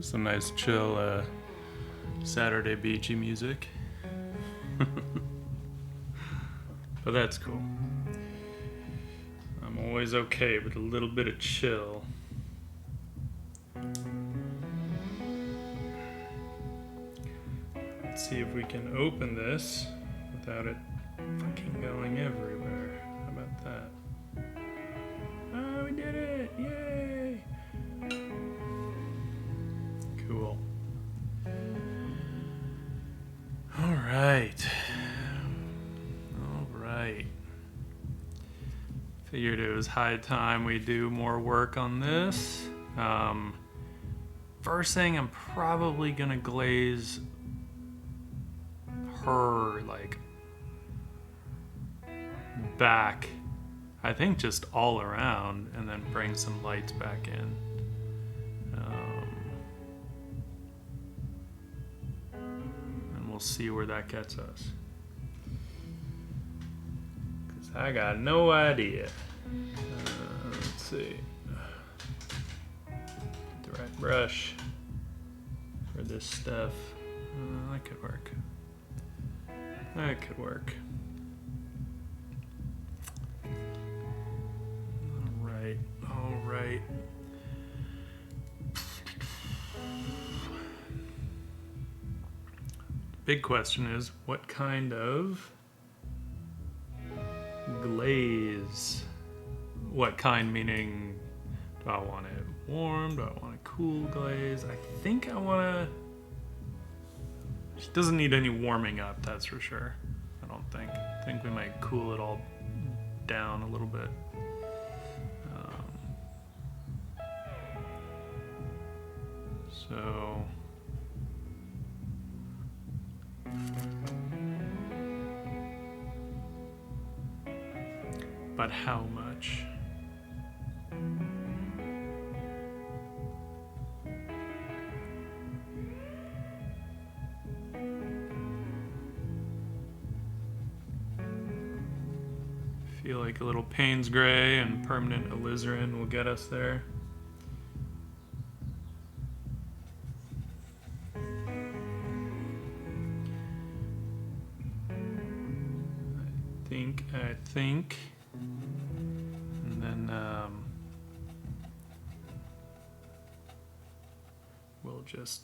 Some nice chill Saturday beachy music. But that's cool. I'm always okay with a little bit of chill. Let's see if we can open this without it fucking going everywhere. How about that? Oh, we did it! Yay! Cool. Alright. Alright. Figured it was high time we do more work on this. First thing, I'm probably gonna glaze her, like, back. I think just all around, and then bring some lights back in. And we'll see where that gets us. Because I got no idea. Let's see. The right brush for this stuff. That could work. That could work. All right. Big question is, what kind of glaze? What kind meaning, do I want it warm? Do I want a cool glaze? I think I want to... It doesn't need any warming up, that's for sure. I don't think. I think we might cool it all down a little bit. So... But how much? Feel like a little Payne's Gray and permanent alizarin will get us there. I think. And then we'll just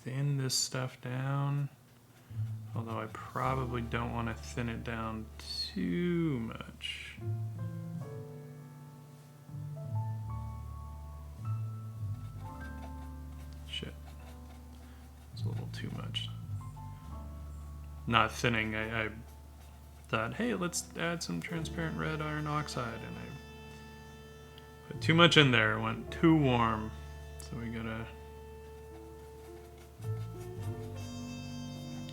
thin this stuff down. Although I probably don't want to thin it down too much. Shit. It's a little too much. Not thinning, I thought, hey, let's add some transparent red iron oxide, and I put too much in there. It went too warm. So we gotta...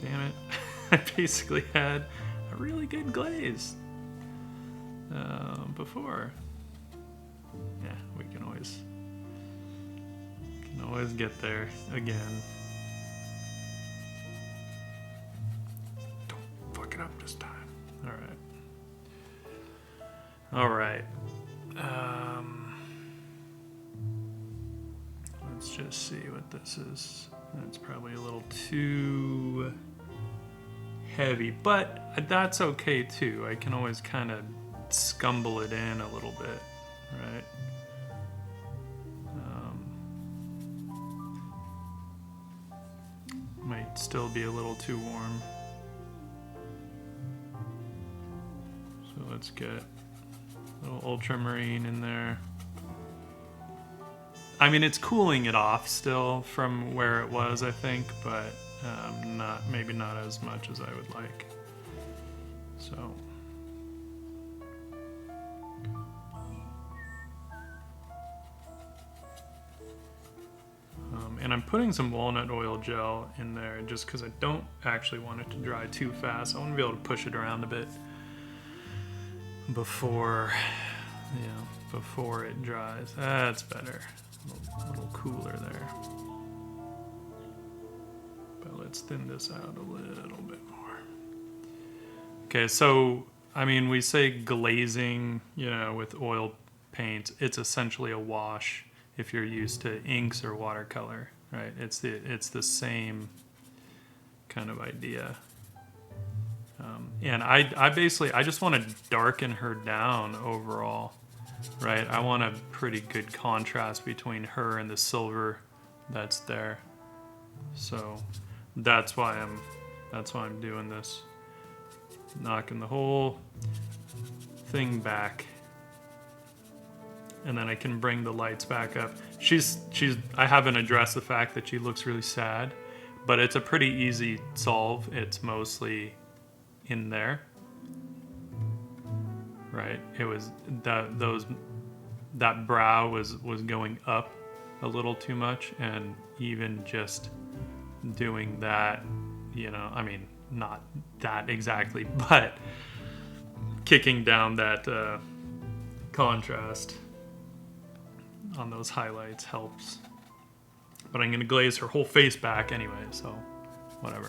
Damn it. I basically had a really good glaze before. Yeah, we can always get there again. Don't fuck it up this time. All right. Let's just see what this is. That's probably a little too heavy, but that's okay too. I can always kind of scumble it in a little bit, right? Might still be a little too warm. So let's get a little ultramarine in there. I mean, it's cooling it off still from where it was, I think, but maybe not as much as I would like. So. And I'm putting some walnut oil gel in there just because I don't actually want it to dry too fast. I want to be able to push it around a bit before it dries. That's better. A little cooler there. But let's thin this out a little bit more. Okay, so, I mean, we say glazing, with oil paint. It's essentially a wash. if you're used to inks or watercolor, right? It's the same kind of idea. And I basically, I just want to darken her down overall, right? I want a pretty good contrast between her and the silver that's there. So that's why I'm doing this. Knocking the whole thing back. And then I can bring the lights back up. I haven't addressed the fact that she looks really sad, but it's a pretty easy solve. It's mostly in there, right? It was that brow was going up a little too much, and even just doing that, you know, I mean, not that exactly, but kicking down that contrast on those highlights helps. But I'm gonna glaze her whole face back anyway, so whatever.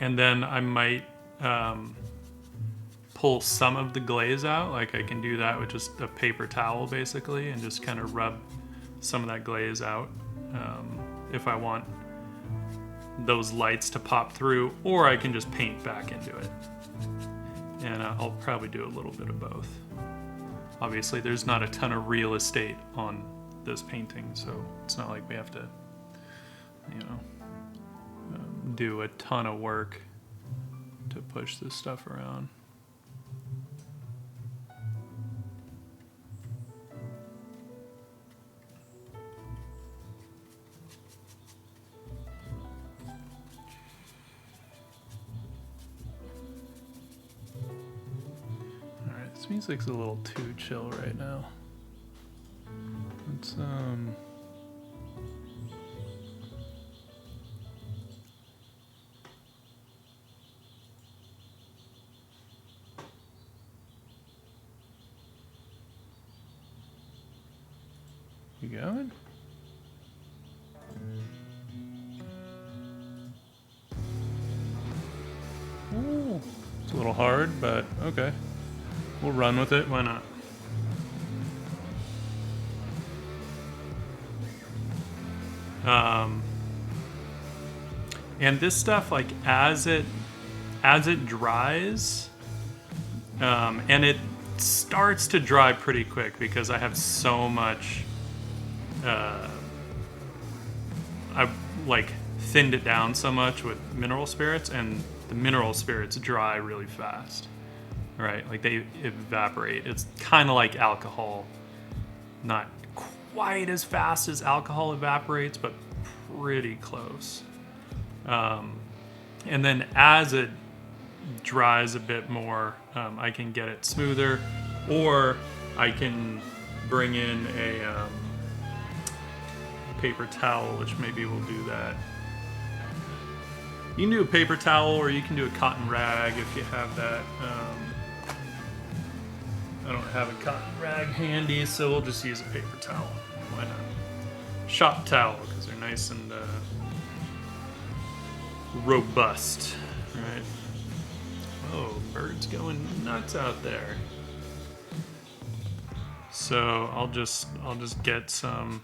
And then I might pull some of the glaze out. Like I can do that with just a paper towel basically, and just kind of rub some of that glaze out if I want those lights to pop through, or I can just paint back into it. And I'll probably do a little bit of both. Obviously there's not a ton of real estate on this painting, so it's not like we have to, you know, do a ton of work to push this stuff around. Alright, this music's a little too chill right now. Let's You going? Ooh, it's a little hard, but okay. We'll run with it, why not? And this stuff, like as it dries, and it starts to dry pretty quick because I have so much. I've like thinned it down so much with mineral spirits, and the mineral spirits dry really fast, right? Like they evaporate. It's kind of like alcohol, not quite as fast as alcohol evaporates, but pretty close. And then as it dries a bit more, I can get it smoother, or I can bring in a paper towel, which maybe will do that. You can do a paper towel, or you can do a cotton rag if you have that. I don't have a cotton rag handy, so we'll just use a paper towel. Why not? Shop towel, because they're nice and robust, right? Oh, birds going nuts out there. So I'll just get some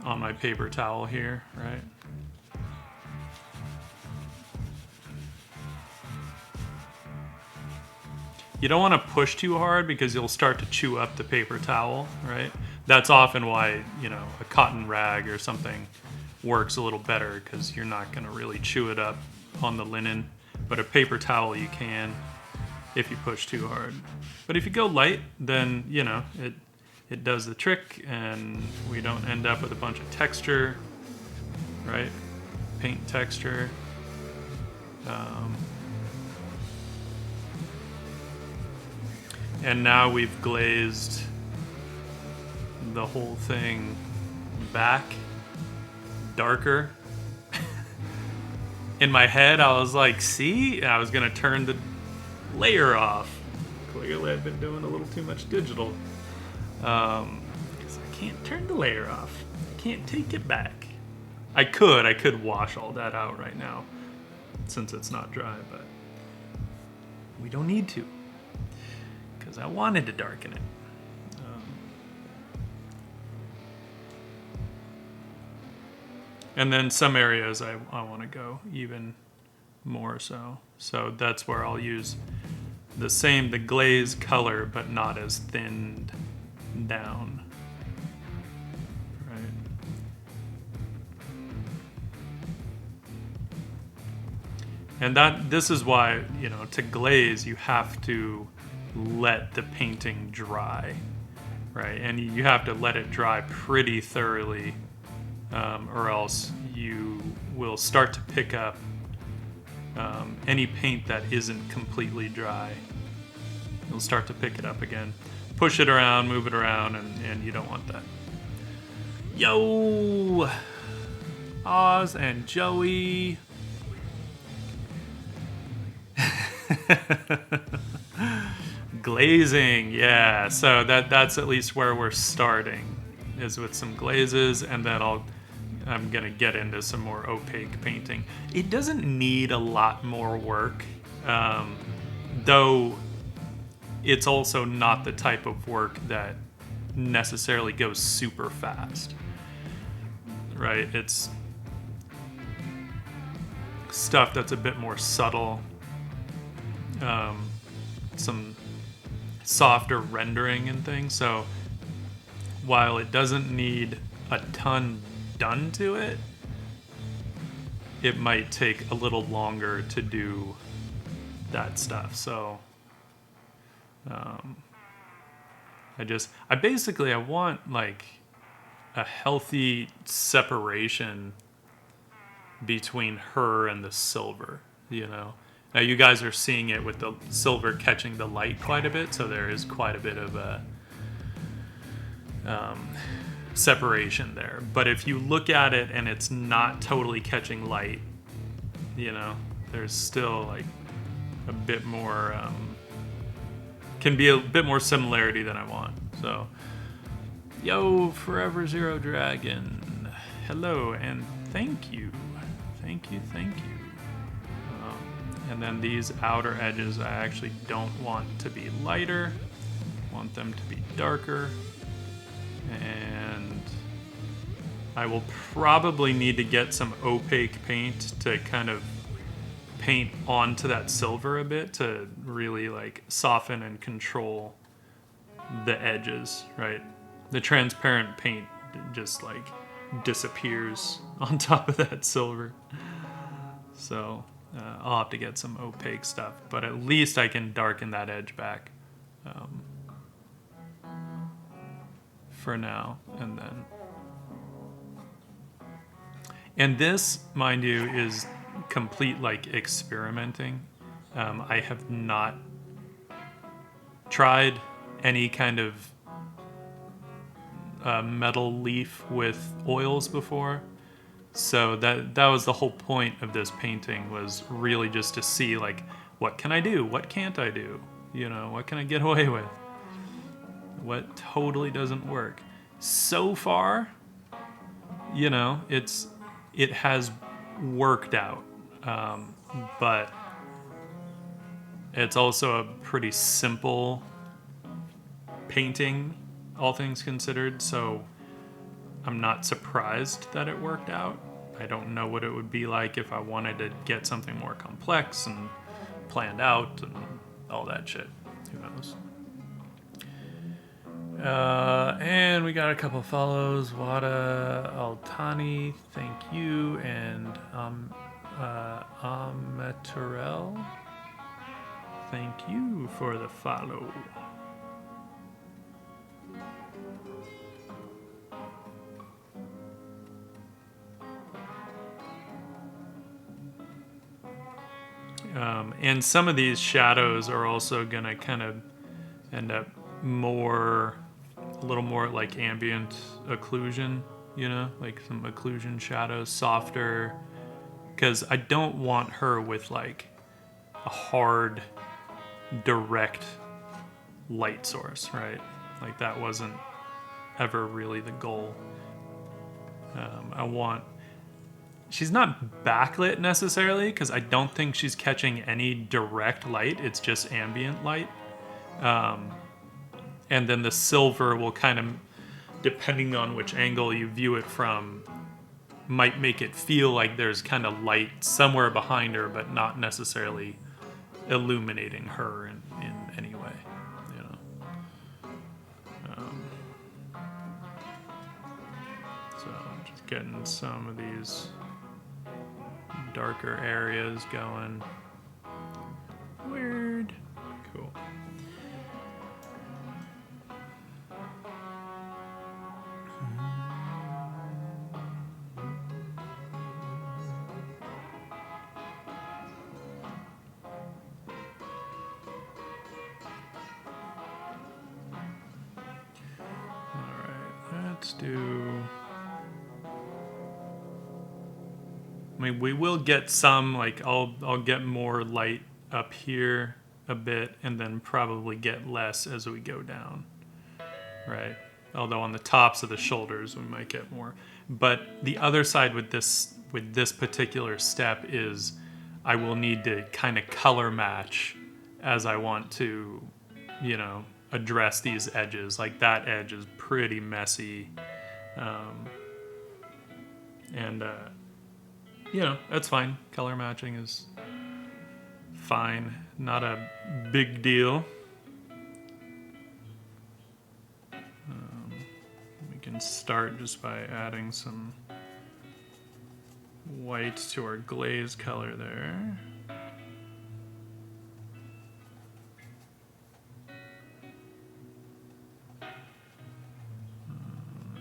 on my paper towel here, right? You don't want to push too hard because you'll start to chew up the paper towel, right? That's often why, you know, a cotton rag or something works a little better, because you're not going to really chew it up on the linen. But a paper towel you can if you push too hard. But if you go light, then, you know, it does the trick, and we don't end up with a bunch of texture, right? Paint texture. And now we've glazed the whole thing back, darker. in my head, I was like, see? I was going to turn the layer off. Clearly, I've been doing a little too much digital. Because I can't turn the layer off. I can't take it back. I could wash all that out right now, since it's not dry, but we don't need to. Because I wanted to darken it. And then some areas I want to go even more so. So that's where I'll use the glaze color, but not as thinned down. Right. And this is why, to glaze, you have to let the painting dry, right? And you have to let it dry pretty thoroughly, or else you will start to pick up any paint that isn't completely dry. You'll start to pick it up again. Push it around, move it around, and you don't want that. Yo! Oz and Joey. Glazing, yeah. So that's at least where we're starting, is with some glazes, and then I'm gonna get into some more opaque painting. It doesn't need a lot more work, though it's also not the type of work that necessarily goes super fast, right? It's stuff that's a bit more subtle, some softer rendering and things. So while it doesn't need a ton done to it, it might take a little longer to do that stuff. So I want like a healthy separation between her and the silver, Now you guys are seeing it with the silver catching the light quite a bit, so there is quite a bit of a separation there. But if you look at it and it's not totally catching light, there's still like a bit more, can be a bit more similarity than I want. So, yo, Forever Zero Dragon, hello and thank you. Thank you. And then these outer edges I actually don't want to be lighter. I want them to be darker. And I will probably need to get some opaque paint to kind of paint onto that silver a bit to really like soften and control the edges, right? The transparent paint just like disappears on top of that silver. So I'll have to get some opaque stuff, but at least I can darken that edge back for now. And this, mind you, is complete like experimenting. I have not tried any kind of metal leaf with oils before. So that was the whole point of this painting, was really just to see like, what can I do? What can't I do? What can I get away with? What totally doesn't work? So far, it has worked out. But it's also a pretty simple painting, all things considered, so I'm not surprised that it worked out. I don't know what it would be like if I wanted to get something more complex and planned out and all that shit. Who knows? And we got a couple follows. Wada Altani, thank you. And Amaturel, thank you for the follow. And some of these shadows are also gonna kind of end up a little more like ambient occlusion, like some occlusion shadows, softer, because I don't want her with like a hard, direct light source, right? Like that wasn't ever really the goal. She's not backlit necessarily, because I don't think she's catching any direct light. It's just ambient light. And then the silver will kind of, depending on which angle you view it from, might make it feel like there's kind of light somewhere behind her, but not necessarily illuminating her in any way, you know. So I'm just getting some of these darker areas going. Weird. Cool. Let's do... I mean, we will get some, like, I'll get more light up here a bit, and then probably get less as we go down, right? Although on the tops of the shoulders, we might get more. But the other side with this particular step is I will need to kind of color match as I want to, you know, address these edges. Like that edge is pretty messy, and you know, that's fine. Color matching is fine, not a big deal. We can start just by adding some white to our glaze color there.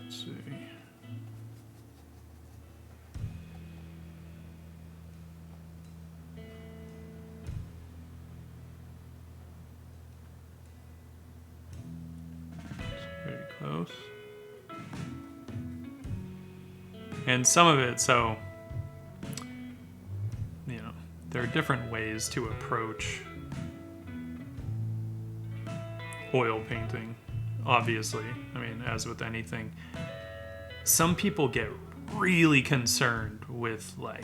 Let's see. Pretty close. And some of it, so, you know, there are different ways to approach oil painting, obviously. I mean, as with anything. Some people get really concerned with, like,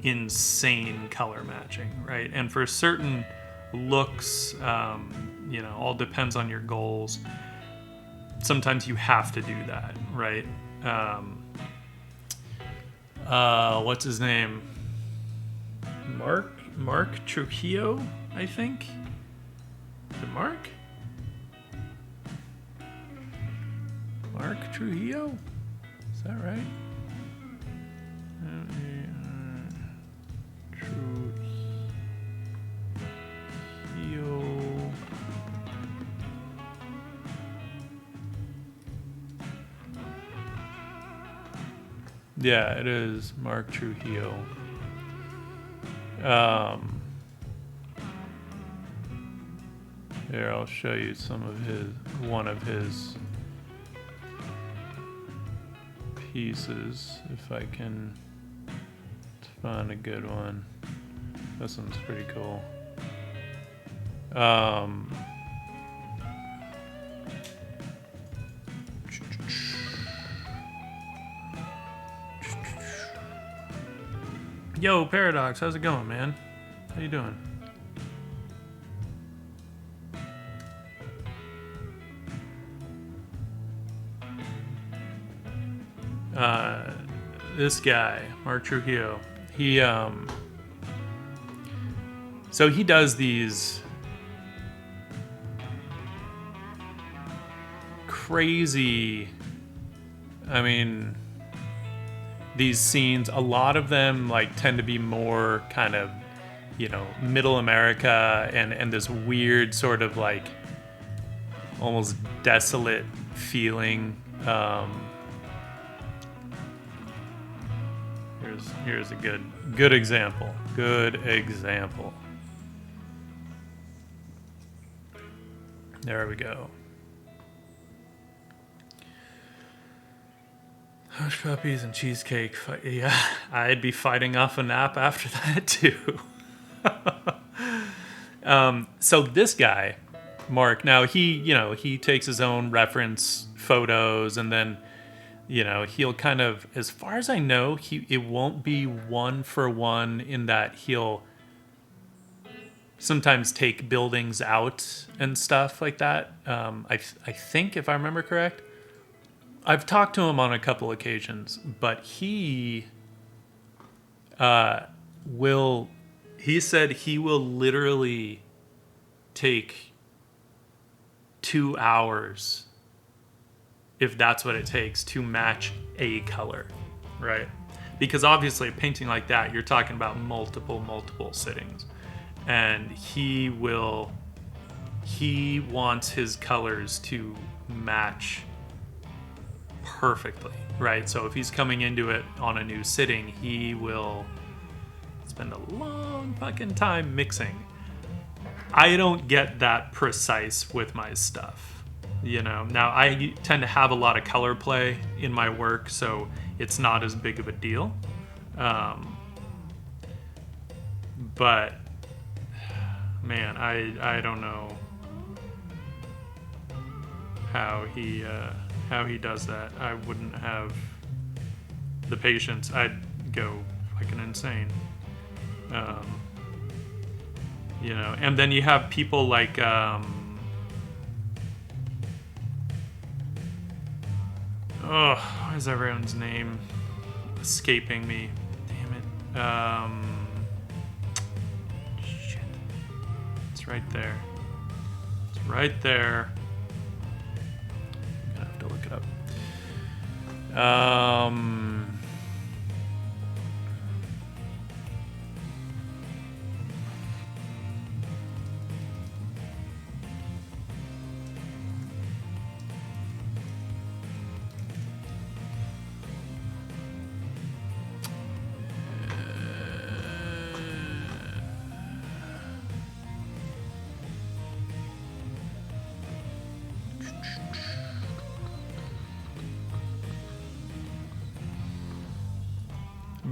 insane color matching, right? And for certain looks, you know, all depends on your goals. Sometimes you have to do that, right? What's his name? Mark Trujillo, I think? Is it Mark? Mark Trujillo? Is that right? Trujillo. Yeah, it is Mark Trujillo. Here, I'll show you one of his pieces, if I can find a good one. This one's pretty cool. Yo, Paradox, how's it going, man? How you doing? This guy, Mark Trujillo, he so he does these crazy, I mean, these scenes, a lot of them like tend to be more kind of, you know, middle America and this weird sort of like almost desolate feeling. Here's a good example. Good example. There we go. Hush puppies and cheesecake. Yeah, I'd be fighting off a nap after that too. So this guy, Mark, now he takes his own reference photos, and then, he'll kind of, as far as I know, it won't be one for one in that he'll sometimes take buildings out and stuff like that. I think, if I remember correct, I've talked to him on a couple occasions, but he said he will literally take 2 hours, if that's what it takes, to match a color, right? Because obviously a painting like that, you're talking about multiple sittings. And he wants his colors to match perfectly, right? So if he's coming into it on a new sitting, he will spend a long fucking time mixing. I don't get that precise with my stuff, Now I tend to have a lot of color play in my work, so it's not as big of a deal. But man, I don't know how he does that. I wouldn't have the patience. I'd go fucking insane. And then you have people like what is everyone's name escaping me? Damn it. Shit. It's right there. It's right there. I'm gonna have to look it up.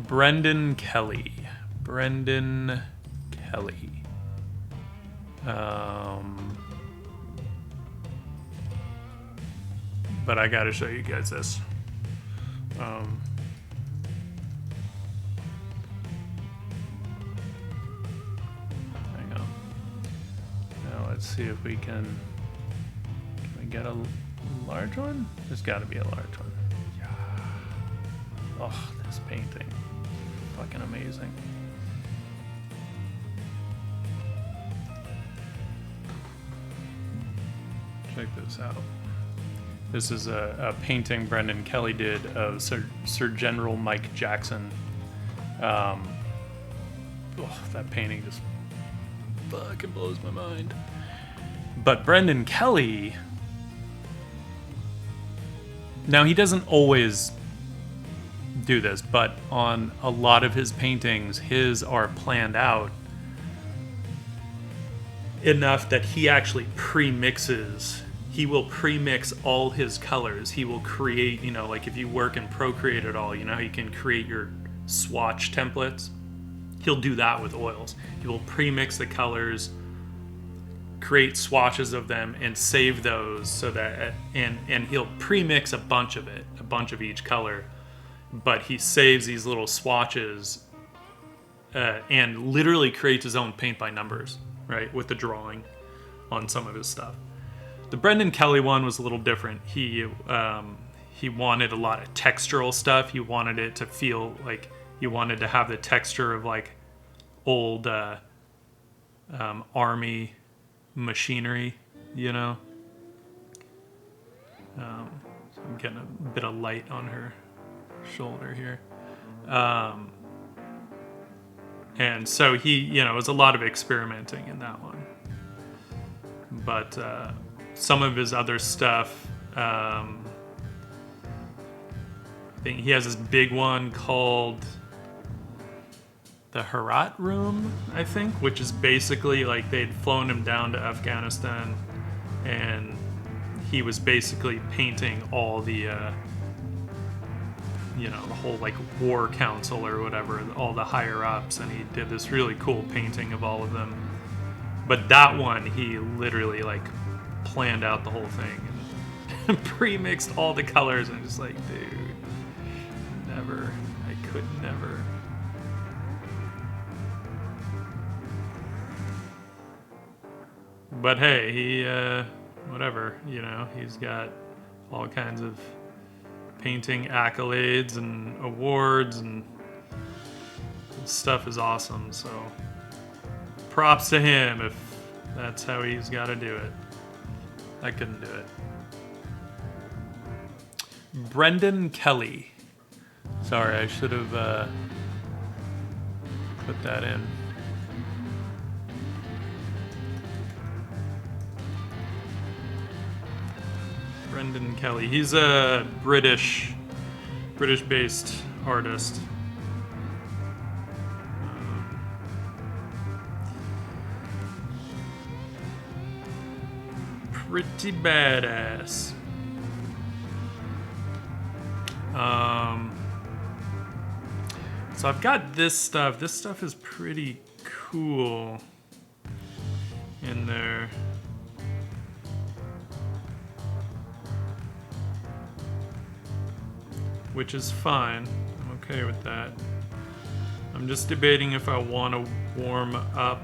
Brendan Kelly. But I gotta show you guys this. Hang on. Now let's see if we can we get a large one? There's gotta be a large one. Yeah. Oh, this painting. Fucking amazing. Check this out. This is a painting Brendan Kelly did of Sir General Mike Jackson. That painting just fucking blows my mind. But Brendan Kelly, now he doesn't always do this, but on a lot of his paintings, his are planned out enough that he actually pre-mixes. He will pre-mix all his colors. He will create, like if you work in Procreate at all, how you can create your swatch templates. He'll do that with oils. He will pre-mix the colors, create swatches of them, and save those so that, and he'll pre-mix a bunch of each color, but he saves these little swatches and literally creates his own paint by numbers, right, with the drawing on some of his stuff. The Brendan Kelly one was a little different. He wanted a lot of textural stuff. He wanted it to feel like, he wanted to have the texture of like old army machinery, So I'm getting a bit of light on her shoulder here. And so he, it was a lot of experimenting in that one. But some of his other stuff, I think he has this big one called the Herat Room, I think, which is basically like they'd flown him down to Afghanistan and he was basically painting all the you know, the whole like war council or whatever, all the higher ups, and he did this really cool painting of all of them. But that one, he literally like planned out the whole thing and pre-mixed all the colors, and I'm just like, dude, never, I could never. But hey, he, whatever, you know, he's got all kinds of painting accolades and awards, and his stuff is awesome, so props to him if that's how he's got to do it. I couldn't do it. Brendan Kelly. Sorry, I should have put that in. Brendan Kelly. He's a British-based artist. Pretty badass. So I've got this stuff. This stuff is pretty cool in there. Which is fine. I'm okay with that. I'm just debating if I want to warm up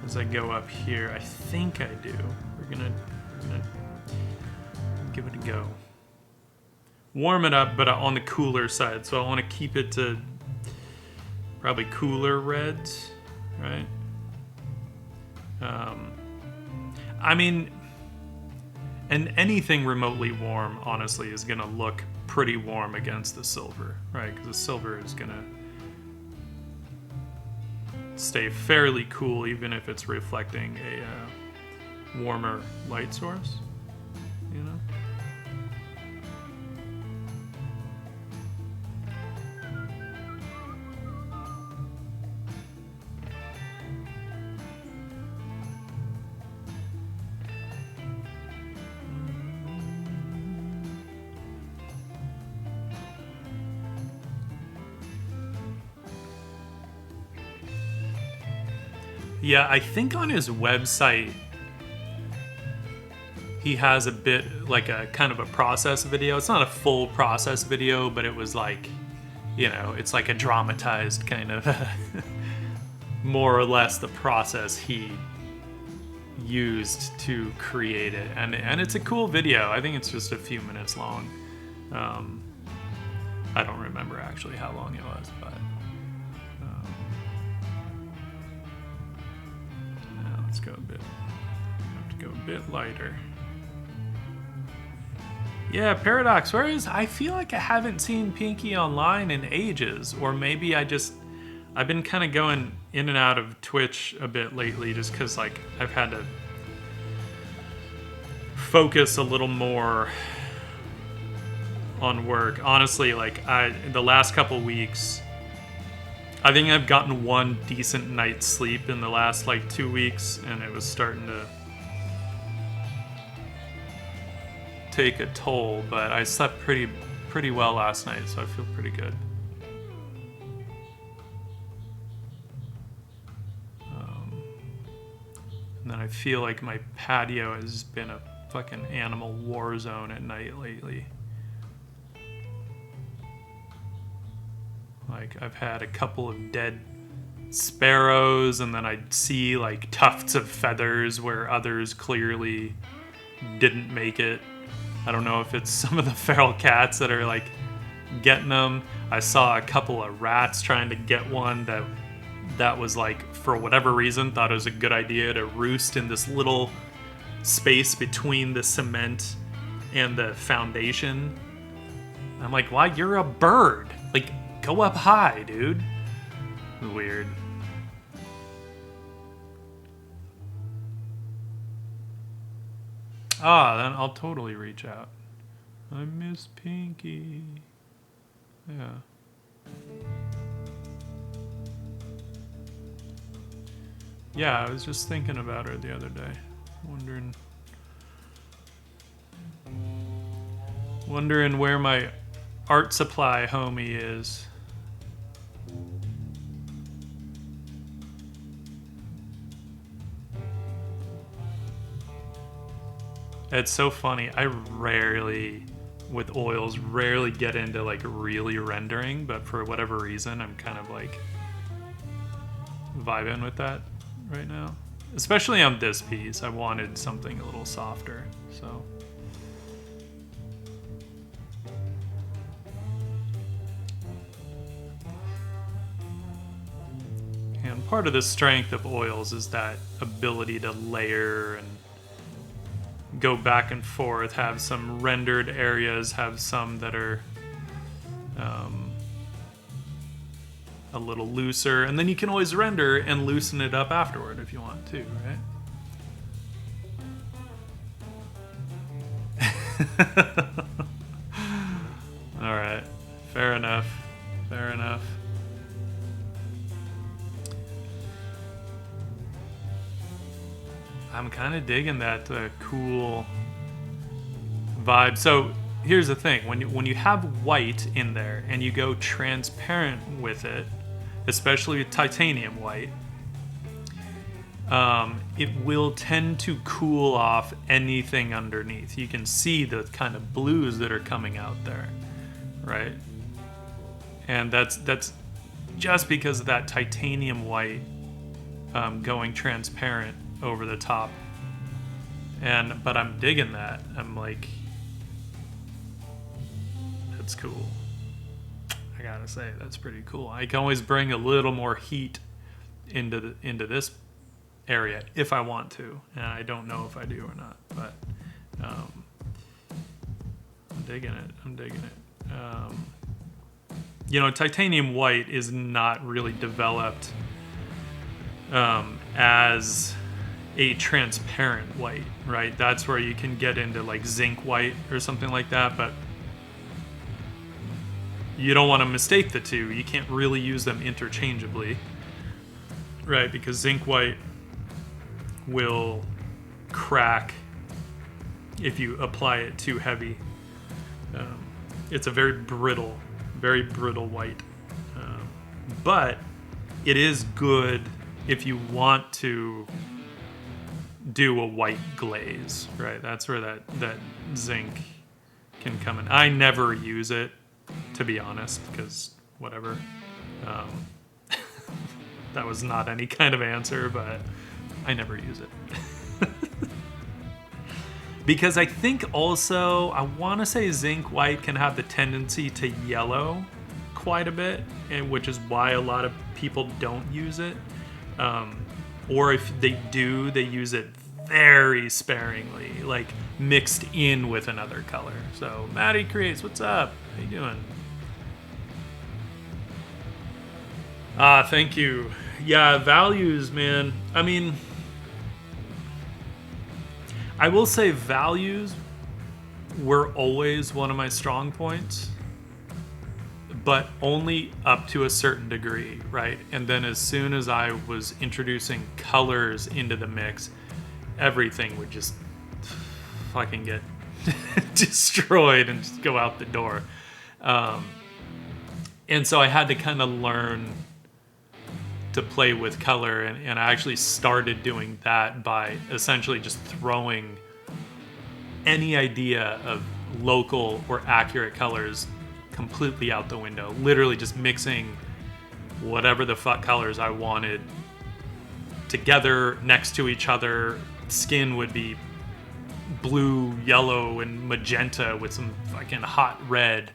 as I go up here. I think I do. We're gonna give it a go. Warm it up, but on the cooler side. So I want to keep it to probably cooler reds, right? I mean, and anything remotely warm, honestly, is gonna look pretty warm against the silver, right? Because the silver is gonna stay fairly cool even if it's reflecting a warmer light source, you know? Yeah, I think on his website he has a bit like a kind of a process video. It's not a full process video, but it was like, you know, it's like a dramatized kind of more or less the process he used to create it. And it's a cool video. I think it's just a few minutes long. I don't remember actually how long it was, but let's go a bit. Have to go a bit lighter. Yeah, Paradox. Where is? I feel like I haven't seen Pinky online in ages, or maybe I've been kind of going in and out of Twitch a bit lately, just because like I've had to focus a little more on work. Honestly, like the last couple weeks, I think I've gotten one decent night's sleep in the last like 2 weeks, and it was starting to take a toll, but I slept pretty well last night, so I feel pretty good. And then I feel like my patio has been a fucking animal war zone at night lately. Like, I've had a couple of dead sparrows, and then I'd see like tufts of feathers where others clearly didn't make it. I don't know if it's some of the feral cats that are like getting them. I saw a couple of rats trying to get one that was like, for whatever reason, thought it was a good idea to roost in this little space between the cement and the foundation. I'm like, why? You're a bird. Like, go up high, dude. Weird. Then I'll totally reach out. I miss Pinky. Yeah. Yeah, I was just thinking about her the other day. Wondering where my art supply homie is. It's so funny. I rarely, with oils, rarely get into like really rendering, but for whatever reason, I'm kind of like vibing with that right now. Especially on this piece, I wanted something a little softer, so. And part of the strength of oils is that ability to layer and go back and forth, have some rendered areas, have some that are a little looser, and then you can always render and loosen it up afterward if you want to, right? All right, fair enough, fair enough. I'm kind of digging that cool vibe. So here's the thing: when you have white in there and you go transparent with it, especially with titanium white, it will tend to cool off anything underneath. You can see the kind of blues that are coming out there, right? And that's just because of that titanium white going transparent over the top. But I'm digging that. I'm like, that's cool. I gotta say, that's pretty cool. I can always bring a little more heat into this area if I want to, and I don't know if I do or not, but I'm digging it. I'm digging it. You know, titanium white is not really developed as a transparent white, right? That's where you can get into like zinc white or something like that, but you don't want to mistake the two. You can't really use them interchangeably, right? Because zinc white will crack if you apply it too heavy. It's a very brittle white. But it is good if you want to do a white glaze, right? That's where that zinc can come in. I never use it, to be honest, because whatever. That was not any kind of answer, but I never use it. Because I think also, I want to say zinc white can have the tendency to yellow quite a bit, which is why a lot of people don't use it. Or if they do, they use it very sparingly, like mixed in with another color. So Maddie Creates, what's up? How you doing? Thank you. Yeah, values, man. I mean, I will say values were always one of my strong points, but only up to a certain degree, right? And then as soon as I was introducing colors into the mix, everything would just fucking get destroyed and just go out the door. And so I had to kind of learn to play with color, and I actually started doing that by essentially just throwing any idea of local or accurate colors completely out the window. Literally just mixing whatever the fuck colors I wanted together next to each other. Skin would be blue, yellow, and magenta with some fucking hot red.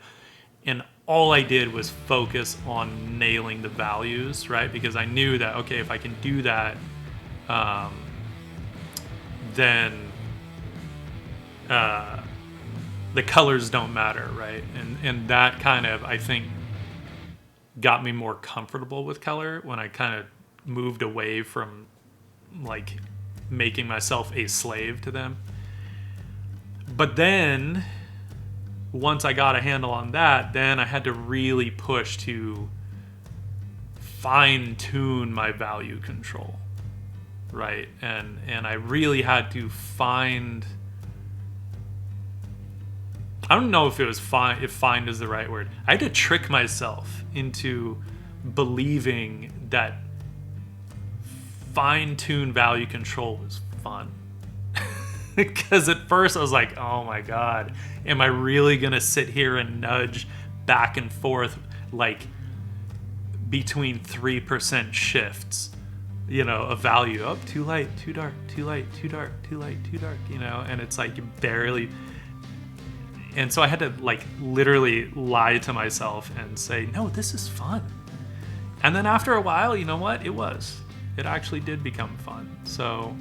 And all I did was focus on nailing the values, right? Because I knew that, okay, if I can do that, then the colors don't matter, right? And that kind of, I think, got me more comfortable with color when I kind of moved away from, like, making myself a slave to them. But then, once I got a handle on that, then I had to really push to fine-tune my value control, right? And I really had to find... I don't know if it was fine, if find is the right word. I had to trick myself into believing that fine-tune value control was fun. Because at first I was like, oh my god, am I really gonna sit here and nudge back and forth like between 3% shifts, you know, of value? Oh, too light, too dark, too light, too dark, too light, too dark, you know, and it's like you barely. And so I had to like literally lie to myself and say, no, this is fun. And then after a while, you know what? It actually did become fun. So,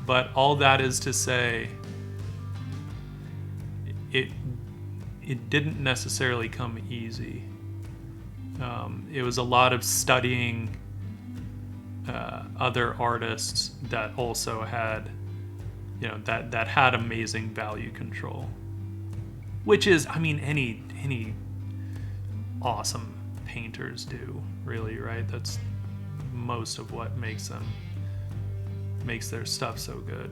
but all that is to say, it didn't necessarily come easy. It was a lot of studying other artists that also had, you know, that had amazing value control, which is, I mean, any awesome painters do, really, right? That's most of what makes their stuff so good.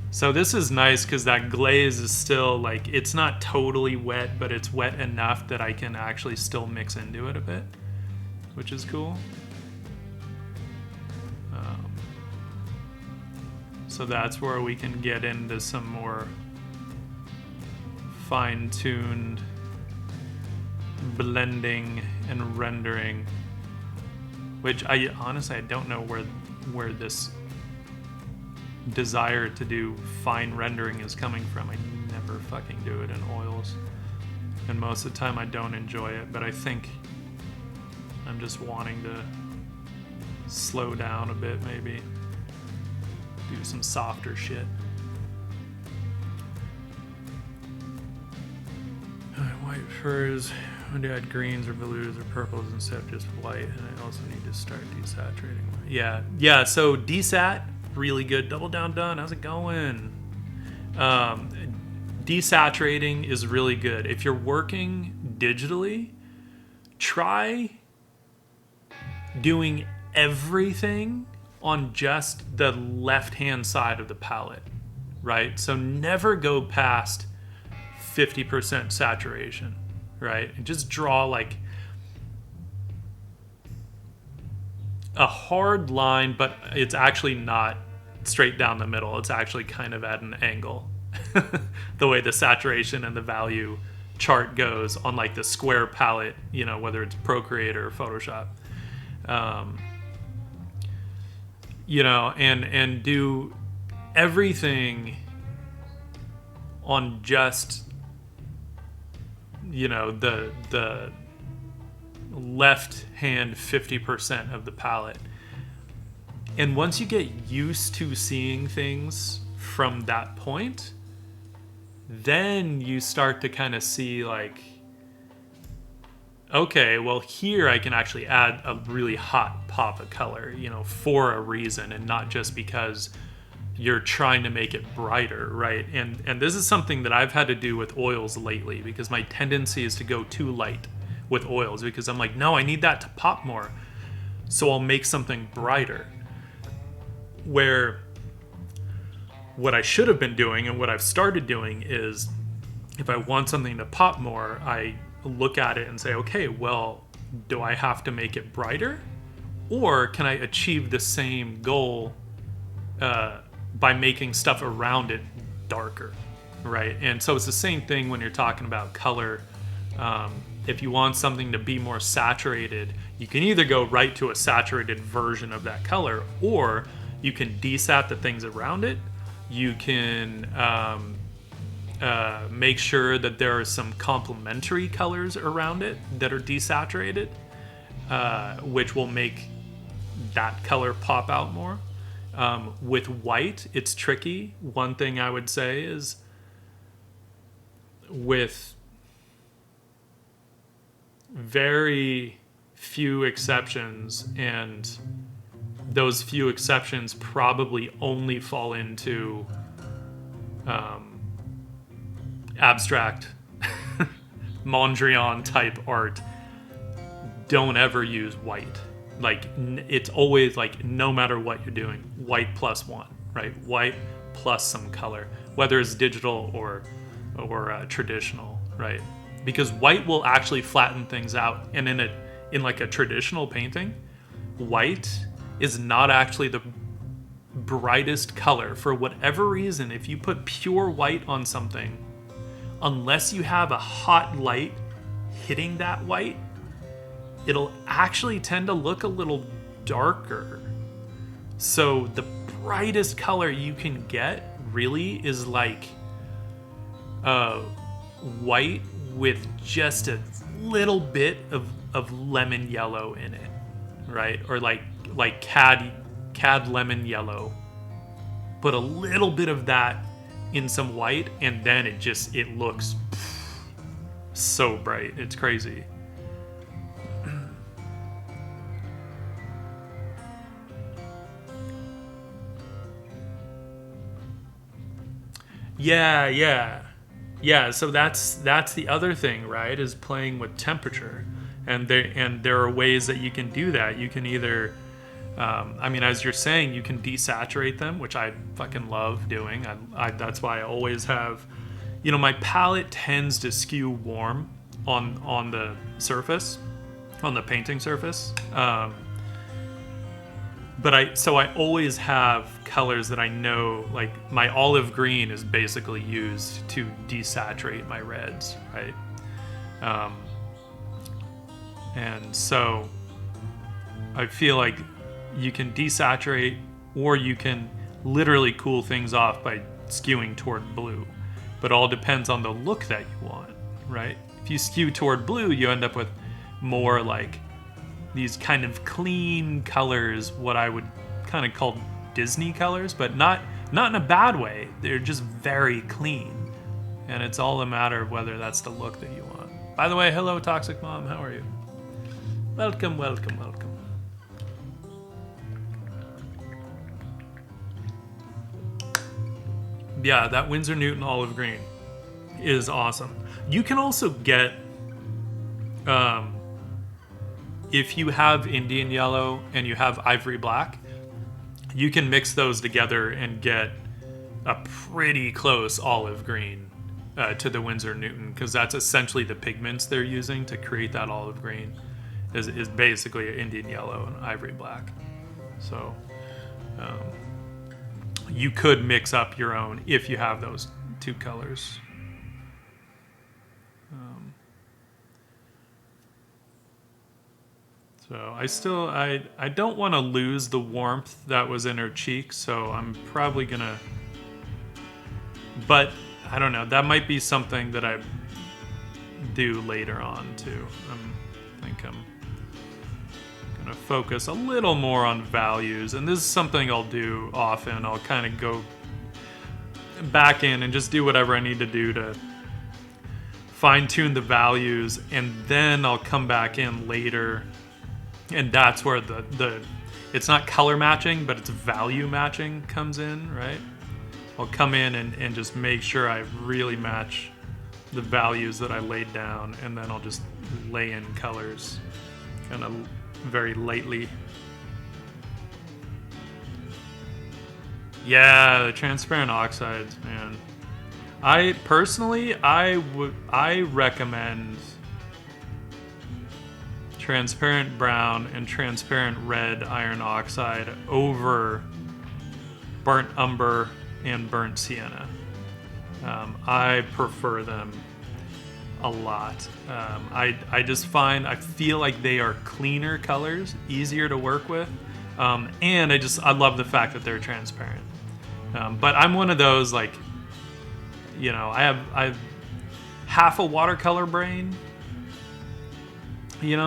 So this is nice because that glaze is still like, it's not totally wet, but it's wet enough that I can actually still mix into it a bit, which is cool. So that's where we can get into some more fine-tuned blending and rendering, which I honestly don't know where this desire to do fine rendering is coming from. I never fucking do it in oils, and most of the time I don't enjoy it, but I think I'm just wanting to slow down a bit, maybe do some softer shit. White furs, when do I add greens or blues or purples instead of just white, and I also need to start desaturating. Yeah, so desat, really good. Double down done. How's it going? Desaturating is really good. If you're working digitally, try doing everything on just the left-hand side of the palette, right? So never go past 50% saturation, right? And just draw like a hard line, but it's actually not straight down the middle. It's actually kind of at an angle. The way the saturation and the value chart goes on like the square palette, you know, whether it's Procreate or Photoshop. You know, and do everything on just, you know, the left hand 50% of the palette. And once you get used to seeing things from that point, then you start to kind of see like, okay, well here I can actually add a really hot pop of color, you know, for a reason, and not just because you're trying to make it brighter, right? And this is something that I've had to do with oils lately, because my tendency is to go too light with oils, because I'm like, no, I need that to pop more, so I'll make something brighter. Where what I should have been doing and what I've started doing is, if I want something to pop more, I look at it and say, okay, well, do I have to make it brighter, or can I achieve the same goal by making stuff around it darker, right? And so it's the same thing when you're talking about color. If you want something to be more saturated, you can either go right to a saturated version of that color, or you can desat the things around it. You can make sure that there are some complementary colors around it that are desaturated, which will make that color pop out more. With white, it's tricky. One thing I would say is, with very few exceptions, and those few exceptions probably only fall into abstract Mondrian type art, don't ever use white. Like, it's always like, no matter what you're doing, white plus 1, right? White plus some color, whether it's digital or traditional, right? Because white will actually flatten things out. And in like a traditional painting, white is not actually the brightest color. For whatever reason, if you put pure white on something, unless you have a hot light hitting that white, it'll actually tend to look a little darker. So the brightest color you can get really is like white with just a little bit of lemon yellow in it, right? Or like cad lemon yellow. Put a little bit of that in some white, and then it looks so bright. It's crazy. Yeah, so that's the other thing, right? Is playing with temperature. And there are ways that you can do that. You can either as you're saying, you can desaturate them, which I fucking love doing. That's why I always have, my palette tends to skew warm on the surface, on the painting surface. But I always have colors that I know, like my olive green is basically used to desaturate my reds, right? And so I feel like you can desaturate, or you can literally cool things off by skewing toward blue. But all depends on the look that you want, right? If you skew toward blue, you end up with more like these kind of clean colors, what I would kind of call Disney colors, but not in a bad way. They're just very clean. And it's all a matter of whether that's the look that you want. By the way, hello, Toxic Mom. How are you? Welcome. Yeah, that Windsor Newton olive green is awesome. You can also get, if you have Indian yellow and you have ivory black, you can mix those together and get a pretty close olive green to the Windsor Newton, because that's essentially the pigments they're using to create that olive green is basically Indian yellow and ivory black. So you could mix up your own if you have those two colors. So I don't want to lose the warmth that was in her cheek, so I'm probably gonna, but I don't know, that might be something that I do later on too. I think I'm gonna focus a little more on values, and this is something I'll do often. I'll kind of go back in and just do whatever I need to do to fine-tune the values, and then I'll come back in later. And that's where the it's not color matching, but it's value matching comes in, right? I'll come in and just make sure I really match the values that I laid down, and then I'll just lay in colors kind of very lightly. Yeah, the transparent oxides, man. I recommend transparent brown and transparent red iron oxide over burnt umber and burnt sienna. I prefer them a lot. I just I feel like they are cleaner colors, easier to work with, and I love the fact that they're transparent. But I'm one of those, like, I have half a watercolor brain.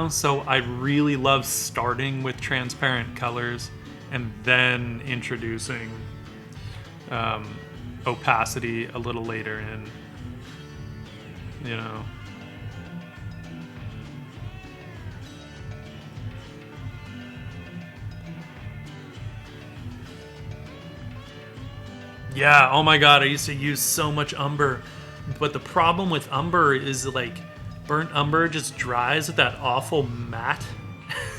So I really love starting with transparent colors and then introducing opacity a little later in, Yeah, oh my god, I used to use so much umber. But the problem with umber is, like, burnt umber just dries with that awful matte.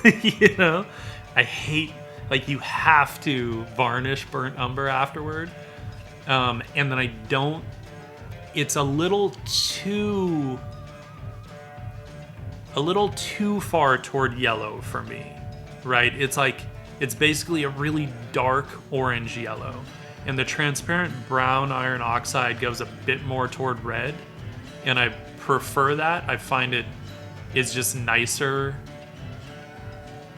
You know, I hate, like, you have to varnish burnt umber afterward, and then I don't. It's a little too far toward yellow for me, right? It's like, it's basically a really dark orange yellow, and the transparent brown iron oxide goes a bit more toward red, and I prefer that. I find it is just nicer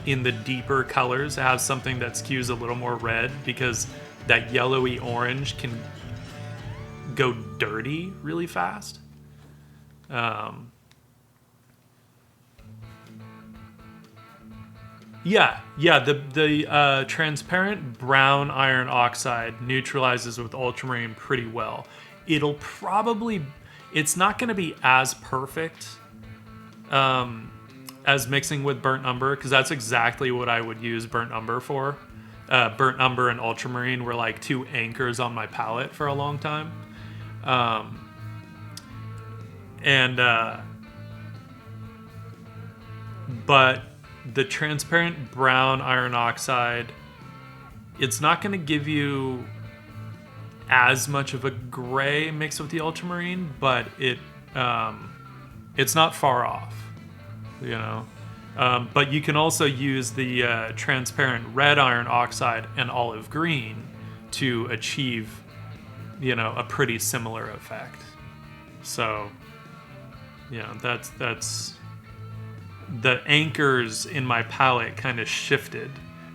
in the deeper colors to have something that skews a little more red, because that yellowy orange can go dirty really fast. The transparent brown iron oxide neutralizes with ultramarine pretty well. It's not going to be as perfect as mixing with burnt umber, because that's exactly what I would use burnt umber for. Burnt umber and ultramarine were like two anchors on my palette for a long time. But the transparent brown iron oxide, it's not going to give you as much of a gray mixed with the ultramarine, but it's not far off, you know. But you can also use the transparent red iron oxide and olive green to achieve, you know, a pretty similar effect. So, yeah, that's the anchors in my palette kind of shifted,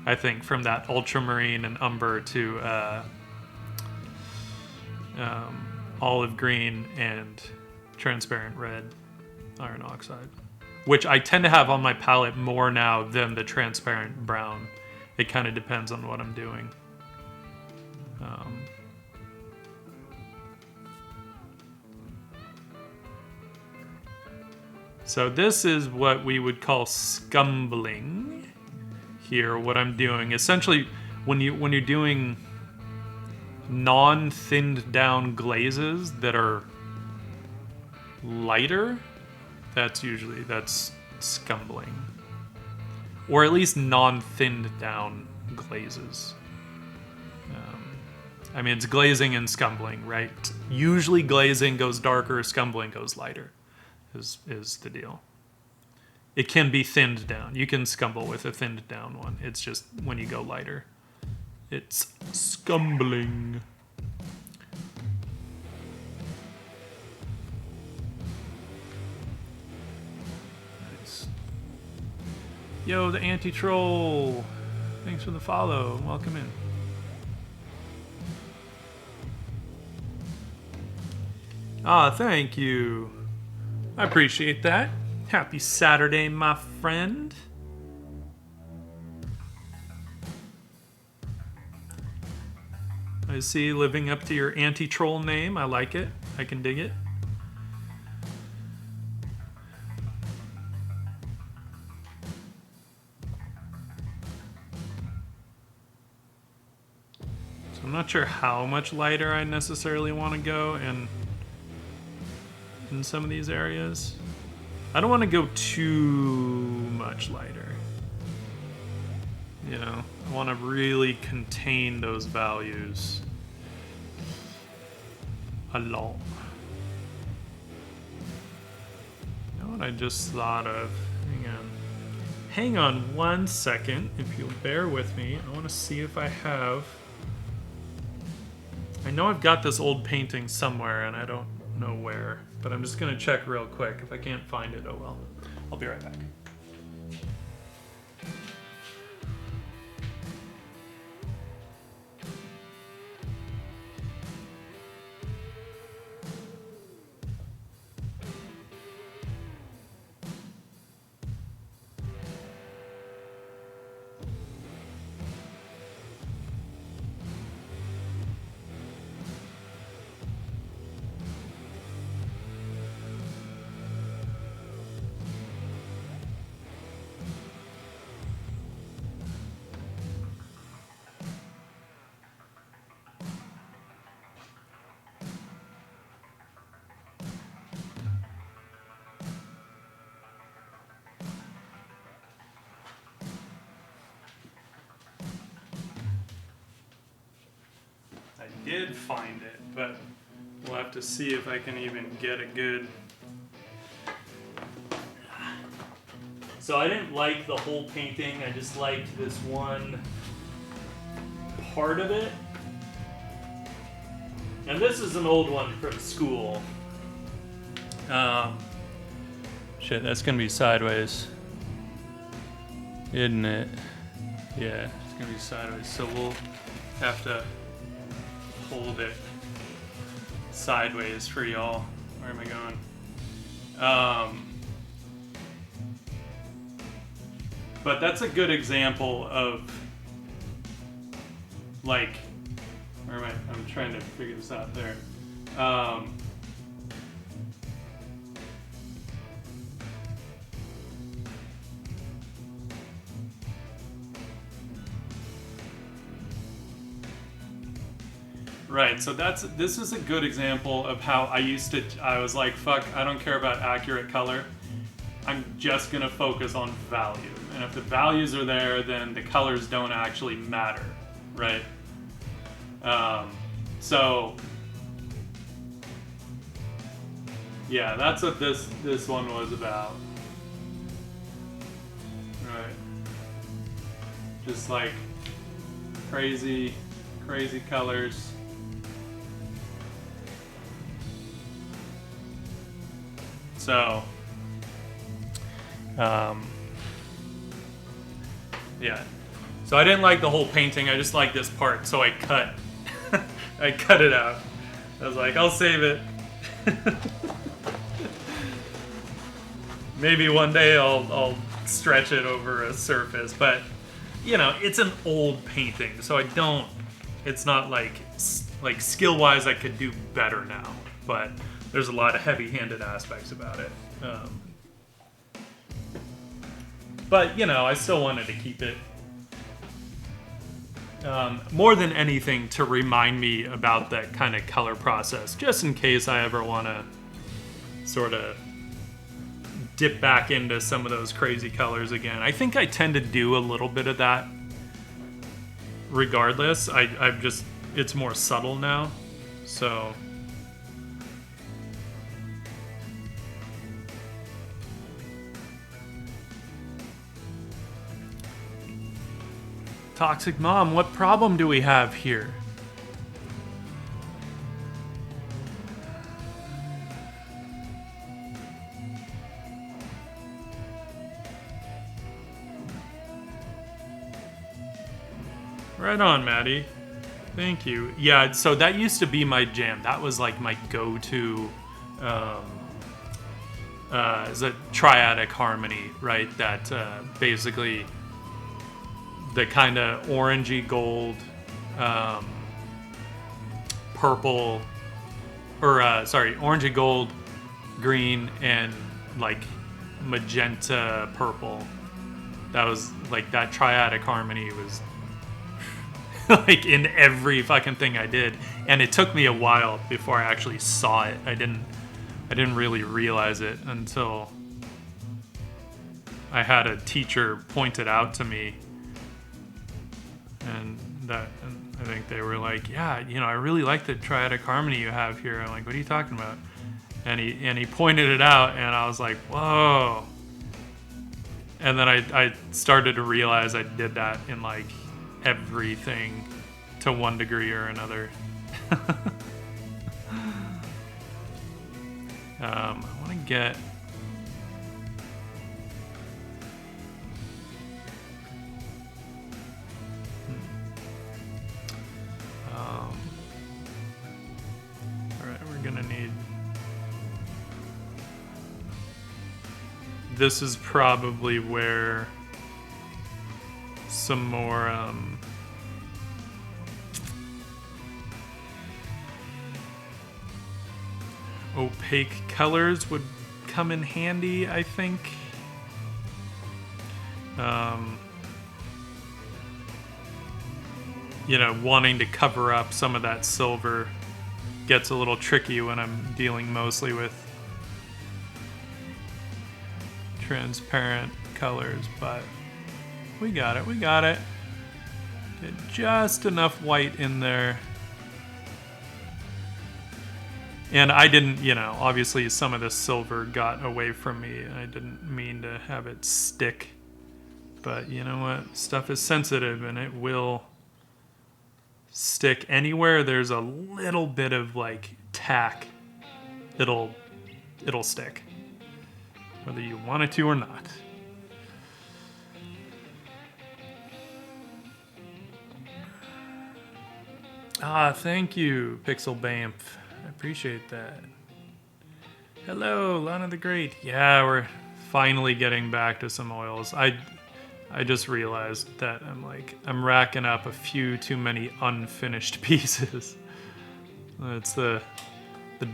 I think, from that ultramarine and umber to olive green and transparent red iron oxide, which I tend to have on my palette more now than the transparent brown. It kind of depends on what I'm doing. So this is what we would call scumbling here, what I'm doing. Essentially, when you're doing non-thinned down glazes that are lighter, that's scumbling. Or at least non-thinned down glazes. I mean, it's glazing and scumbling, right? Usually glazing goes darker, scumbling goes lighter, is the deal. It can be thinned down. You can scumble with a thinned down one. It's just when you go lighter, it's scumbling. Nice. Yo, the anti-troll. Thanks for the follow. Welcome in. Ah, thank you. I appreciate that. Happy Saturday, my friend. I see you living up to your anti-troll name. I like it. I can dig it. So I'm not sure how much lighter I necessarily want to go in some of these areas. I don't want to go too much lighter. You know, I want to really contain those values a lot. You know what I just thought of? Hang on 1 second, if you'll bear with me. I want to see if I have... I know I've got this old painting somewhere, and I don't know where, but I'm just going to check real quick. If I can't find it, oh well. I'll be right back. did find it, but we'll have to see if I can even get a good... So I didn't like the whole painting, I just liked this one part of it. And this is an old one from school. Shit, that's gonna be sideways, isn't it? Yeah, it's gonna be sideways, so we'll have to hold it sideways for y'all. Where am I going? But that's a good example of, like, where am I? I'm trying to figure this out there. Right, so this is a good example of how I was like, fuck, I don't care about accurate color. I'm just gonna focus on value. And if the values are there, then the colors don't actually matter, right? So, yeah, that's what this one was about. Right. Just like crazy colors. So, yeah. So I didn't like the whole painting. I just liked this part. So I cut it out. I was like, I'll save it. Maybe one day I'll stretch it over a surface. But, you know, it's an old painting. So it's not like skill-wise I could do better now. But there's a lot of heavy-handed aspects about it. But, you know, I still wanted to keep it. More than anything to remind me about that kind of color process, just in case I ever want to sort of dip back into some of those crazy colors again. I think I tend to do a little bit of that regardless. It's more subtle now, so... Toxic Mom, what problem do we have here? Right on, Maddie. Thank you. Yeah, so that used to be my jam. That was like my go-to, is a Triadic Harmony, right? That basically... the kind of orangey gold, purple, or orangey gold, green, and like magenta purple. That was like that Triadic Harmony was like in every fucking thing I did, and it took me a while before I actually saw it. I didn't really realize it until I had a teacher point it out to me. And I think they were like, yeah, you know, I really like the Triadic Harmony you have here. I'm like, what are you talking about? And he pointed it out, and I was like, whoa. And then I started to realize I did that in like everything to one degree or another. I want to get... Alright, we're gonna need... This is probably where some more opaque colors would come in handy, I think. You know, wanting to cover up some of that silver gets a little tricky when I'm dealing mostly with transparent colors, but we got it. Get just enough white in there And I didn't, obviously some of the silver got away from me. I didn't mean to have it stick. But you know what? Stuff is sensitive and it will stick anywhere there's a little bit of like tack. It'll stick. Whether you want it to or not. Thank you, Pixel Bamf. I appreciate that. Hello, Lana the Great. Yeah, we're finally getting back to some oils. I just realized that I'm racking up a few too many unfinished pieces. That's the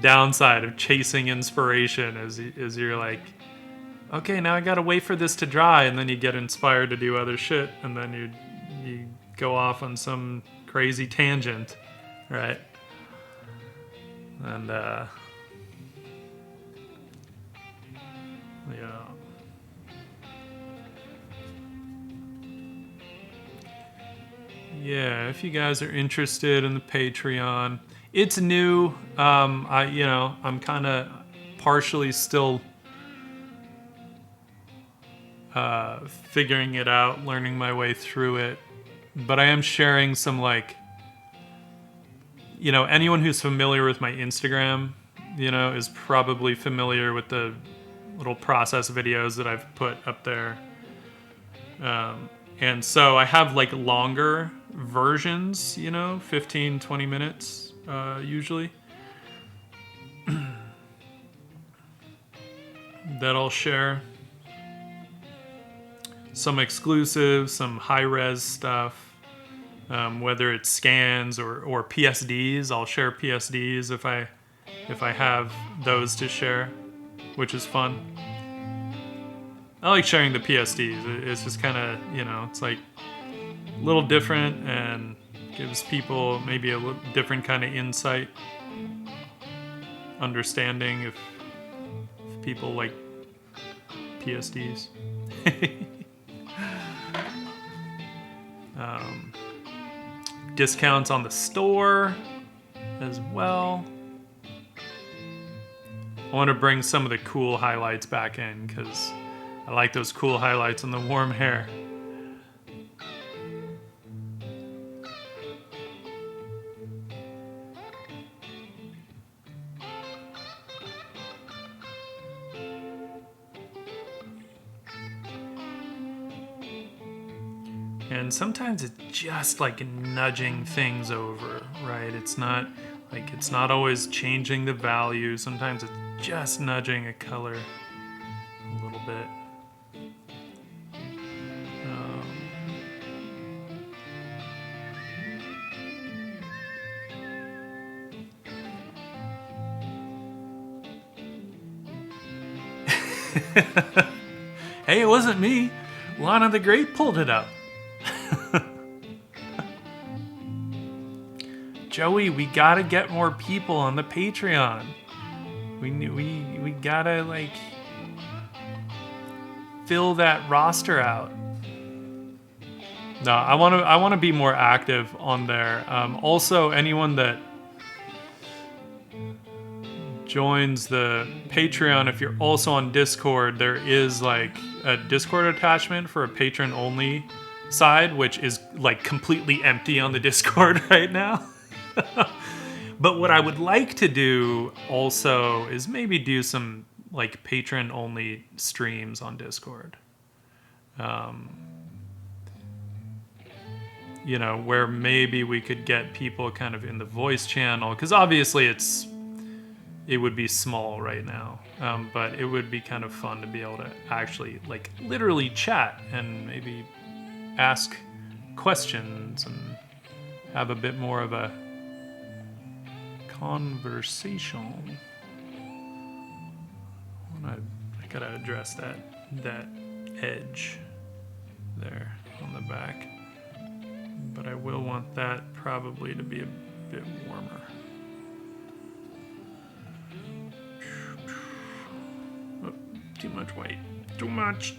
downside of chasing inspiration is you're like, okay, now I gotta wait for this to dry, and then you get inspired to do other shit, and then you go off on some crazy tangent, right? And yeah, if you guys are interested in the Patreon, it's new. I'm kind of partially still figuring it out, learning my way through it. But I am sharing some anyone who's familiar with my Instagram, is probably familiar with the little process videos that I've put up there. And so I have longer versions, 15, 20 minutes usually. That I'll share. Some exclusive, some high-res stuff. Whether it's scans or PSDs, I'll share PSDs if I have those to share, which is fun. I like sharing the PSDs. It's just kind of, it's like a little different and gives people maybe a little different kind of insight, understanding if people like PSDs. Discounts on the store as well. I want to bring some of the cool highlights back in because I like those cool highlights on the warm hair. And sometimes it's just nudging things over, right? It's not always changing the value. Sometimes it's just nudging a color a little bit. Hey, it wasn't me. Lana the Great pulled it up. Joey, we gotta get more people on the Patreon. We gotta fill that roster out. No, I wanna be more active on there. Also, anyone that joins the Patreon, if you're also on Discord, there is a Discord attachment for a patron only side, which is completely empty on the Discord right now. But what I would like to do also is maybe do some patron only streams on Discord. Where maybe we could get people kind of in the voice channel, because obviously it would be small right now, but it would be kind of fun to be able to actually literally chat and maybe ask questions and have a bit more of a conversation. I gotta address that edge there on the back, but I will want that probably to be a bit warmer. Oh, too much white. Too much.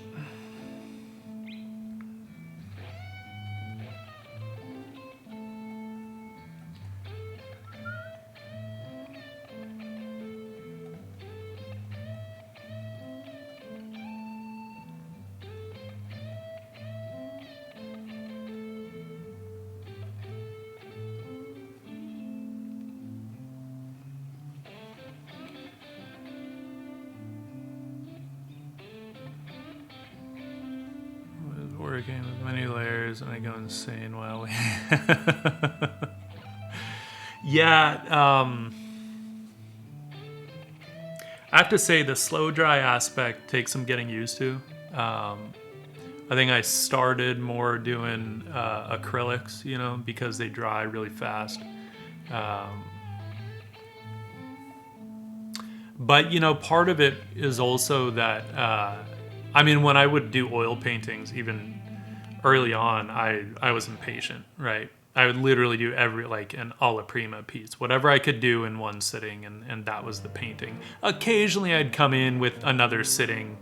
powder came with many layers, and I go insane while yeah, I have to say the slow dry aspect takes some getting used to. I think I started more doing acrylics, you know, because they dry really fast. But, you know, part of it is also that, I mean, when I would do oil paintings, even early on, I was impatient, right? I would literally do an alla prima piece, whatever I could do in one sitting, and that was the painting. Occasionally I'd come in with another sitting,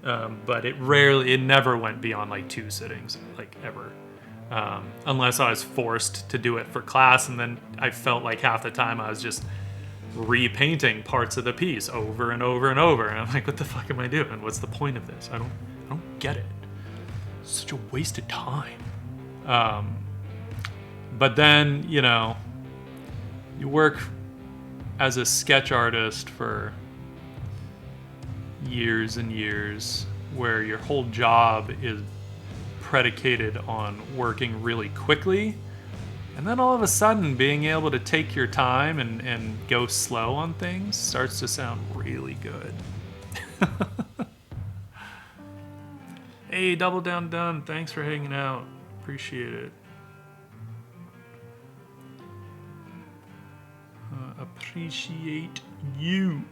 but it never went beyond like 2 sittings, like ever. Unless I was forced to do it for class, and then I felt like half the time I was just repainting parts of the piece over and over and over, and I'm like, what the fuck am I doing? What's the point of this? I don't get it. It's such a waste of time. But then, you know, you work as a sketch artist for years and years, where your whole job is predicated on working really quickly. And then all of a sudden, being able to take your time and go slow on things starts to sound really good. Hey, Double Down Done, thanks for hanging out. Appreciate it. Appreciate you.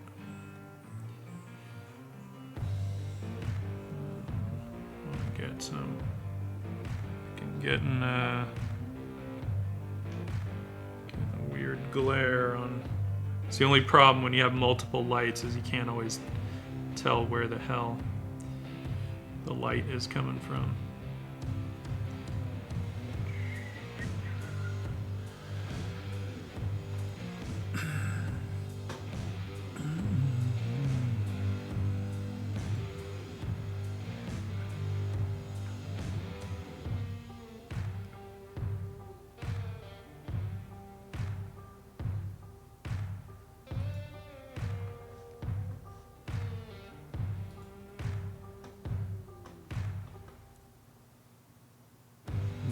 Get some. Getting a weird glare on. It's the only problem when you have multiple lights is you can't always tell where the hell the light is coming from.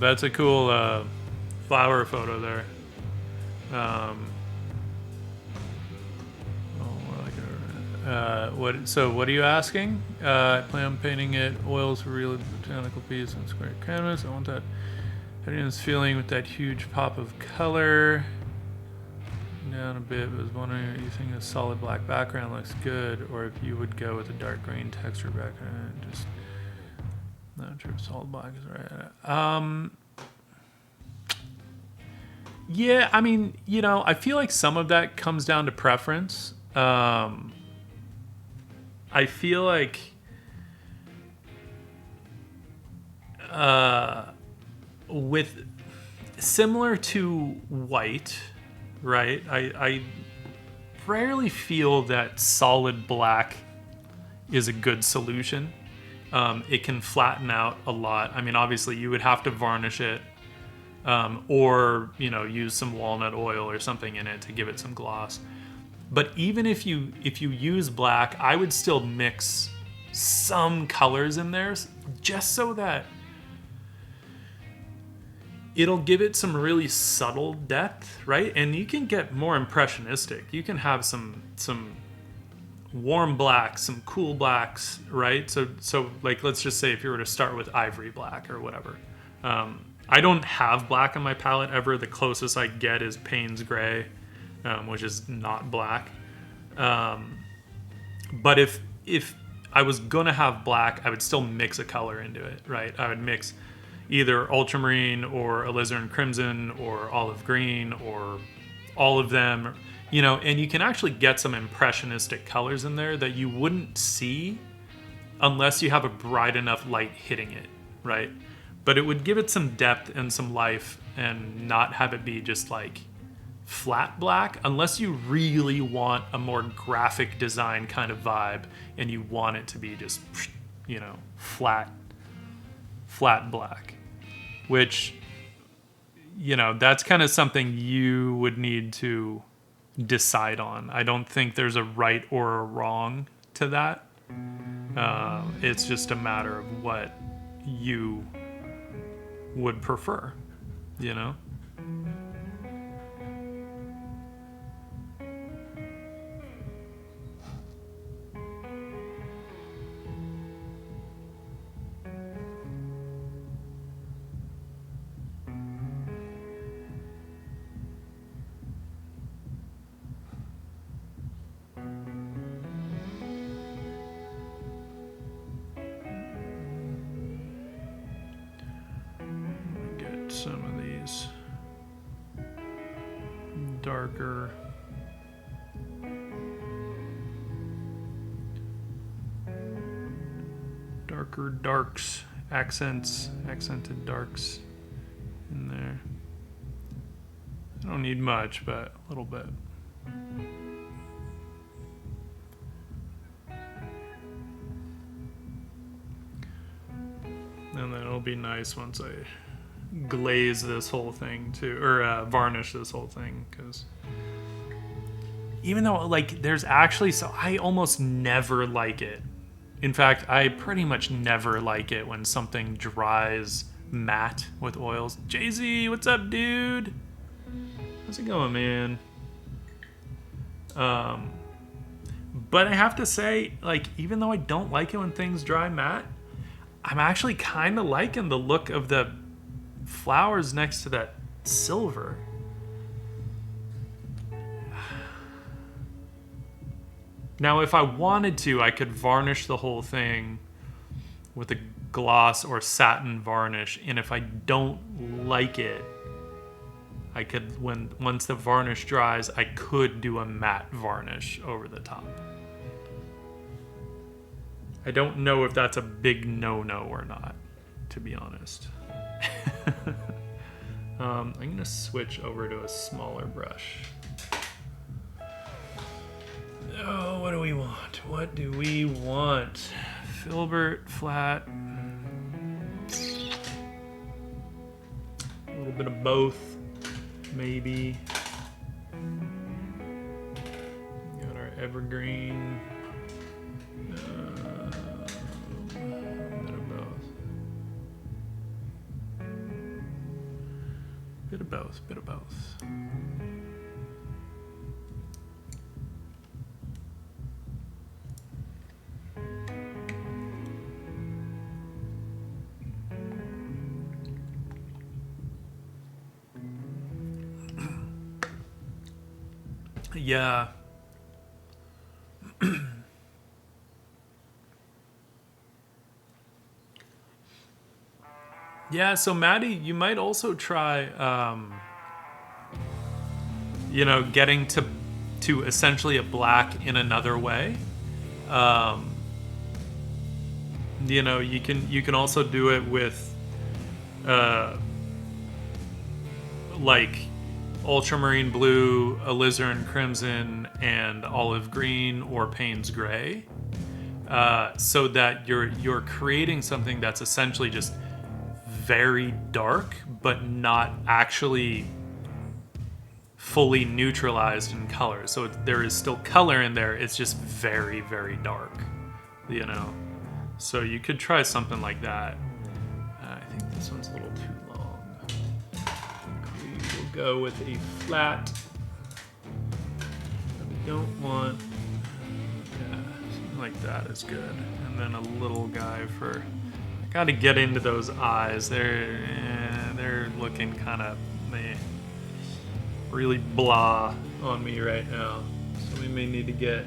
That's a cool flower photo there. What are you asking? I plan on painting it oils for real botanical piece on square canvas. I want that heaviness feeling with that huge pop of color. Down a bit, but was wondering if you think a solid black background looks good, or if you would go with a dark green texture background. Just not sure if solid black is right. Yeah, I mean, you know, I feel like some of that comes down to preference. I feel like with similar to white, right? I rarely feel that solid black is a good solution. It can flatten out a lot. I mean, obviously you would have to varnish it, or, you know, use some walnut oil or something in it to give it some gloss. But even if you use black, I would still mix some colors in there just so that it'll give it some really subtle depth, right? And you can get more impressionistic. You can have some warm blacks, some cool blacks, right? So like, let's just say if you were to start with ivory black or whatever. I don't have black on my palette ever. The closest I get is Payne's gray, which is not black. But if I was gonna have black, I would still mix a color into it, right? I would mix either ultramarine or alizarin crimson or olive green or all of them, you know, and you can actually get some impressionistic colors in there that you wouldn't see unless you have a bright enough light hitting it, right? But it would give it some depth and some life and not have it be just like flat black, unless you really want a more graphic design kind of vibe and you want it to be just, you know, flat black, which, you know, that's kind of something you would need to decide on. I don't think there's a right or a wrong to that. It's just a matter of what you would prefer, you know? Some of these darker darks, accented darks in there. I don't need much, but a little bit. And then it'll be nice once I glaze this whole thing too, or varnish this whole thing, because even though like there's actually, so I almost never like it. In fact, I pretty much never like it when something dries matte with oils. Jay-Z, what's up, dude? How's it going, man? But I have to say, like, even though I don't like it when things dry matte, I'm actually kind of liking the look of the flowers next to that silver. Now, if I wanted to, I could varnish the whole thing with a gloss or satin varnish, and if I don't like it, I could, once the varnish dries, I could do a matte varnish over the top. I don't know if that's a big no-no or not, to be honest. I'm gonna switch over to a smaller brush. Oh, what do we want? What do we want? Filbert, flat. A little bit of both, maybe. Got our evergreen. Bit of both, bit of both. Yeah. Yeah, so Maddie, you might also try, getting to essentially a black in another way. You can also do it with, like ultramarine blue, alizarin crimson, and olive green or Payne's gray, so that you're creating something that's essentially just very dark, but not actually fully neutralized in color. So there is still color in there. It's just very, very dark, So you could try something like that. I think this one's a little too long. We will go with a flat. We don't want, something like that is good. And then a little guy for. Got to get into those eyes. They're looking kind of really blah on me right now. So we may need to get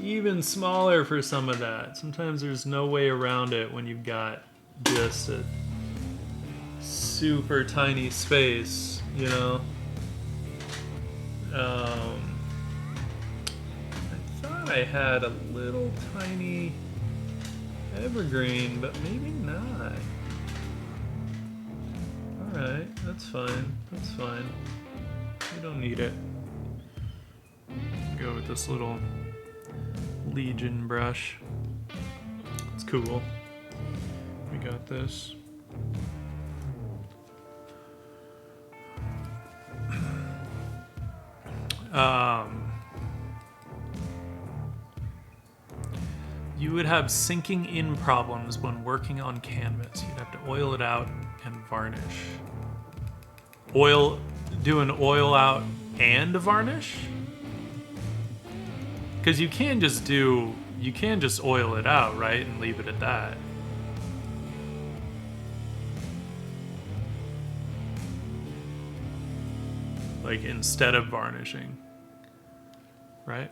even smaller for some of that. Sometimes there's no way around it when you've got just a super tiny space, I thought I had a little tiny evergreen, but maybe not. Alright, that's fine. That's fine. We don't need it. Go with this little Legion brush. It's cool. We got this. You would have sinking in problems when working on canvas. You'd have to oil it out and varnish. Do an oil out and a varnish? Because you can just oil it out, right? And leave it at that. Like instead of varnishing, right?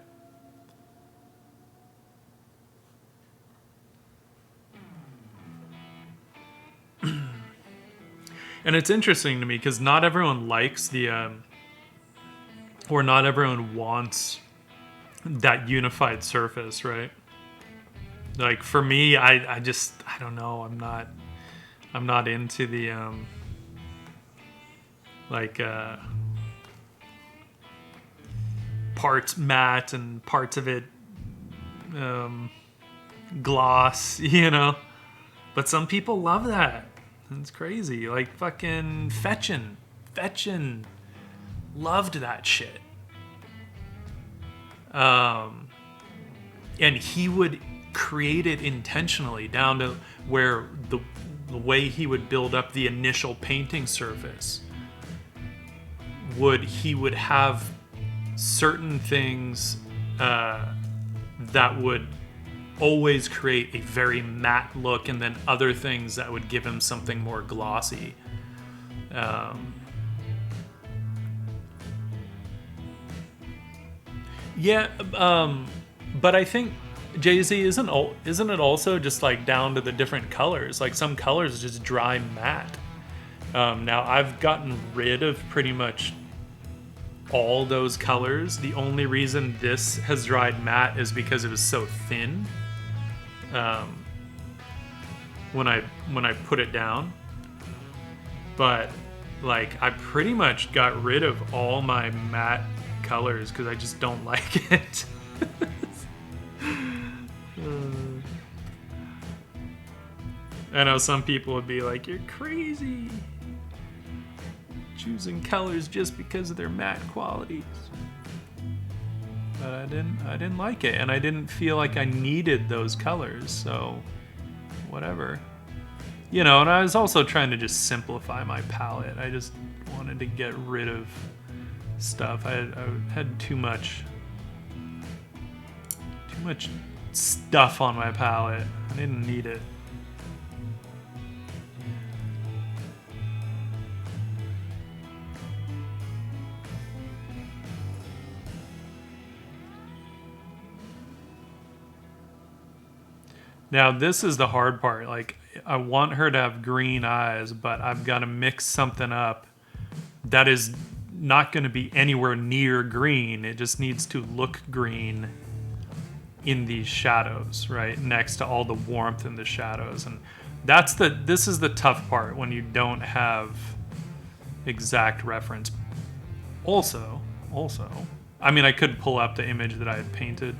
And it's interesting to me because not everyone likes or not everyone wants that unified surface, right? Like for me, I don't know. I'm not into the parts matte and parts of it gloss, you know. But some people love that. It's crazy. Like fucking Fetchin loved that shit. And he would create it intentionally down to where the way he would build up the initial painting surface he would have certain things that would always create a very matte look, and then other things that would give him something more glossy. But I think Jay-Z isn't it also just like down to the different colors? Like some colors just dry matte. Now I've gotten rid of pretty much all those colors. The only reason this has dried matte is because it was so thin. When I put it down, but like I pretty much got rid of all my matte colors because I just don't like it. I know some people would be like, "You're crazy, choosing colors just because of their matte qualities." But I didn't like it, and I didn't feel like I needed those colors, so whatever. You know, and I was also trying to just simplify my palette. I just wanted to get rid of stuff. I had too much stuff on my palette. I didn't need it. Now, this is the hard part. Like, I want her to have green eyes, but I've got to mix something up that is not going to be anywhere near green. It just needs to look green in these shadows, right? Next to all the warmth in the shadows. And this is the tough part when you don't have exact reference. Also, I mean, I could pull up the image that I had painted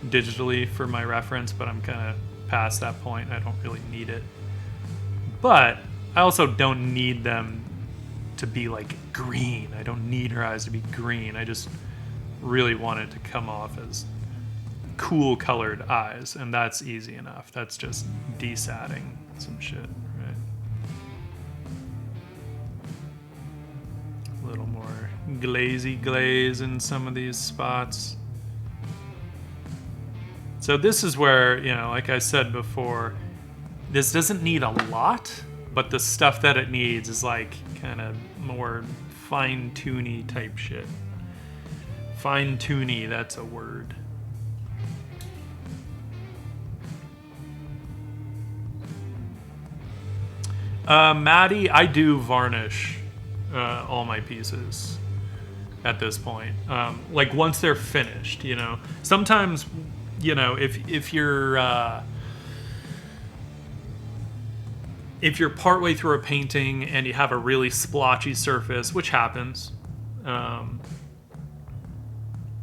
digitally for my reference, but I'm kind of past that point. I don't really need it. But I also don't need them to be like green. I don't need her eyes to be green. I just really want it to come off as cool colored eyes, and that's easy enough. That's just desatting some shit, right? A little more glazy glaze in some of these spots. So this is where, you know, like I said before, this doesn't need a lot, but the stuff that it needs is like kind of more fine-tuney type shit. Fine-tuney, that's a word. Maddie, I do varnish all my pieces at this point. Like once they're finished, you know. Sometimes, you know, if you're partway through a painting and you have a really splotchy surface, which happens,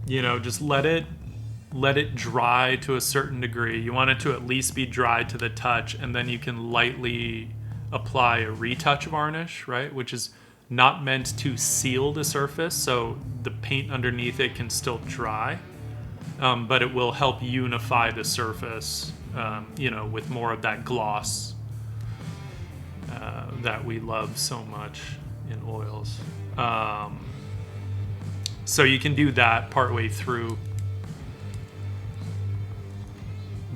you know, just let it dry to a certain degree. You want it to at least be dry to the touch, and then you can lightly apply a retouch varnish, right? Which is not meant to seal the surface, so the paint underneath it can still dry. but it will help unify the surface, you know, with more of that gloss that we love so much in oils. So you can do that partway through.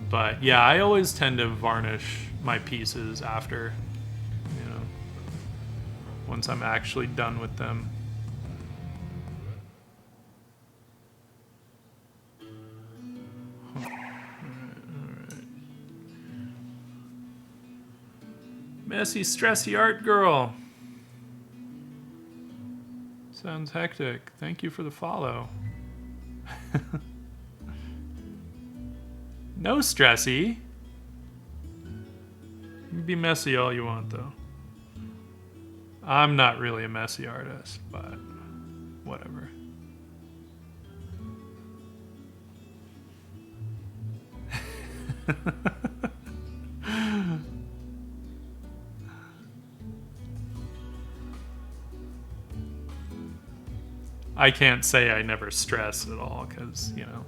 But yeah, I always tend to varnish my pieces after, you know, once I'm actually done with them. All right. Messy, stressy art girl. Sounds hectic. Thank you for the follow. No stressy. You can be messy all you want, though. I'm not really a messy artist, but whatever. I can't say I never stress at all, because, you know,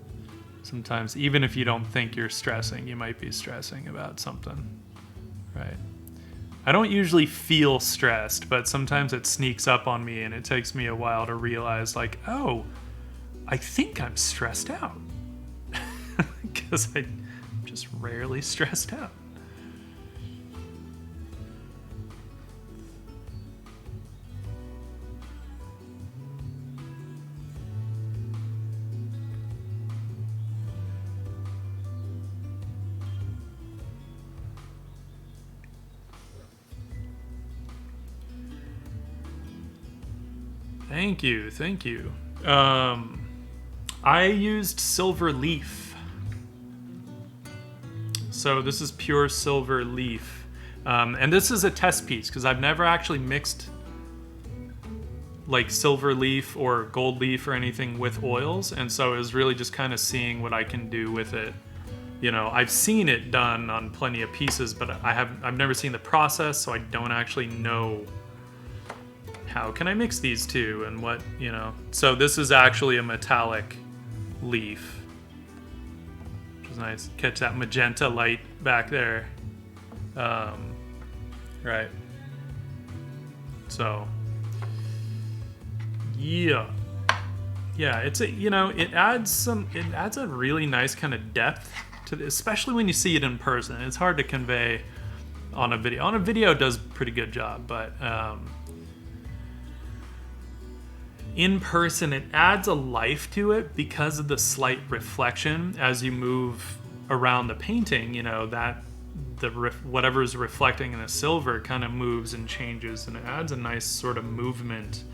sometimes even if you don't think you're stressing, you might be stressing about something, right? I don't usually feel stressed, but sometimes it sneaks up on me and it takes me a while to realize, like, oh, I think I'm stressed out. Because I'm just rarely stressed out. Thank you, thank you. I used silver leaf. So this is pure silver leaf. And this is a test piece, because I've never actually mixed like silver leaf or gold leaf or anything with oils. And so it was really just kind of seeing what I can do with it. You know, I've seen it done on plenty of pieces, but I've never seen the process, so I don't actually know how can I mix these two and what, you know. So this is actually a metallic leaf, which is nice. Catch that magenta light back there. Right. So, yeah. Yeah, it's a, you know, it adds a really nice kind of depth to this, especially when you see it in person. It's hard to convey on a video. On a video it does a pretty good job, but in person, it adds a life to it because of the slight reflection as you move around the painting. You know, that whatever is reflecting in the silver kind of moves and changes, and it adds a nice sort of movement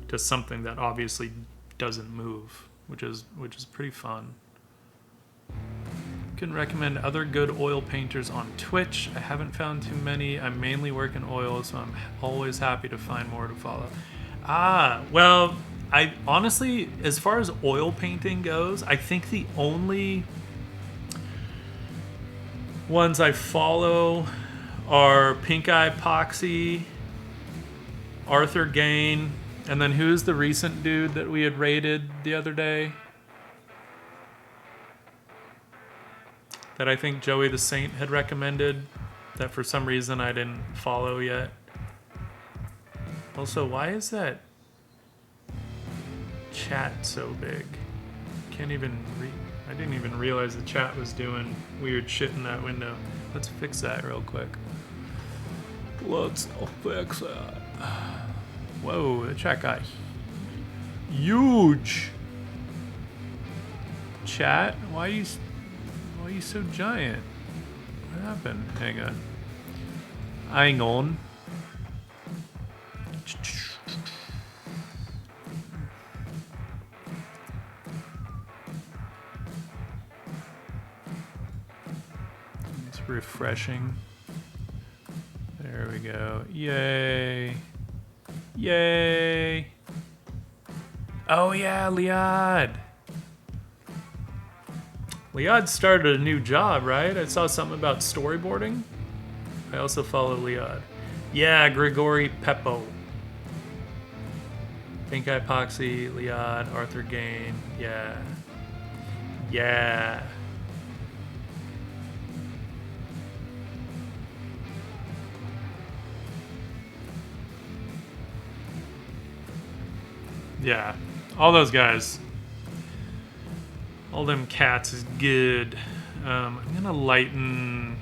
to something that obviously doesn't move, which is pretty fun. You can recommend other good oil painters on Twitch. I haven't found too many. I mainly work in oil, so I'm always happy to find more to follow. Well, I honestly, as far as oil painting goes, I think the only ones I follow are Pink Eye Epoxy, Arthur Gain, and then who's the recent dude that we had rated the other day? That I think Joey the Saint had recommended, that for some reason I didn't follow yet. Also, why is that chat so big? I didn't even realize the chat was doing weird shit in that window. Let's fix that real quick. Let's fix that. Whoa, the chat got huge. Chat, why are you so giant? What happened? Hang on. Hang on. It's refreshing. There we go. Yay. Yay. Oh yeah, Liad. Liad started a new job, right? I saw something about storyboarding. I also follow Liad. Yeah, Grigori Peppo. Pink Eye Epoxy, Liad, Arthur Gain, yeah. Yeah. Yeah. All those guys. All them cats is good. I'm gonna lighten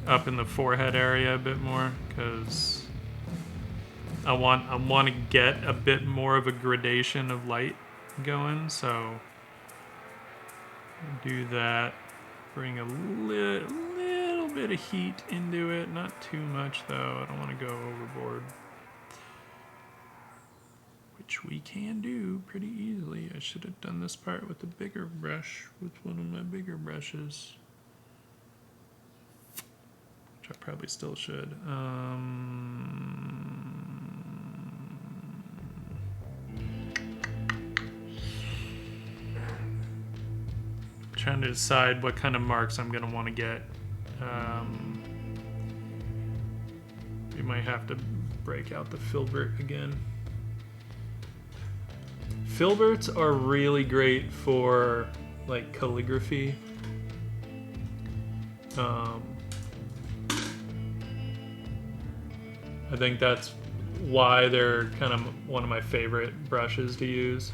up in the forehead area a bit more because I want to get a bit more of a gradation of light going. So do that. Bring a little bit of heat into it. Not too much though. I don't want to go overboard. Which we can do pretty easily. I should have done this part with a bigger brush, with one of my bigger brushes. Which I probably still should. Trying to decide what kind of marks I'm going to want to get. We might have to break out the filbert again. Filberts are really great for like calligraphy. I think that's why they're kind of one of my favorite brushes to use.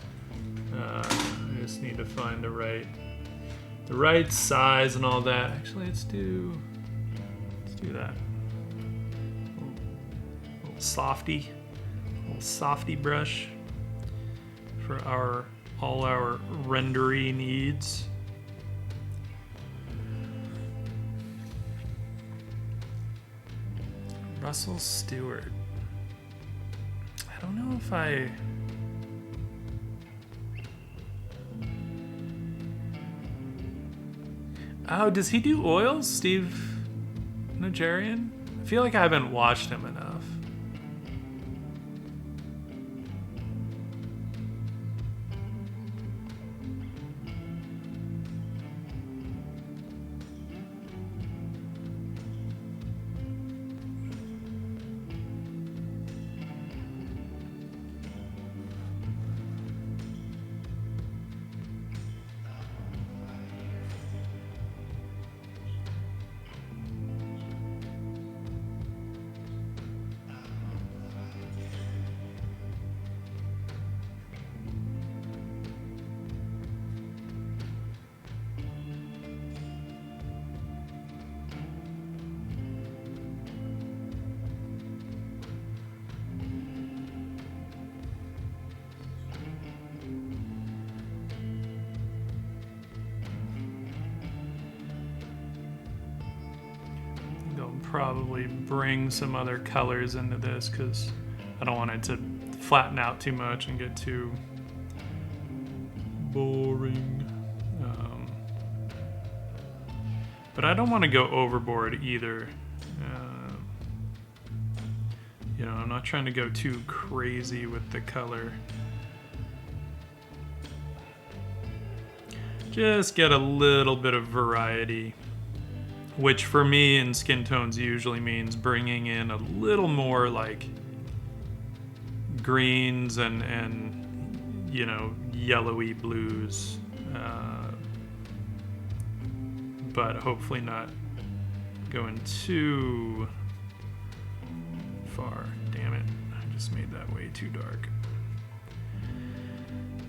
I just need to find the right size and all that. Actually, let's do that. A little softy brush for all our rendery needs. Russell Stewart. I don't know if I... Oh, does he do oils, Steve Nigerian? I feel like I haven't watched him enough. Probably bring some other colors into this because I don't want it to flatten out too much and get too boring. But I don't want to go overboard either. I'm not trying to go too crazy with the color. Just get a little bit of variety. Which for me in skin tones usually means bringing in a little more like greens and yellowy blues, but hopefully not going too far. Damn it, I just made that way too dark.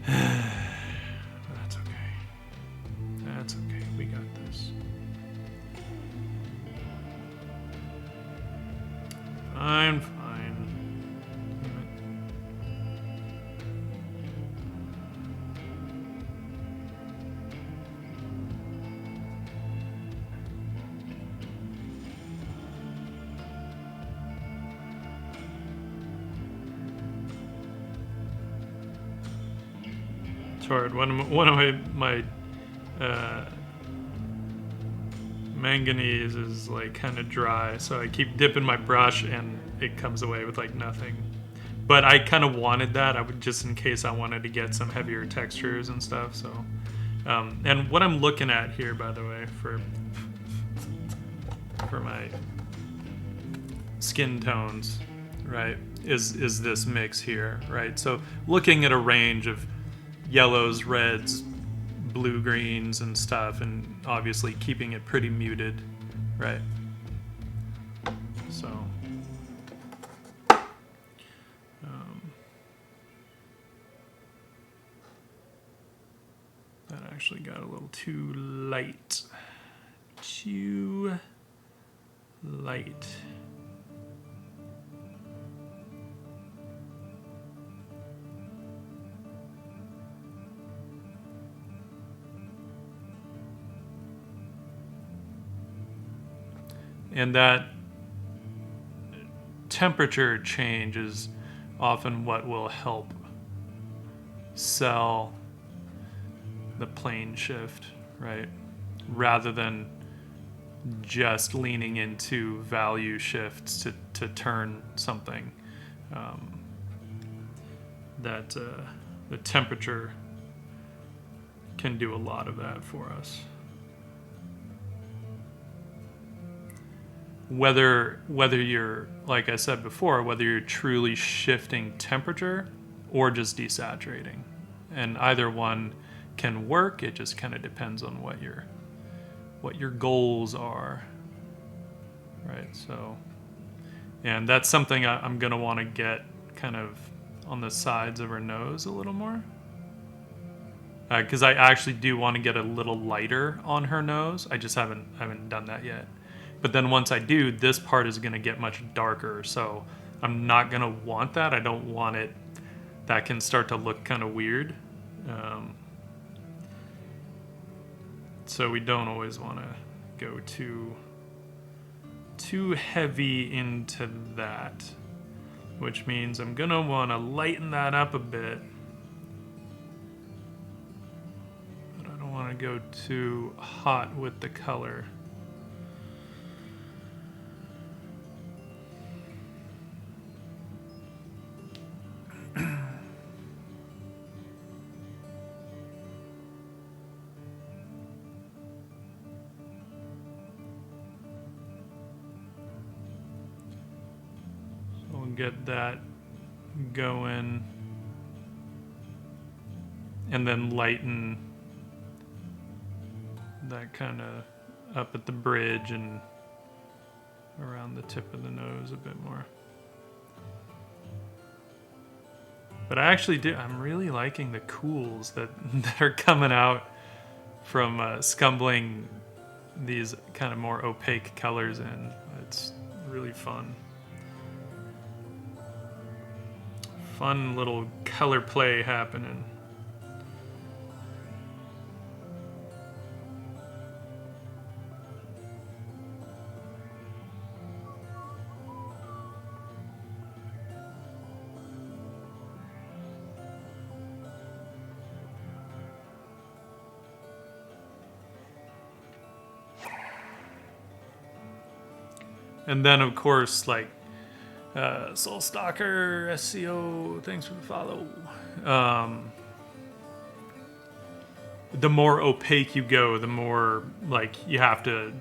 That's okay. That's okay, we got this. Fine. It's hard. One of my manganese is like kind of dry, so I keep dipping my brush and it comes away with like nothing. But I kind of wanted that. I would just in case I wanted to get some heavier textures and stuff. So, and what I'm looking at here, by the way, for my skin tones, right, is this mix here, right? So looking at a range of yellows, reds, blue greens and stuff, and obviously keeping it pretty muted, right? So that actually got a little too light. Too light. And that temperature change is often what will help sell the plane shift, right? Rather than just leaning into value shifts to turn something. The temperature can do a lot of that for us. Whether you're, like I said before, whether you're truly shifting temperature or just desaturating. And either one can work, it just kind of depends on what your goals are. Right, so, and that's something I'm gonna wanna get kind of on the sides of her nose a little more. Because I actually do want to get a little lighter on her nose. I just haven't done that yet. But then once I do, this part is going to get much darker. So I'm not going to want that. I don't want it. That can start to look kind of weird. So we don't always want to go too heavy into that. Which means I'm going to want to lighten that up a bit. But I don't want to go too hot with the color. Get that going and then lighten that kind of up at the bridge and around the tip of the nose a bit more. But I actually I'm really liking the cools that are coming out from Scumbling these kind of more opaque colors in. It's really fun. Fun little color play happening. And then, of course, like Soul Stalker, SCO, thanks for the follow. The more opaque you go, the more like you have to.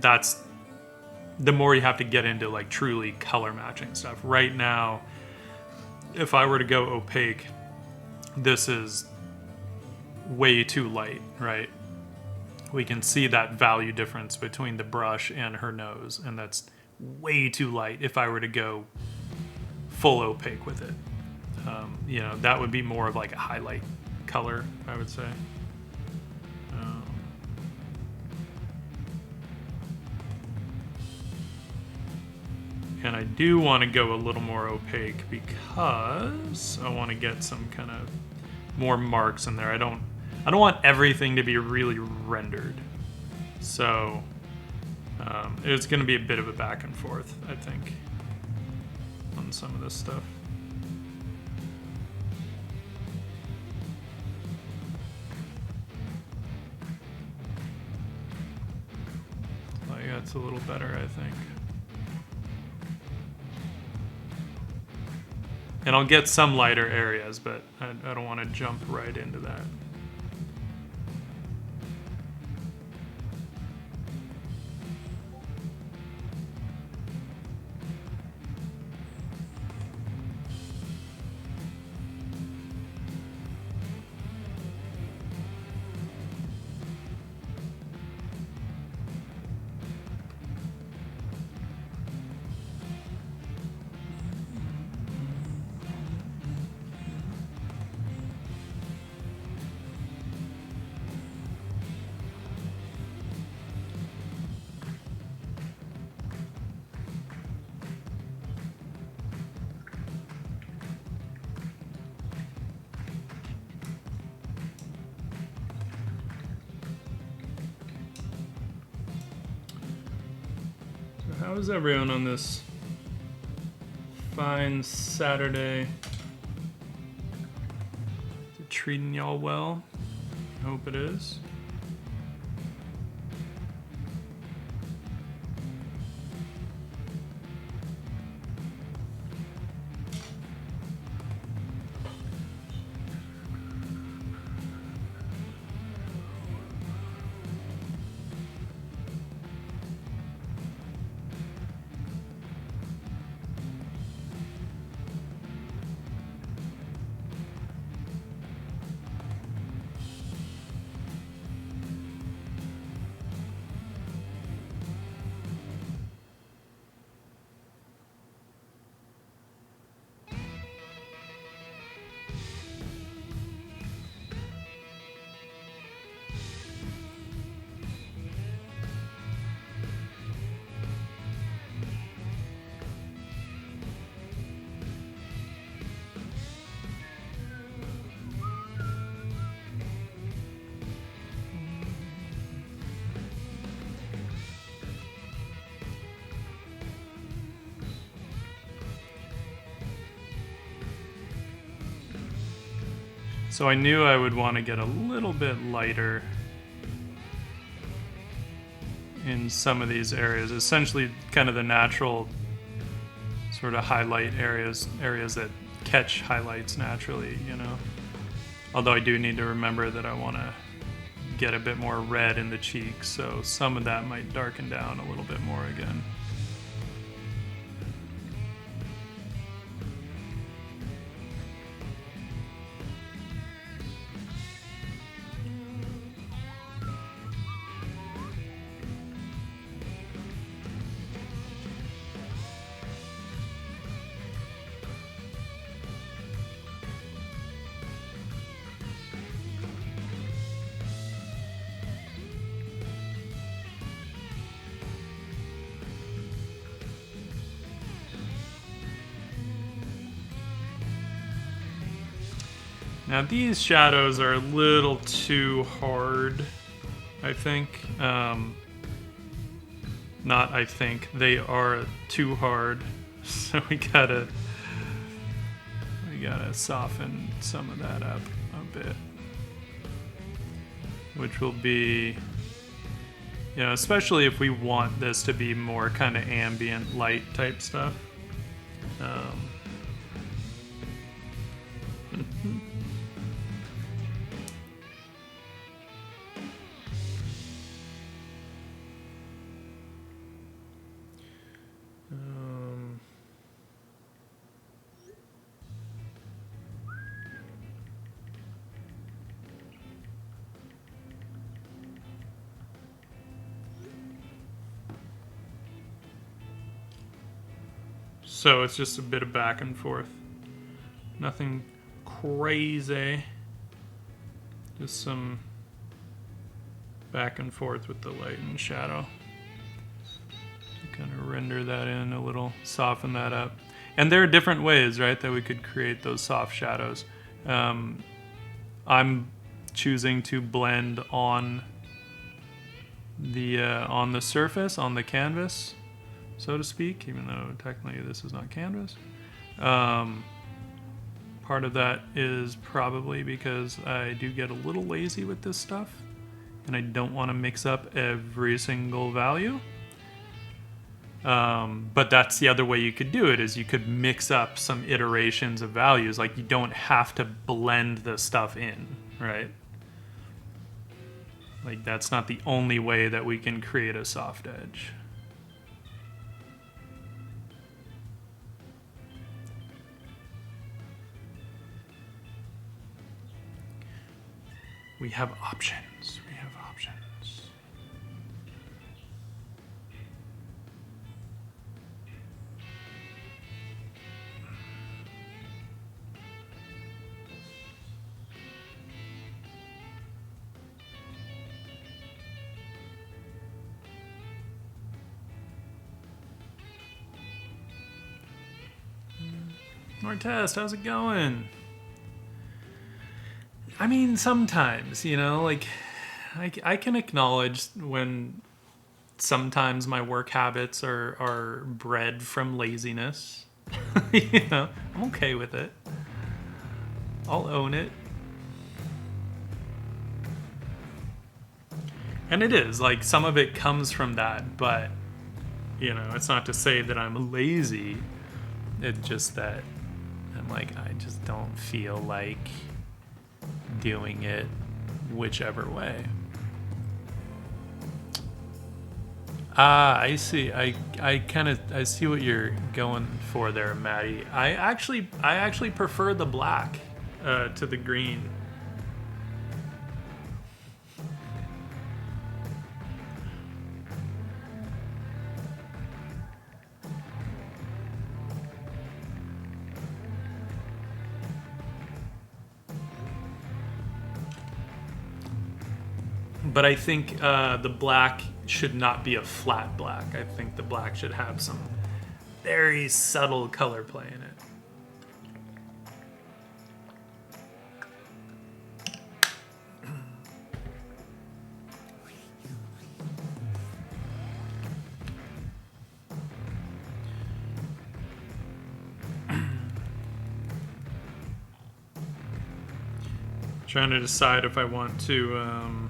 The more you have to get into like truly color matching stuff. Right now, if I were to go opaque, this is way too light, right? We can see that value difference between the brush and her nose, and that's way too light if I were to go full opaque with it. That would be more of like a highlight color, I would say. And I do want to go a little more opaque because I want to get some kind of more marks in there. I don't want everything to be really rendered. So it's going to be a bit of a back and forth, I think, on some of this stuff. Like, that's a little better, I think. And I'll get some lighter areas, but I don't want to jump right into that. How is everyone on this fine Saturday? Is it treating y'all well? I hope it is. So I knew I would want to get a little bit lighter in some of these areas. Essentially kind of the natural sort of highlight areas that catch highlights naturally, you know. Although I do need to remember that I want to get a bit more red in the cheeks, so some of that might darken down a little bit more again. Now these shadows are a little too hard, I think. Not I think, they are too hard. So we gotta soften some of that up a bit. Which will be, you know, especially if we want this to be more kind of ambient light type stuff. So it's just a bit of back and forth. Nothing crazy. Just some back and forth with the light and shadow. To kind of render that in a little, soften that up. And there are different ways, right, that we could create those soft shadows. I'm choosing to blend on the surface, on the canvas, so to speak, even though technically this is not canvas. Part of that is probably because I do get a little lazy with this stuff, and I don't want to mix up every single value. But that's the other way you could do it, is you could mix up some iterations of values. Like, you don't have to blend the stuff in, right? Like, that's not the only way that we can create a soft edge. We have options. We have options. Martest, how's it going? I mean, sometimes, you know, like, I can acknowledge when sometimes my work habits are bred from laziness. You know, I'm okay with it. I'll own it. And it is, like, some of it comes from that, but, you know, it's not to say that I'm lazy. It's just that I'm like, I just don't feel like doing it whichever way. I see. I see what you're going for there, Maddie. I actually prefer the black to the green. But I think the black should not be a flat black. I think the black should have some very subtle color play in it. Trying to decide if I want to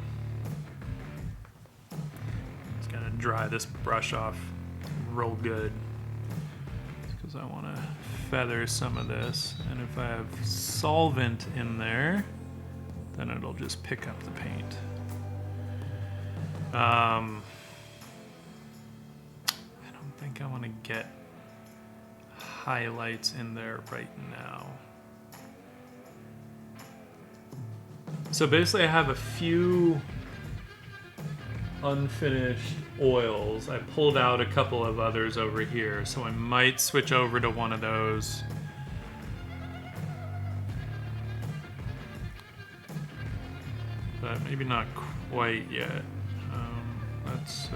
just kind of dry this brush off real good, because I want to feather some of this, and if I have solvent in there, then it'll just pick up the paint. I don't think I want to get highlights in there right now. So basically I have a few unfinished oils. I pulled out a couple of others over here, so I might switch over to one of those. But maybe not quite yet. Let's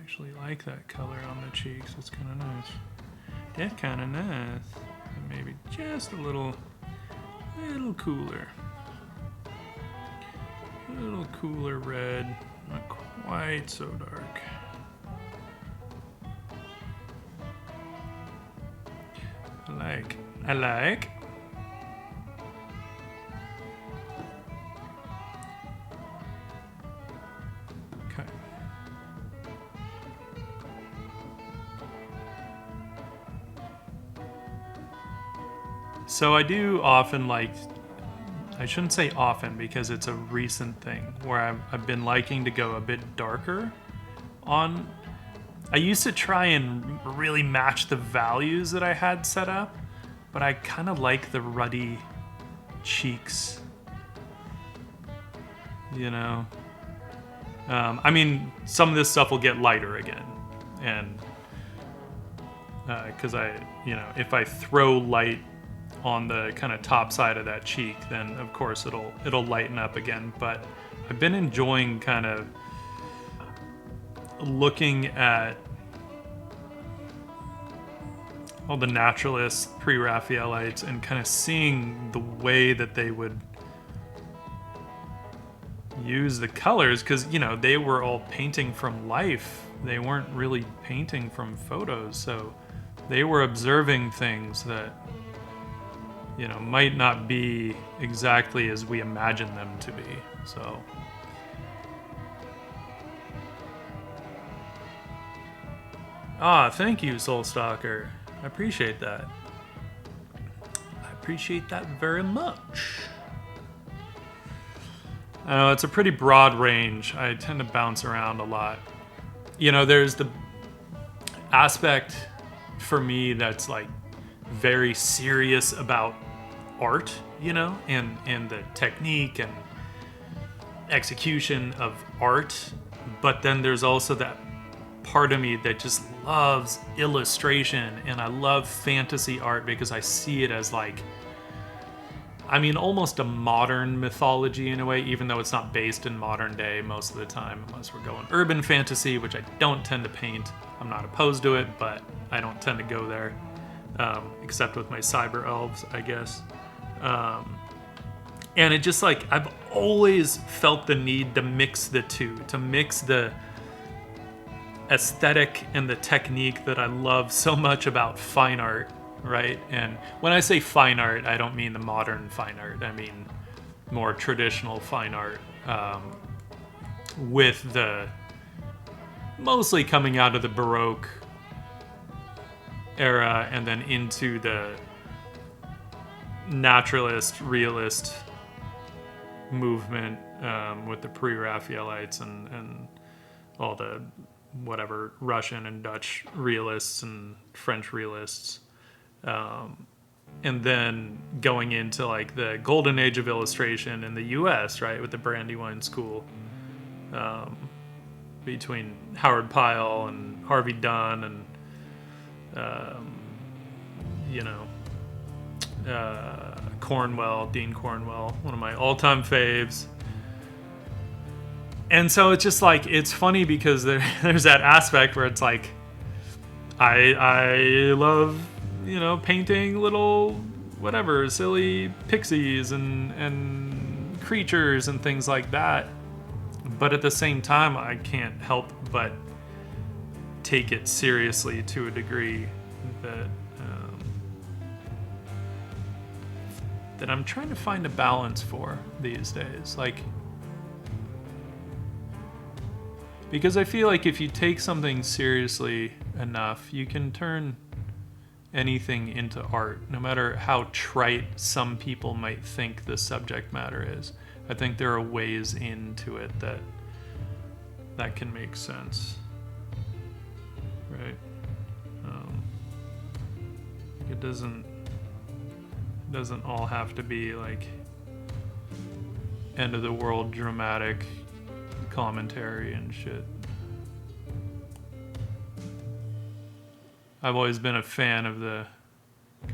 actually like that color on the cheeks. It's kind of nice. That's kind of nice. And maybe just a little cooler. A little cooler red, not quite so dark. I like. Okay. So I do often like, I shouldn't say often because it's a recent thing, where I've been liking to go a bit darker on. I used to try and really match the values that I had set up, but I kind of like the ruddy cheeks, you know? I mean, some of this stuff will get lighter again, and because if I throw light on the kind of top side of that cheek, then of course it'll lighten up again. But I've been enjoying kind of looking at all the naturalist pre-Raphaelites and kind of seeing the way that they would use the colors, because they were all painting from life. They weren't really painting from photos, so they were observing things that might not be exactly as we imagine them to be. So thank you, Soulstalker. I appreciate that. I appreciate that very much. I know it's a pretty broad range. I tend to bounce around a lot. There's the aspect for me that's like very serious about art, you know, and the technique and execution of art. But then there's also that part of me that just loves illustration, and I love fantasy art because I see it as like, I mean, almost a modern mythology in a way, even though it's not based in modern day most of the time, unless we're going urban fantasy, which I don't tend to paint. I'm not opposed to it, but I don't tend to go there, except with my cyber elves, I guess. And it just like, I've always felt the need to mix the two, to mix the aesthetic and the technique that I love so much about fine art, right? And when I say fine art, I don't mean the modern fine art. I mean more traditional fine art, with the mostly coming out of the Baroque era and then into the naturalist, realist movement, with the pre-Raphaelites and all the whatever Russian and Dutch realists and French realists, and then going into like the golden age of illustration in the US, right, with the Brandywine School, between Howard Pyle and Harvey Dunn and Dean Cornwell, one of my all-time faves. And so it's just like, it's funny because there's that aspect where it's like, I love, painting little whatever silly pixies and creatures and things like that, but at the same time I can't help but take it seriously to a degree that that I'm trying to find a balance for these days, like, because I feel like if you take something seriously enough, you can turn anything into art, no matter how trite some people might think the subject matter is. I think there are ways into it that can make sense, right? It doesn't all have to be like end of the world dramatic commentary and shit. I've always been a fan of the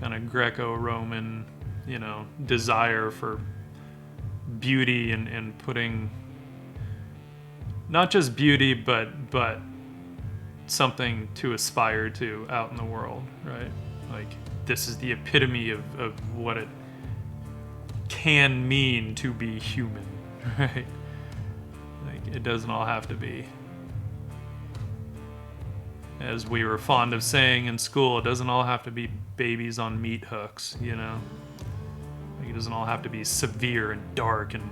kind of Greco-Roman, desire for beauty and putting not just beauty, but something to aspire to out in the world, right? Like, this is the epitome of what it can mean to be human, right? Like, it doesn't all have to be, as we were fond of saying in school, it doesn't all have to be babies on meat hooks, Like, it doesn't all have to be severe and dark and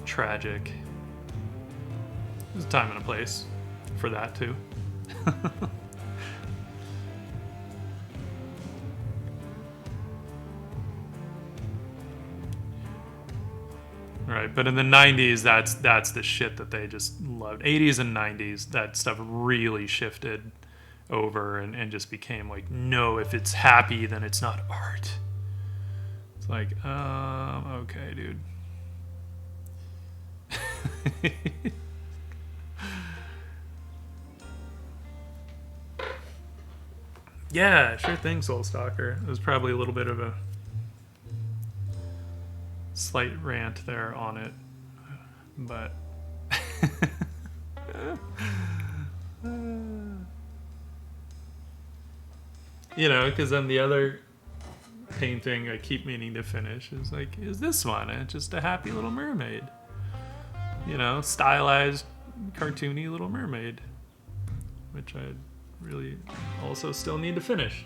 tragic. There's a time and a place for that too. Right, but in the 90s, that's the shit that they just loved. 80s and 90s, that stuff really shifted over and just became like, no, if it's happy, then it's not art. It's like, okay, dude. Yeah, sure thing, Soul Stalker. It was probably a little bit of a slight rant there on it, but because then the other painting I keep meaning to finish is like, is this one? And it's just a happy little mermaid, stylized, cartoony little mermaid, which I really also still need to finish.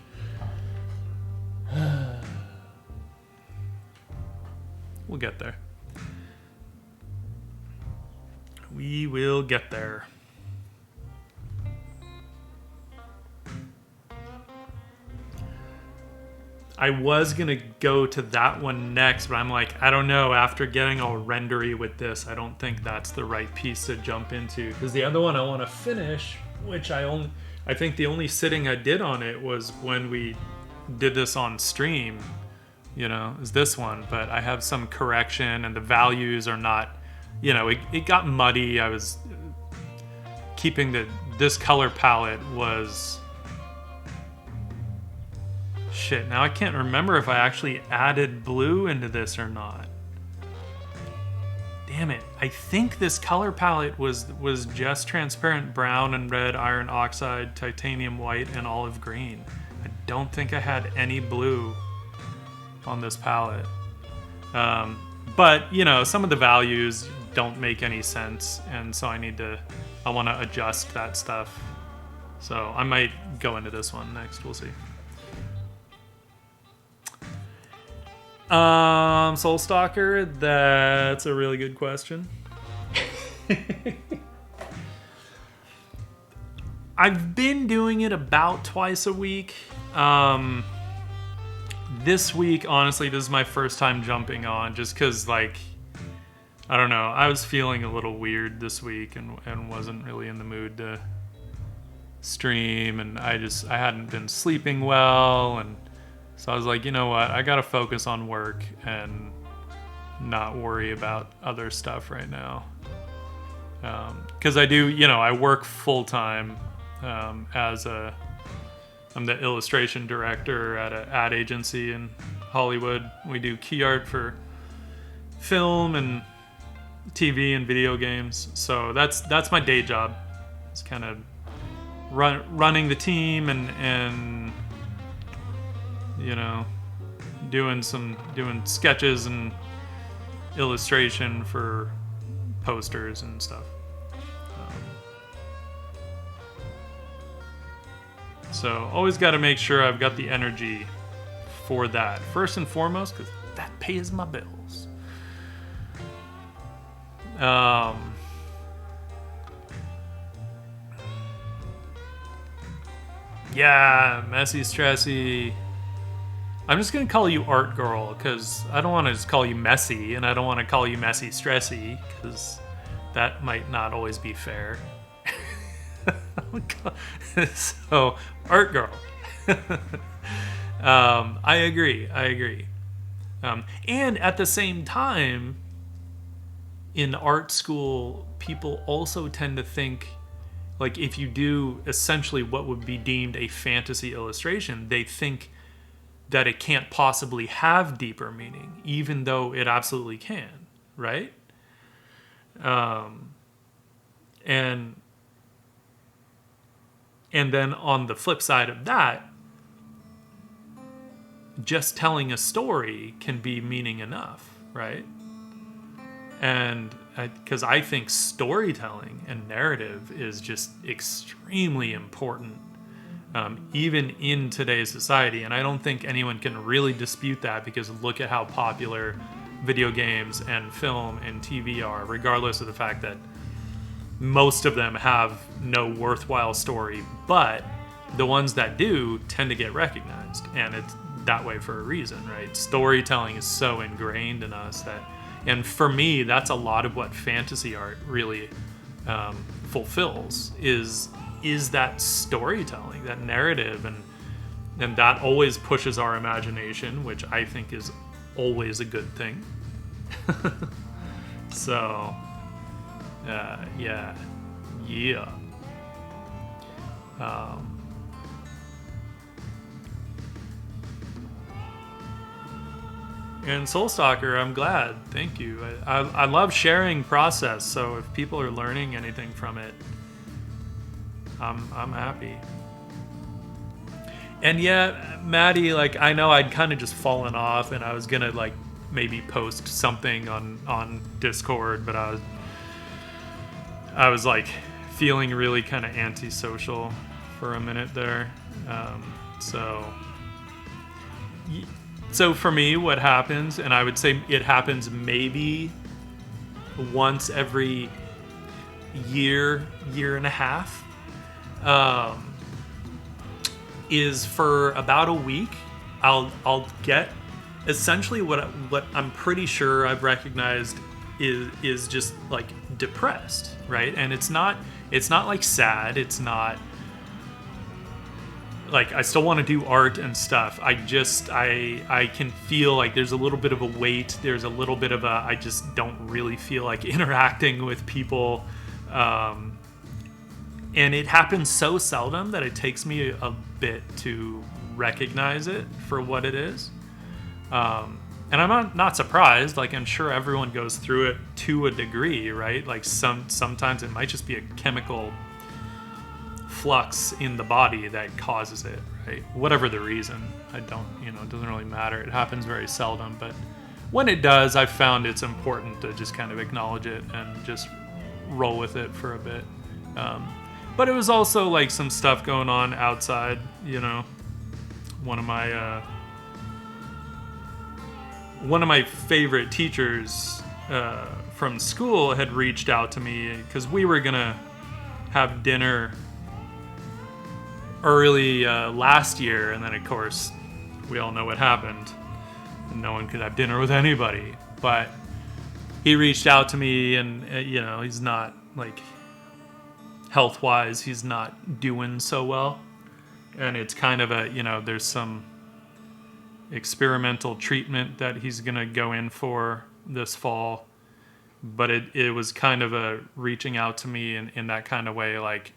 We'll get there. We will get there. I was going to go to that one next, but I'm like, I don't know. After getting all rendery with this, I don't think that's the right piece to jump into. Because the other one I want to finish, which I think the only sitting I did on it was when we did this on stream, is this one, but I have some correction and the values are not, it got muddy. I was keeping this color palette was, shit, now I can't remember if I actually added blue into this or not. Damn it. I think this color palette was just transparent brown and red, iron oxide, titanium white, and olive green. I don't think I had any blue on this palette. But, some of the values don't make any sense, and so I want to adjust that stuff. So I might go into this one next. We'll see. Soulstalker, that's a really good question. I've been doing it about twice a week. This week, honestly, this is my first time jumping on, just because, I don't know, I was feeling a little weird this week and wasn't really in the mood to stream, and I hadn't been sleeping well, and so I was like, you know what, I gotta focus on work and not worry about other stuff right now. Because I do, I work full-time I'm the illustration director at an ad agency in Hollywood. We do key art for film and TV and video games. So that's my day job. It's kind of running the team and doing sketches and illustration for posters and stuff. So always got to make sure I've got the energy for that first and foremost, because that pays my bills. Yeah, messy, stressy. I'm just gonna call you Art Girl, because I don't want to just call you messy, and I don't want to call you messy, stressy, because that might not always be fair. So, Art Girl. I agree. And at the same time, in art school, people also tend to think, if you do essentially what would be deemed a fantasy illustration, they think that it can't possibly have deeper meaning, even though it absolutely can, right? And then on the flip side of that, just telling a story can be meaning enough, right? And because I think storytelling and narrative is just extremely important, even in today's society. And I don't think anyone can really dispute that, because look at how popular video games and film and TV are, regardless of the fact that most of them have no worthwhile story, but the ones that do tend to get recognized, and it's that way for a reason, right? Storytelling is so ingrained in us and for me, that's a lot of what fantasy art really fulfills, is that storytelling, that narrative, and that always pushes our imagination, which I think is always a good thing. So yeah. And Soulstalker, I'm glad. Thank you. I love sharing process, so if people are learning anything from it, I'm happy. And yeah, Maddie, I know I'd kind of just fallen off, and I was gonna maybe post something on Discord, but I was feeling really kind of antisocial for a minute there. So for me, what happens, and I would say it happens maybe once every year and a half, is for about a week, I'll get essentially what I'm pretty sure I've recognized is just depressed, right? And it's not sad, it's not like I still want to do art and stuff. I can feel like there's a little bit of a weight. There's a little bit of a, I just don't really feel like interacting with people. And it happens so seldom that it takes me a bit to recognize it for what it is. And I'm not surprised. Like, I'm sure everyone goes through it to a degree, right? Like sometimes it might just be a chemical flux in the body that causes it, right? Whatever the reason, it doesn't really matter. It happens very seldom, but when it does, I've found it's important to just kind of acknowledge it and just roll with it for a bit. But it was also like some stuff going on outside, one of my favorite teachers from school had reached out to me because we were gonna have dinner early last year, and then of course we all know what happened. No one could have dinner with anybody. But he reached out to me, and he's not like health-wise, he's not doing so well, and it's kind of a there's some experimental treatment that he's gonna go in for this fall, but it was kind of a reaching out to me in that kind of way, like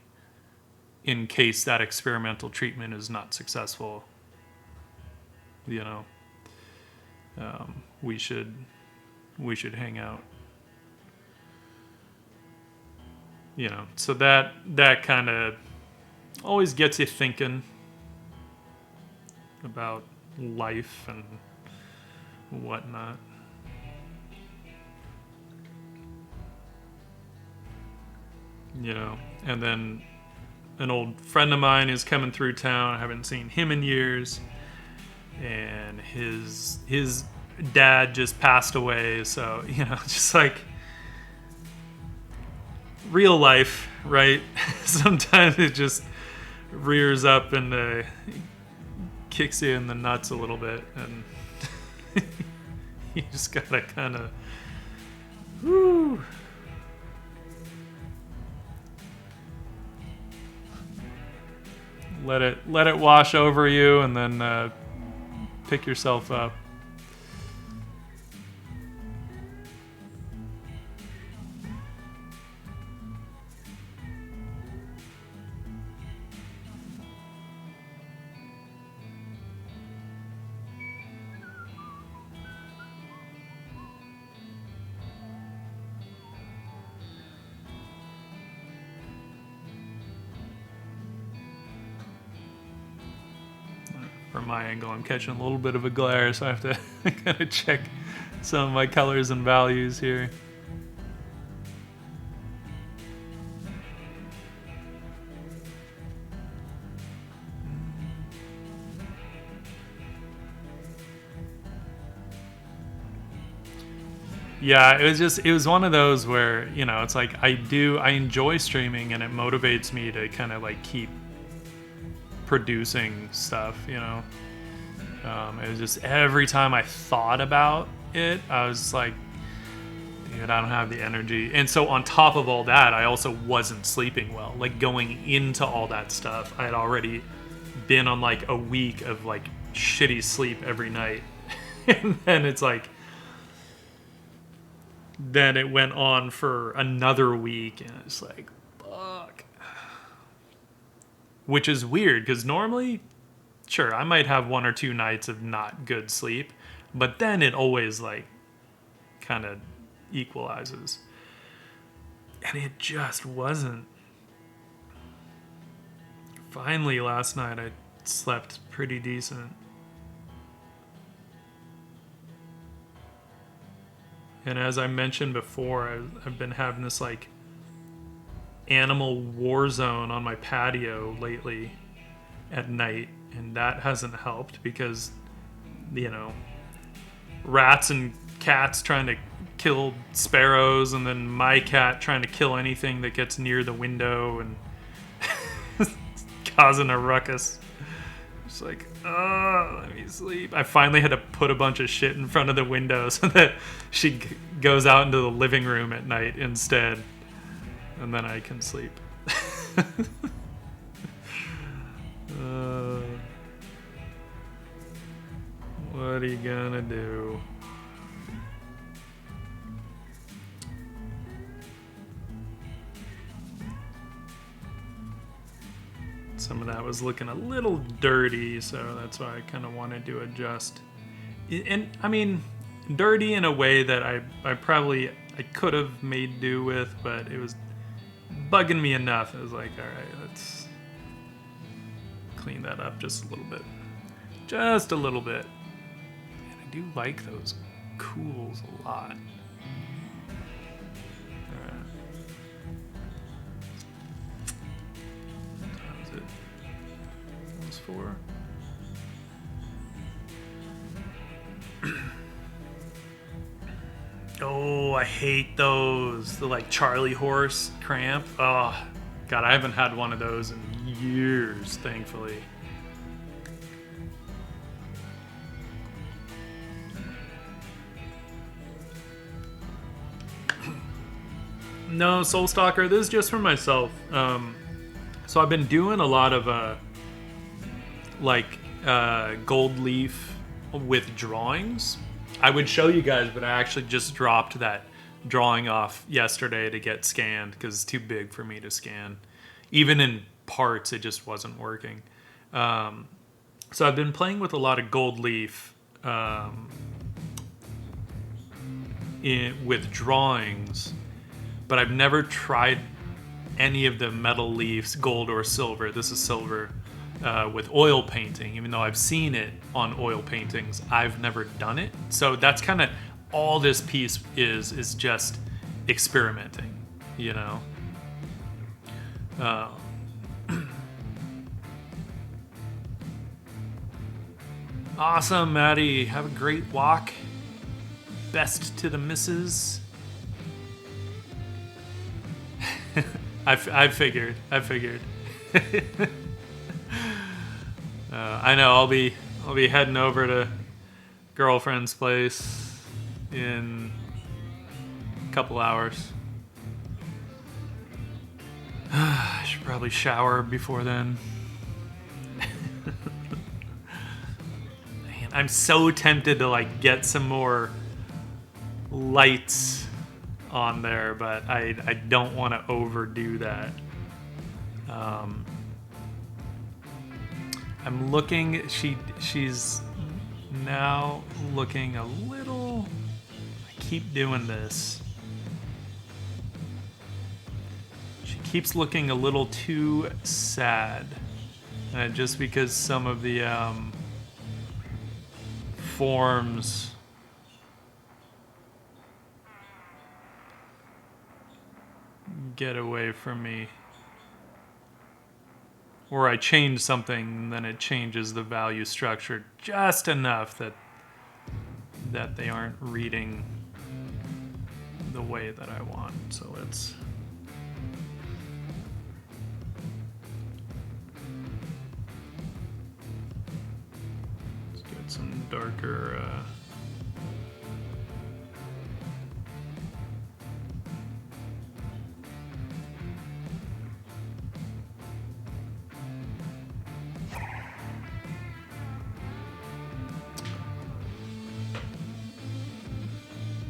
in case that experimental treatment is not successful, we should hang out, so that kind of always gets you thinking about life and whatnot. And then an old friend of mine is coming through town. I haven't seen him in years, and his dad just passed away, so just like real life, right? Sometimes it just rears up and kicks you in the nuts a little bit, and you just gotta kind of let it wash over you, and then pick yourself up. From my angle, I'm catching a little bit of a glare, so I have to kind of check some of my colors and values here. Yeah, it was one of those where, it's like I enjoy streaming, and it motivates me to kind of like keep producing stuff, it was just every time I thought about it, I was like, dude, I don't have the energy. And so on top of all that, I also wasn't sleeping well. Like, going into all that stuff, I had already been on like a week of like shitty sleep every night. And then it's like, then it went on for another week, and it's like, fuck. Which is weird, because normally, sure, I might have 1 or 2 nights of not good sleep, but then it always like kind of equalizes. And it just wasn't. Finally, last night I slept pretty decent. And as I mentioned before, I've been having this like animal war zone on my patio lately at night, and that hasn't helped because rats and cats trying to kill sparrows, and then my cat trying to kill anything that gets near the window and causing a ruckus. It's like, let me sleep. I finally had to put a bunch of shit in front of the window so that she goes out into the living room at night instead. And then I can sleep. What are you gonna do? Some of that was looking a little dirty, so that's why I kind of wanted to adjust. And I mean, dirty in a way that I could have made do with, but it was bugging me enough. I was like, all right, let's clean that up just a little bit. Just a little bit. And I do like those cools a lot. Alright. How was it? Almost 4. Oh, I hate those. The like Charlie horse cramp. Oh, God, I haven't had one of those in years, thankfully. No, Soulstalker, this is just for myself. So I've been doing a lot of gold leaf with drawings. I would show you guys, but I actually just dropped that drawing off yesterday to get scanned because it's too big for me to scan. Even in parts, it just wasn't working. So I've been playing with a lot of gold leaf with drawings, but I've never tried any of the metal leaves, gold or silver. This is silver. With oil painting, even though I've seen it on oil paintings, I've never done it. So that's kind of all this piece is just experimenting, you know. Awesome, Maddie. Have a great walk. Best to the missus. I figured. I know I'll be heading over to girlfriend's place in a couple hours. I should probably shower before then. Man, I'm so tempted to like get some more lights on there, but I don't want to overdo that. I'm looking, she's now looking a little, I keep doing this. She keeps looking a little too sad. Just because some of the forms get away from me. Or I change something, and then it changes the value structure just enough that they aren't reading the way that I want. So let's get some darker.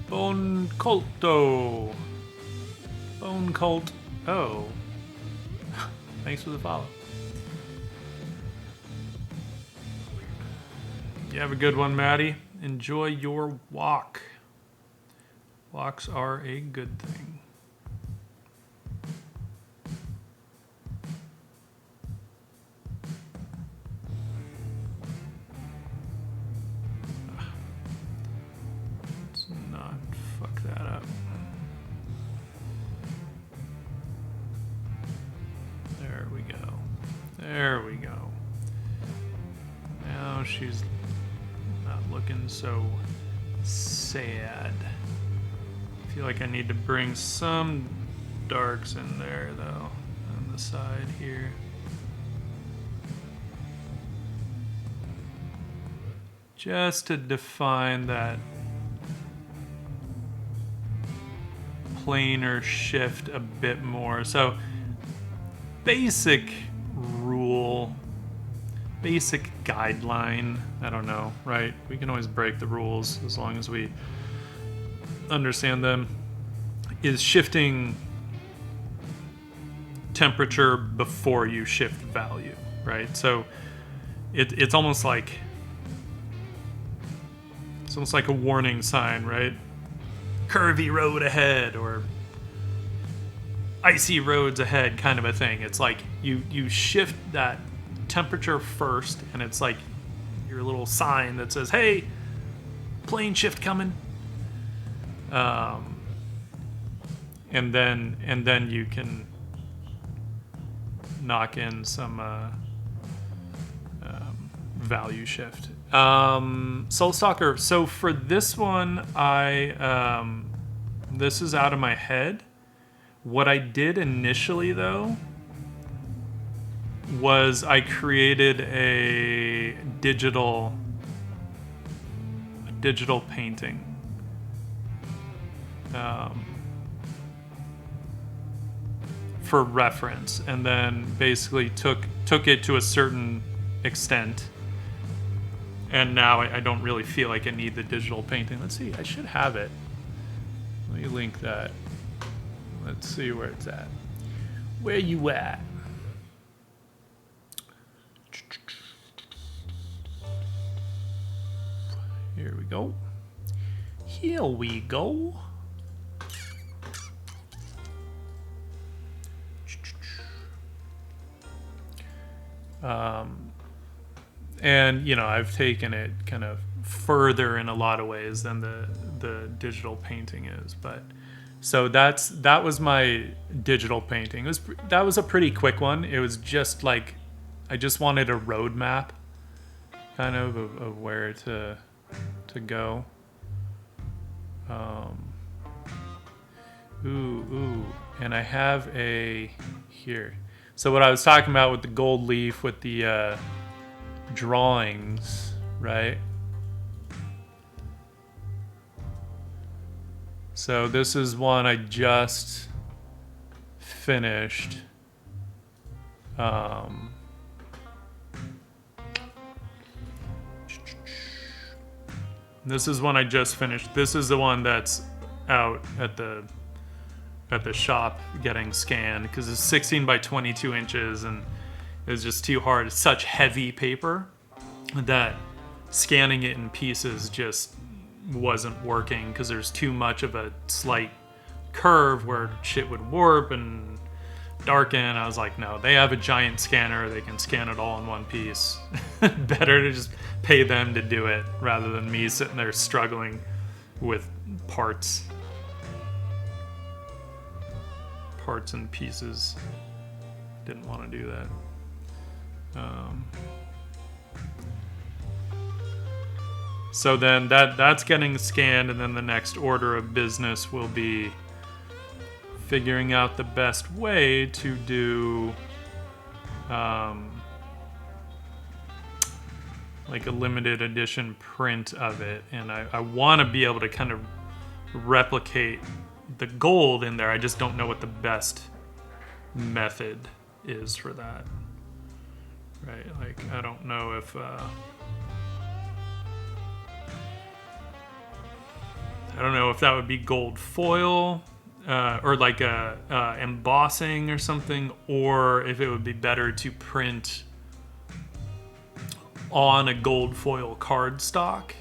Bone Culto. Bone Cult. Oh. Thanks for the follow. You have a good one, Maddie. Enjoy your walk. Walks are a good thing. There we go. Now she's not looking so sad. I feel like I need to bring some darks in there, though, on the side here. Just to define that planar shift a bit more. So, basic rule basic guideline. I don't know, right? We can always break the rules as long as we understand them. Is shifting temperature before you shift value, right? So it's almost like a warning sign, right? Curvy road ahead or icy roads ahead kind of a thing. It's like you shift that temperature first, and it's like your little sign that says, hey, plane shift coming. And then you can knock in some value shift. Soul Stalker. So for this one, this is out of my head. What I did initially, though, was I created a digital painting. For reference, and then basically took it to a certain extent, and now I don't really feel like I need the digital painting. Let's see, I should have it. Let me link that. Let's see where it's at. Where you at? Here we go. Here we go. And I've taken it kind of further in a lot of ways than the digital painting is, but so that was my digital painting. That was a pretty quick one. It was just like I just wanted a roadmap kind of where to go. And I have a here. So what I was talking about with the gold leaf, with the drawings, right? So this is one I just finished. This is one I just finished. This is the one that's out at the shop getting scanned, because it's 16 by 22 inches and it's just too hard. It's such heavy paper that scanning it in pieces just wasn't working, because there's too much of a slight curve where shit would warp and darken. I was like, no, they have a giant scanner. They can scan it all in one piece. Better to just pay them to do it rather than me sitting there struggling with parts and pieces. Didn't want to do that. So then that's getting scanned, and then the next order of business will be figuring out the best way to do like a limited edition print of it. And I want to be able to kind of replicate the gold in there. I just don't know what the best method is for that. Right? Like, I don't know if that would be gold foil or like a embossing or something, or if it would be better to print on a gold foil cardstock,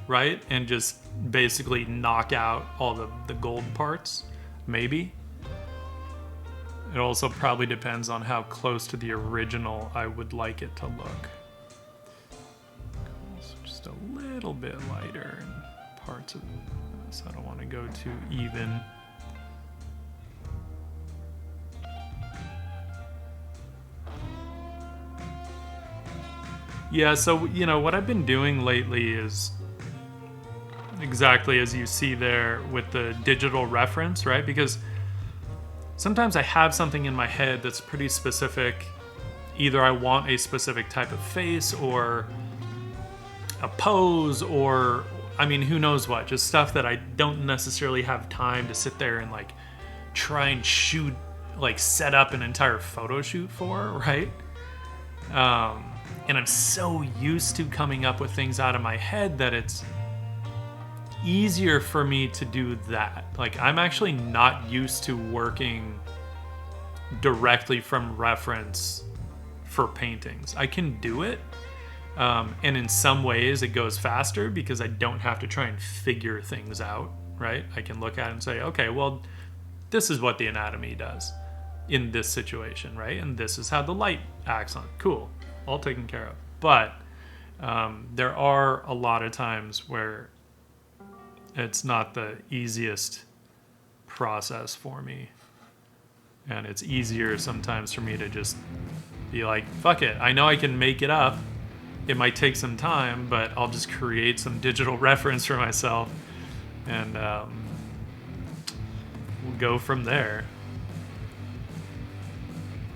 right? And just basically knock out all the gold parts, maybe. It also probably depends on how close to the original I would like it to look. So just a little bit lighter in parts of this. I don't want to go too even. Yeah, so, what I've been doing lately is exactly as you see there with the digital reference, right? Because sometimes I have something in my head that's pretty specific. Either I want a specific type of face or a pose, or, who knows what. Just stuff that I don't necessarily have time to sit there and, try and shoot, set up an entire photo shoot for, right? And I'm so used to coming up with things out of my head that it's easier for me to do that. Like, I'm actually not used to working directly from reference for paintings. I can do it, and in some ways it goes faster because I don't have to try and figure things out, right? I can look at it and say, okay, well, this is what the anatomy does in this situation, right? And this is how the light acts on it. Cool, all taken care of. But there are a lot of times where it's not the easiest process for me. And it's easier sometimes for me to just be like, fuck it. I know I can make it up. It might take some time, but I'll just create some digital reference for myself. And we'll go from there.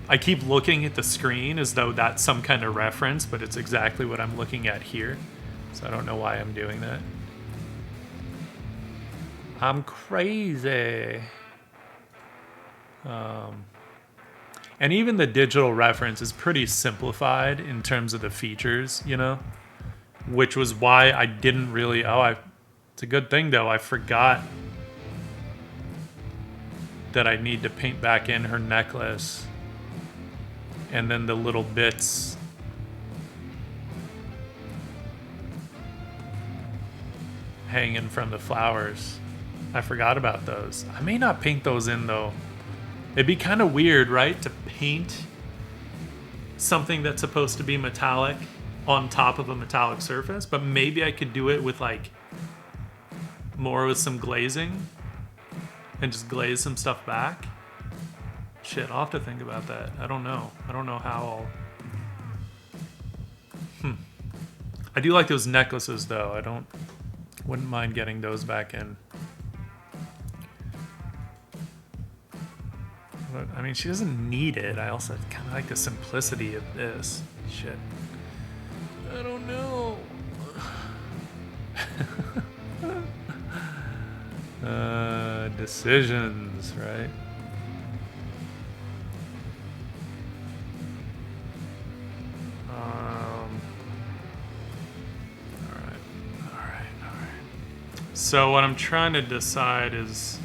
I keep looking at the screen as though that's some kind of reference, but it's exactly what I'm looking at here. So I don't know why I'm doing that. I'm crazy. And even the digital reference is pretty simplified in terms of the features, you know, which was why I didn't really, it's a good thing though, I forgot that I need to paint back in her necklace and then the little bits hanging from the flowers. I forgot about those. I may not paint those in though. It'd be kind of weird, right? To paint something that's supposed to be metallic on top of a metallic surface, but maybe I could do it with like more with some glazing and just glaze some stuff back. Shit, I'll have to think about that. I don't know how I'll... I do like those necklaces though. Wouldn't mind getting those back in. But, I mean, she doesn't need it. I also kind of like the simplicity of this. Shit. I don't know. Decisions, right? All right. So what I'm trying to decide is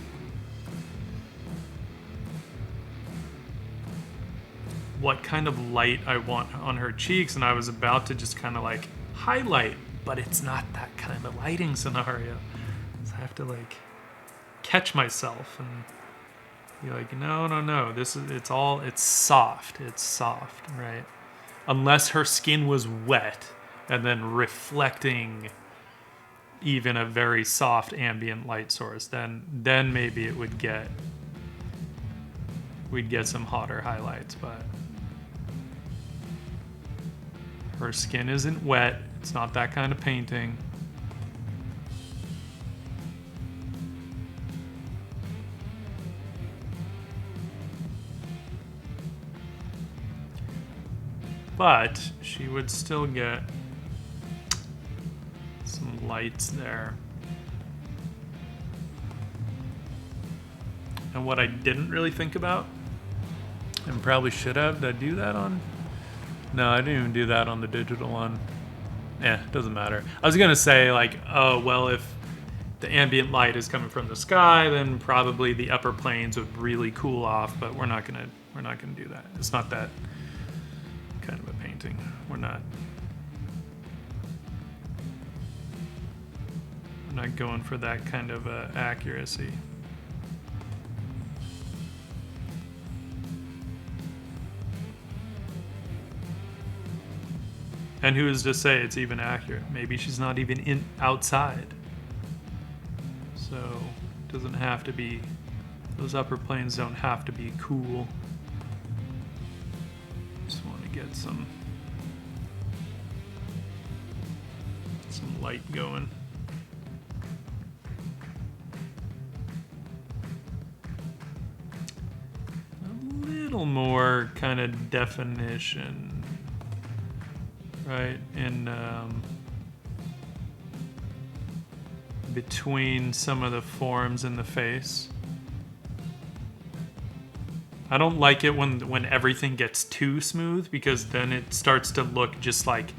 what kind of light I want on her cheeks, and I was about to just kind of like highlight, but it's not that kind of lighting scenario. So I have to like catch myself and be like, no, it's soft, right? Unless her skin was wet and then reflecting even a very soft ambient light source, then maybe we'd get some hotter highlights, but her skin isn't wet. It's not that kind of painting. But she would still get some lights there. And what I didn't really think about, and probably should have, did I do that on? No, I didn't even do that on the digital one. Yeah, doesn't matter. I was gonna say like, oh, well, if the ambient light is coming from the sky, then probably the upper planes would really cool off, but we're not gonna do that. It's not that kind of a painting. We're not going for that kind of accuracy. And who is to say it's even accurate? Maybe she's not even outside. So it doesn't have to be, those upper planes don't have to be cool. Just want to get some light going. A little more kind of definition. Right, in between some of the forms in the face. I don't like it when everything gets too smooth, because then it starts to look just like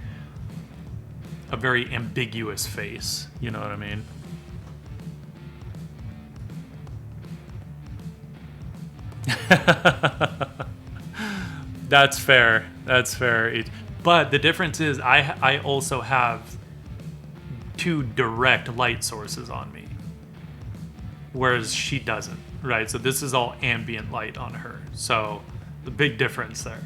a very ambiguous face. You know what I mean? That's fair. That's fair. But the difference is I also have 2 direct light sources on me, whereas she doesn't, right? So this is all ambient light on her. So the big difference there.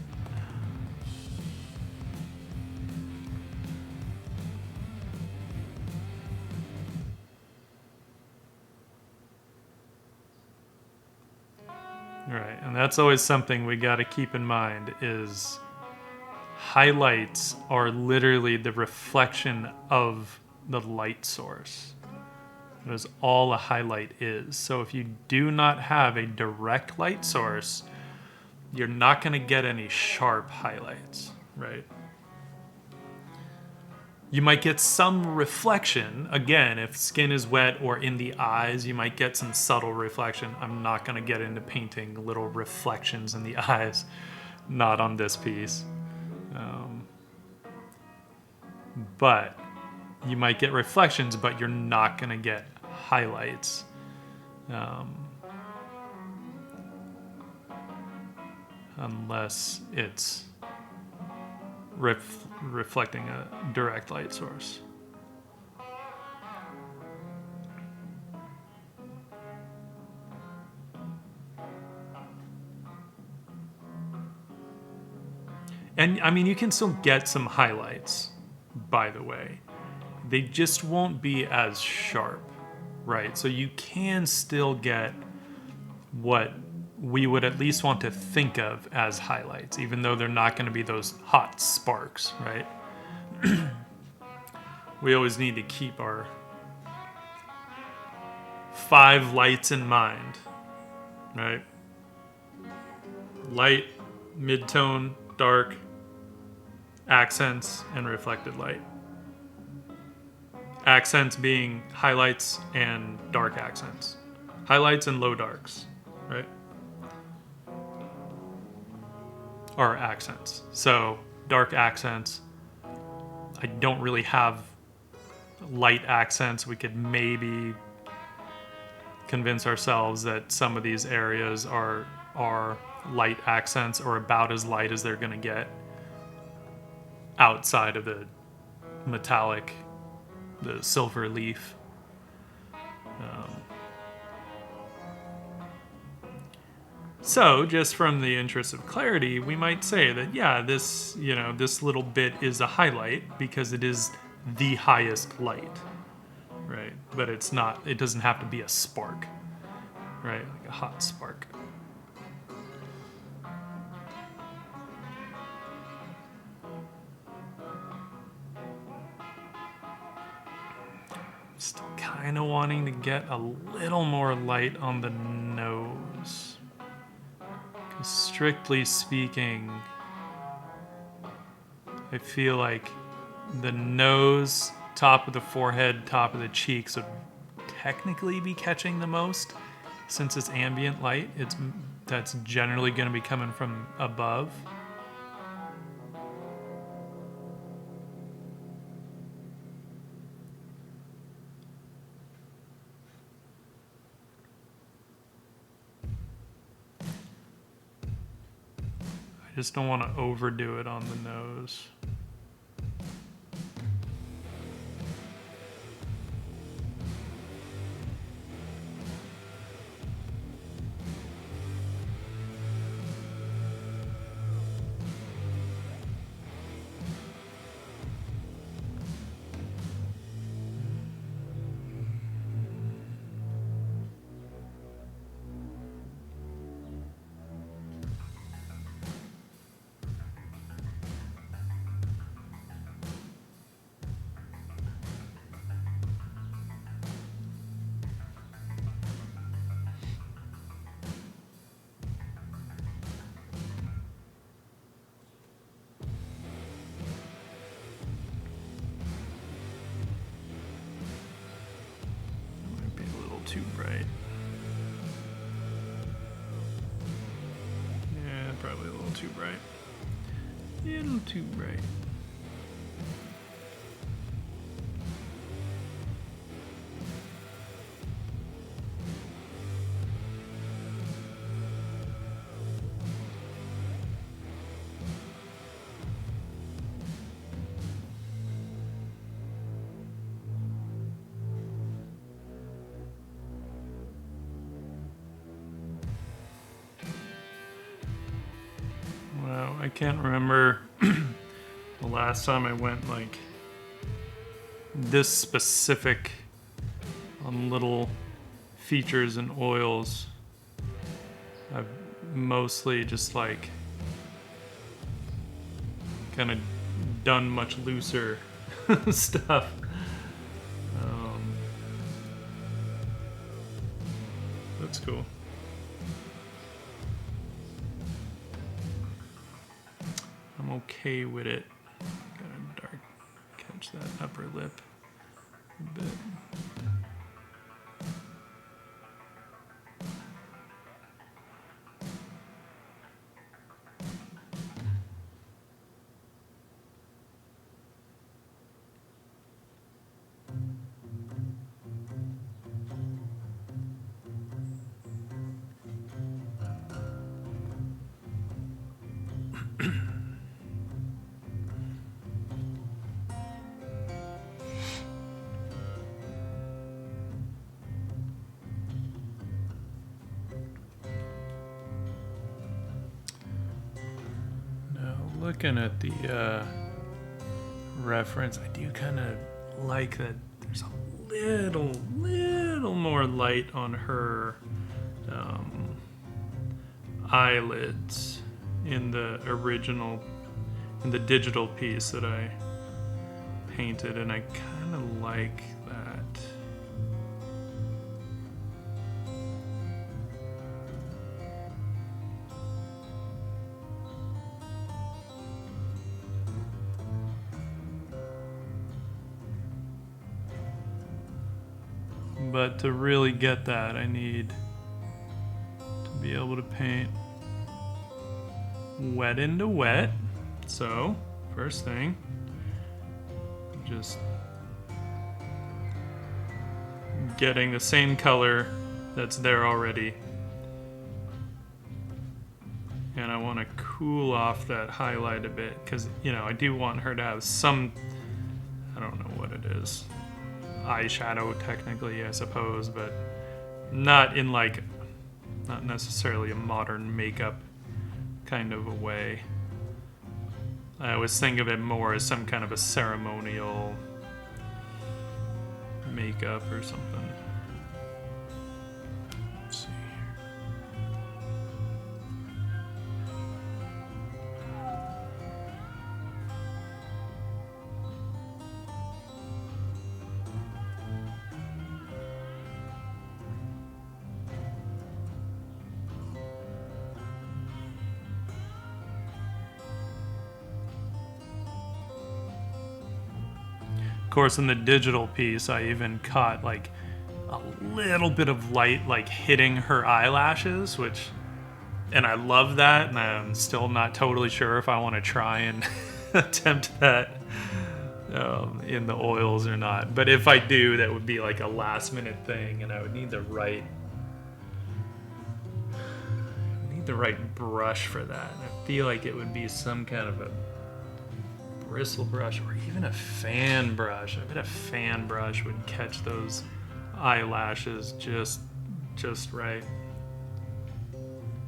Right, and that's always something we got to keep in mind is highlights are literally the reflection of the light source. That is all a highlight is. So if you do not have a direct light source, you're not going to get any sharp highlights, right? You might get some reflection. Again, if skin is wet or in the eyes, you might get some subtle reflection. I'm not going to get into painting little reflections in the eyes. Not on this piece. But you might get reflections, but you're not going to get highlights. Unless it's reflecting a direct light source. And I mean, you can still get some highlights, by the way. They just won't be as sharp, right? So you can still get what we would at least want to think of as highlights, even though they're not going to be those hot sparks, right? We always need to keep our 5 lights in mind, right? Light, mid-tone, dark, accents, and reflected light. Accents being highlights and dark accents. Highlights and low darks, right? Are accents. So dark accents. I don't really have light accents. We could maybe convince ourselves that some of these areas are light accents, or about as light as they're going to get outside of the metallic, the silver leaf. So, just from the interest of clarity, we might say that, yeah, this little bit is a highlight because it is the highest light, right? But it's not, it doesn't have to be a spark, right? Like a hot spark. Still kind of wanting to get a little more light on the nose. Strictly speaking, I feel like the nose, top of the forehead, top of the cheeks would technically be catching the most, since it's ambient light. That's generally going to be coming from above. Just don't want to overdo it on the nose. Too bright. too bright. A little too bright. Wow, I can't remember the last time I went like this specific on little features and oils. I've mostly just like kind of done much looser stuff. That's cool. I'm okay with it. Gotta dark catch that upper lip a bit. Looking at the reference, I do kind of like that there's a little more light on her eyelids in the original, in the digital piece that I painted, and I kind of like that. But to really get that, I need to be able to paint wet into wet. So, first thing, just getting the same color that's there already. And I want to cool off that highlight a bit because, you know, I do want her to have some, I don't know what it is, eyeshadow technically, I suppose, but not in like, not necessarily a modern makeup kind of a way. I always think of it more as some kind of a ceremonial makeup or something. Let's see here. Of course, in the digital piece, I even caught like a little bit of light like hitting her eyelashes, which, and I love that, and I'm still not totally sure if I want to try and attempt that in the oils or not. But if I do, that would be like a last minute thing, and I would need the right brush for that. And I feel like it would be some kind of a bristle brush or even a fan brush. I bet a fan brush would catch those eyelashes just right.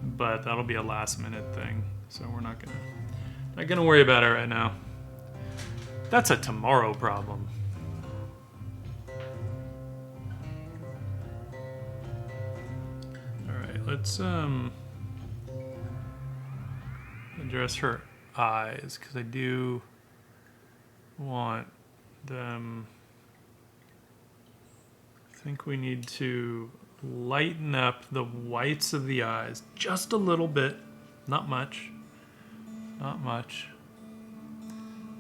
But that'll be a last minute thing, so we're not gonna worry about it right now. That's a tomorrow problem. All right, let's address her eyes because I do want them. I think we need to lighten up the whites of the eyes just a little bit, not much. The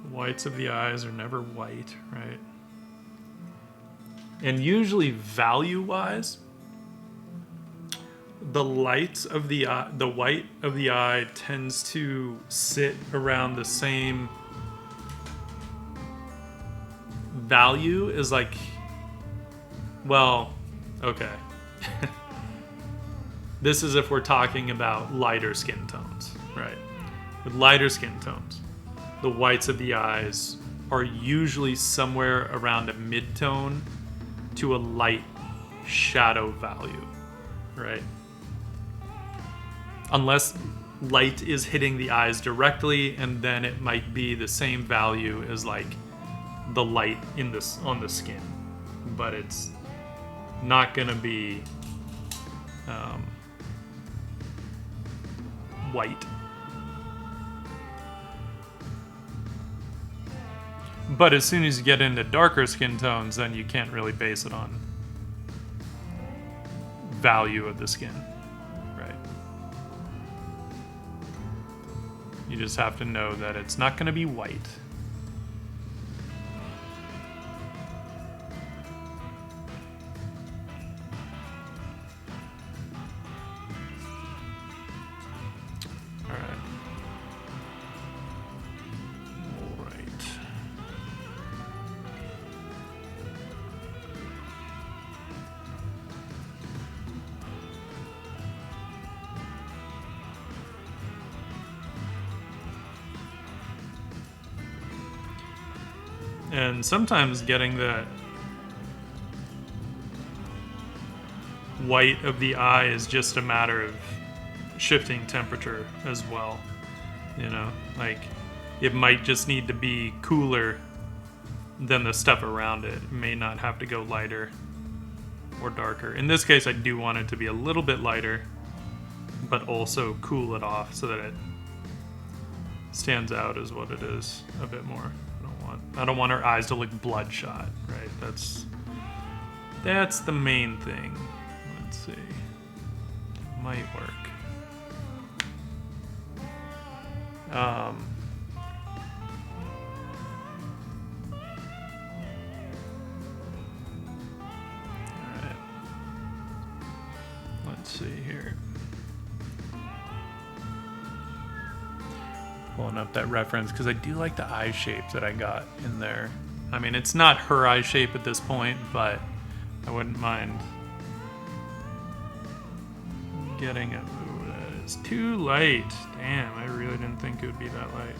whites of the eyes are never white, right? And usually value-wise, the light of the eye, the white of the eye tends to sit around the same value as like, well, okay. This is if we're talking about lighter skin tones, right? With lighter skin tones, the whites of the eyes are usually somewhere around a mid-tone to a light shadow value, right? Unless light is hitting the eyes directly, and then it might be the same value as like the light in this on the skin, but it's not gonna be white. But as soon as you get into darker skin tones, then you can't really base it on value of the skin, right? You just have to know that it's not going to be white. And sometimes getting that white of the eye is just a matter of shifting temperature as well. You know, like it might just need to be cooler than the stuff around it. It may not have to go lighter or darker. In this case, I do want it to be a little bit lighter, but also cool it off so that it stands out as what it is a bit more. I don't want her eyes to look bloodshot, right? That's the main thing. Let's see. Might work. Alright. Let's see here. Pulling up that reference because I do like the eye shape that I got in there. I mean, it's not her eye shape at this point, but I wouldn't mind getting it. Ooh, that is too light. Damn, I really didn't think it would be that light.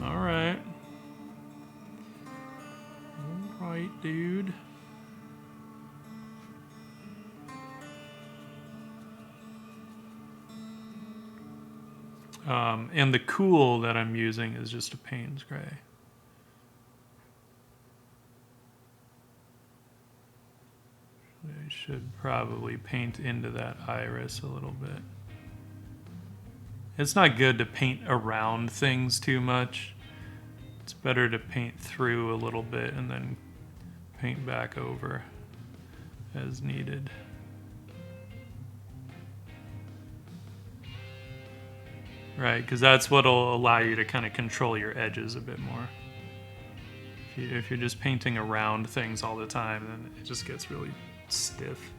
All right. All right, dude. And the cool that I'm using is just a Payne's Gray. I should probably paint into that iris a little bit. It's not good to paint around things too much. It's better to paint through a little bit and then paint back over as needed. Right, because that's what'll allow you to kind of control your edges a bit more. If you're just painting around things all the time, then it just gets really stiff.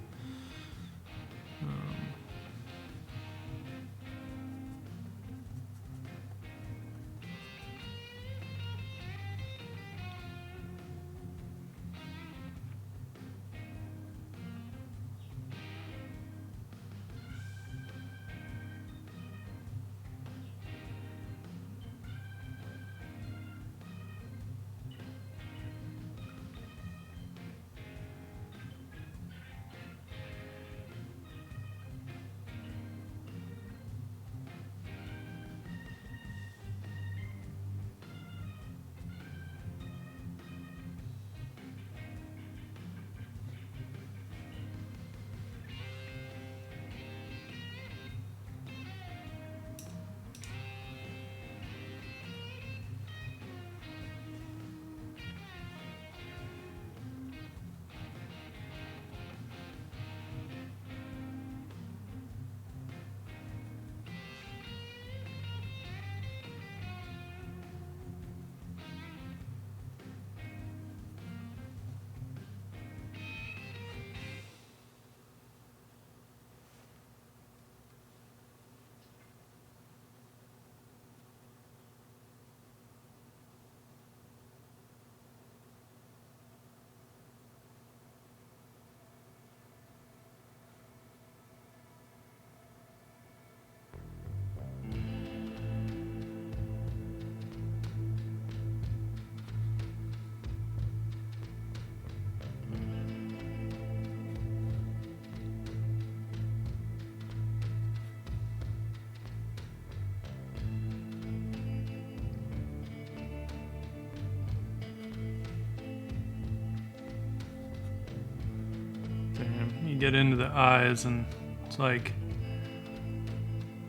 you get into the eyes and it's like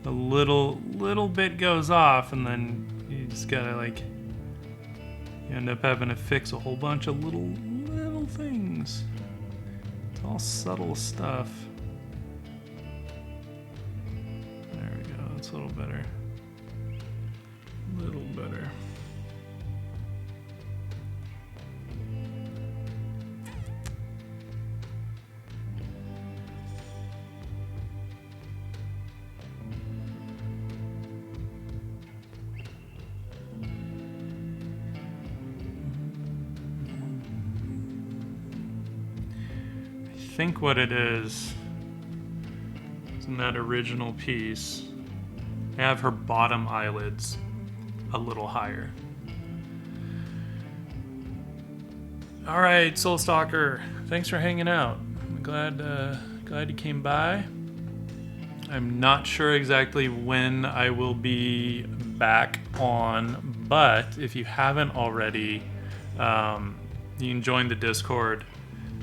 a little bit goes off, and then you just gotta like, you end up having to fix a whole bunch of little things. It's all subtle stuff. There we go, that's a little better. A little better. I think what it is in that original piece, I have her bottom eyelids a little higher. All right, Soul Stalker, thanks for hanging out. I'm glad you came by. I'm not sure exactly when I will be back on, but if you haven't already, you can join the Discord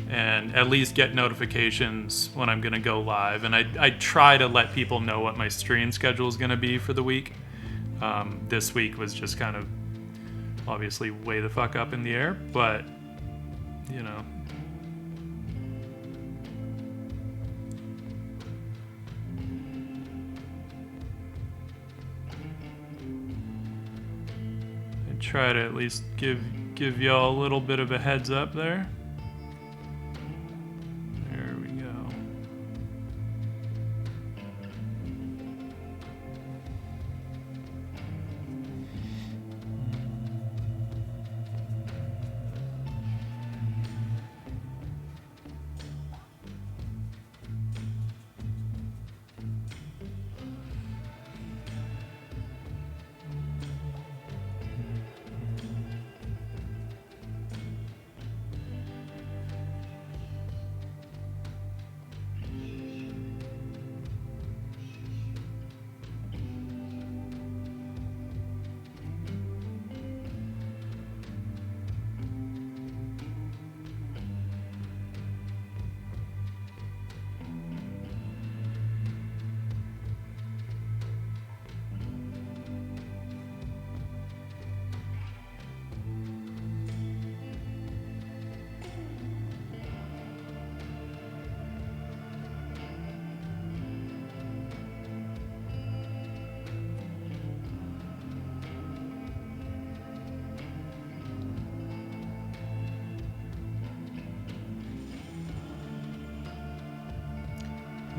and at least get notifications when I'm going to go live. And I try to let people know what my stream schedule is going to be for the week. This week was just kind of obviously way the fuck up in the air, but, you know. I try to at least give y'all a little bit of a heads up there.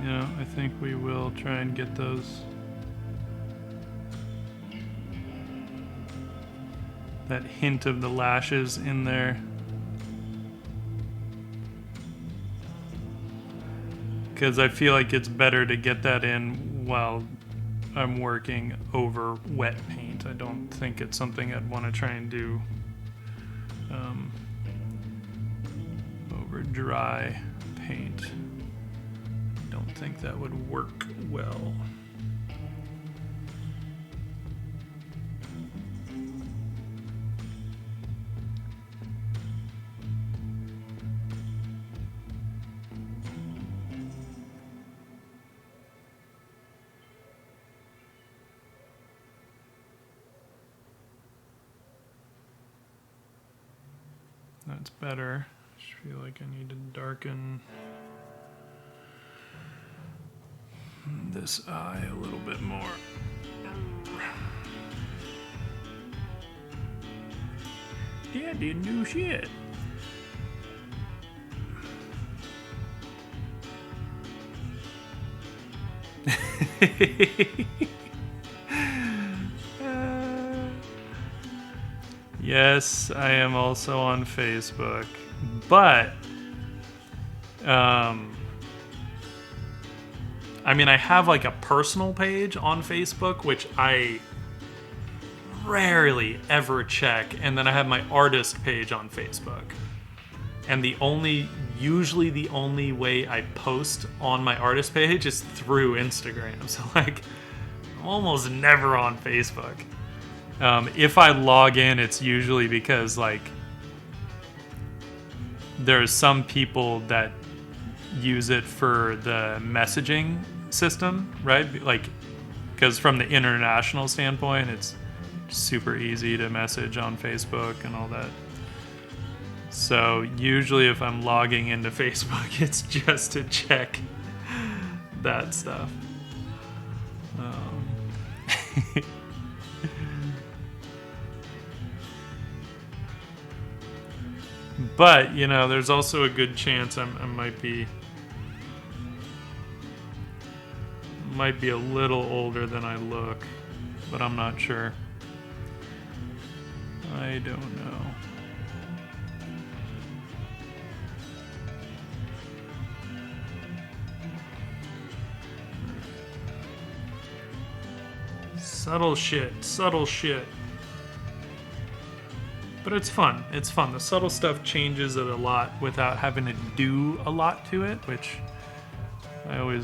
Yeah, I think we will try and get those. That hint of the lashes in there. Because I feel like it's better to get that in while I'm working over wet paint. I don't think it's something I'd want to try and do over dry paint. I think that would work well. That's better. I just feel like I need to darken this eye a little bit more. Yeah, didn't do shit. Yes, I am also on Facebook, but I mean, I have like a personal page on Facebook, which I rarely ever check, and then I have my artist page on Facebook. And usually the only way I post on my artist page is through Instagram. So like, I'm almost never on Facebook. If I log in, it's usually because like there's some people that use it for the messaging system, right? Like, because from the international standpoint, it's super easy to message on Facebook and all that. So usually if I'm logging into Facebook, it's just to check that stuff. But, you know, there's also a good chance I might be a little older than I look, but I'm not sure. I don't know. Subtle shit. But it's fun. It's fun. The subtle stuff changes it a lot without having to do a lot to it, which I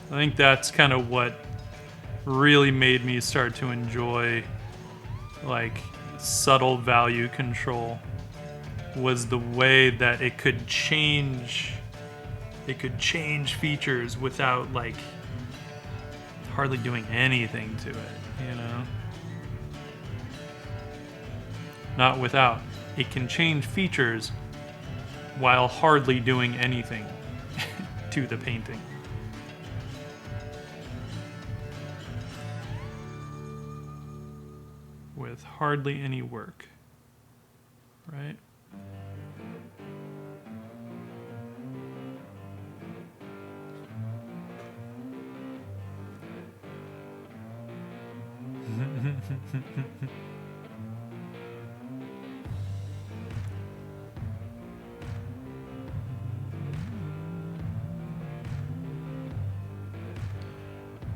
think that's kind of what really made me start to enjoy like subtle value control, was the way that it could change features without like hardly doing anything to it, you know? Not without. It can change features while hardly doing anything to the painting. With hardly any work, right?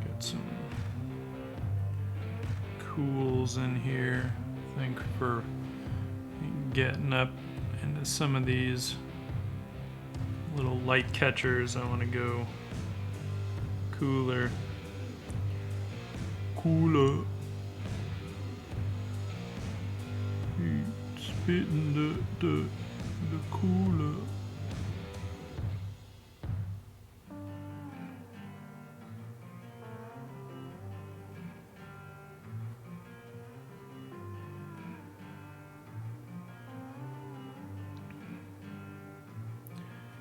Got some cools in here, I think, for getting up into some of these little light catchers. I want to go cooler. Spitting the cooler.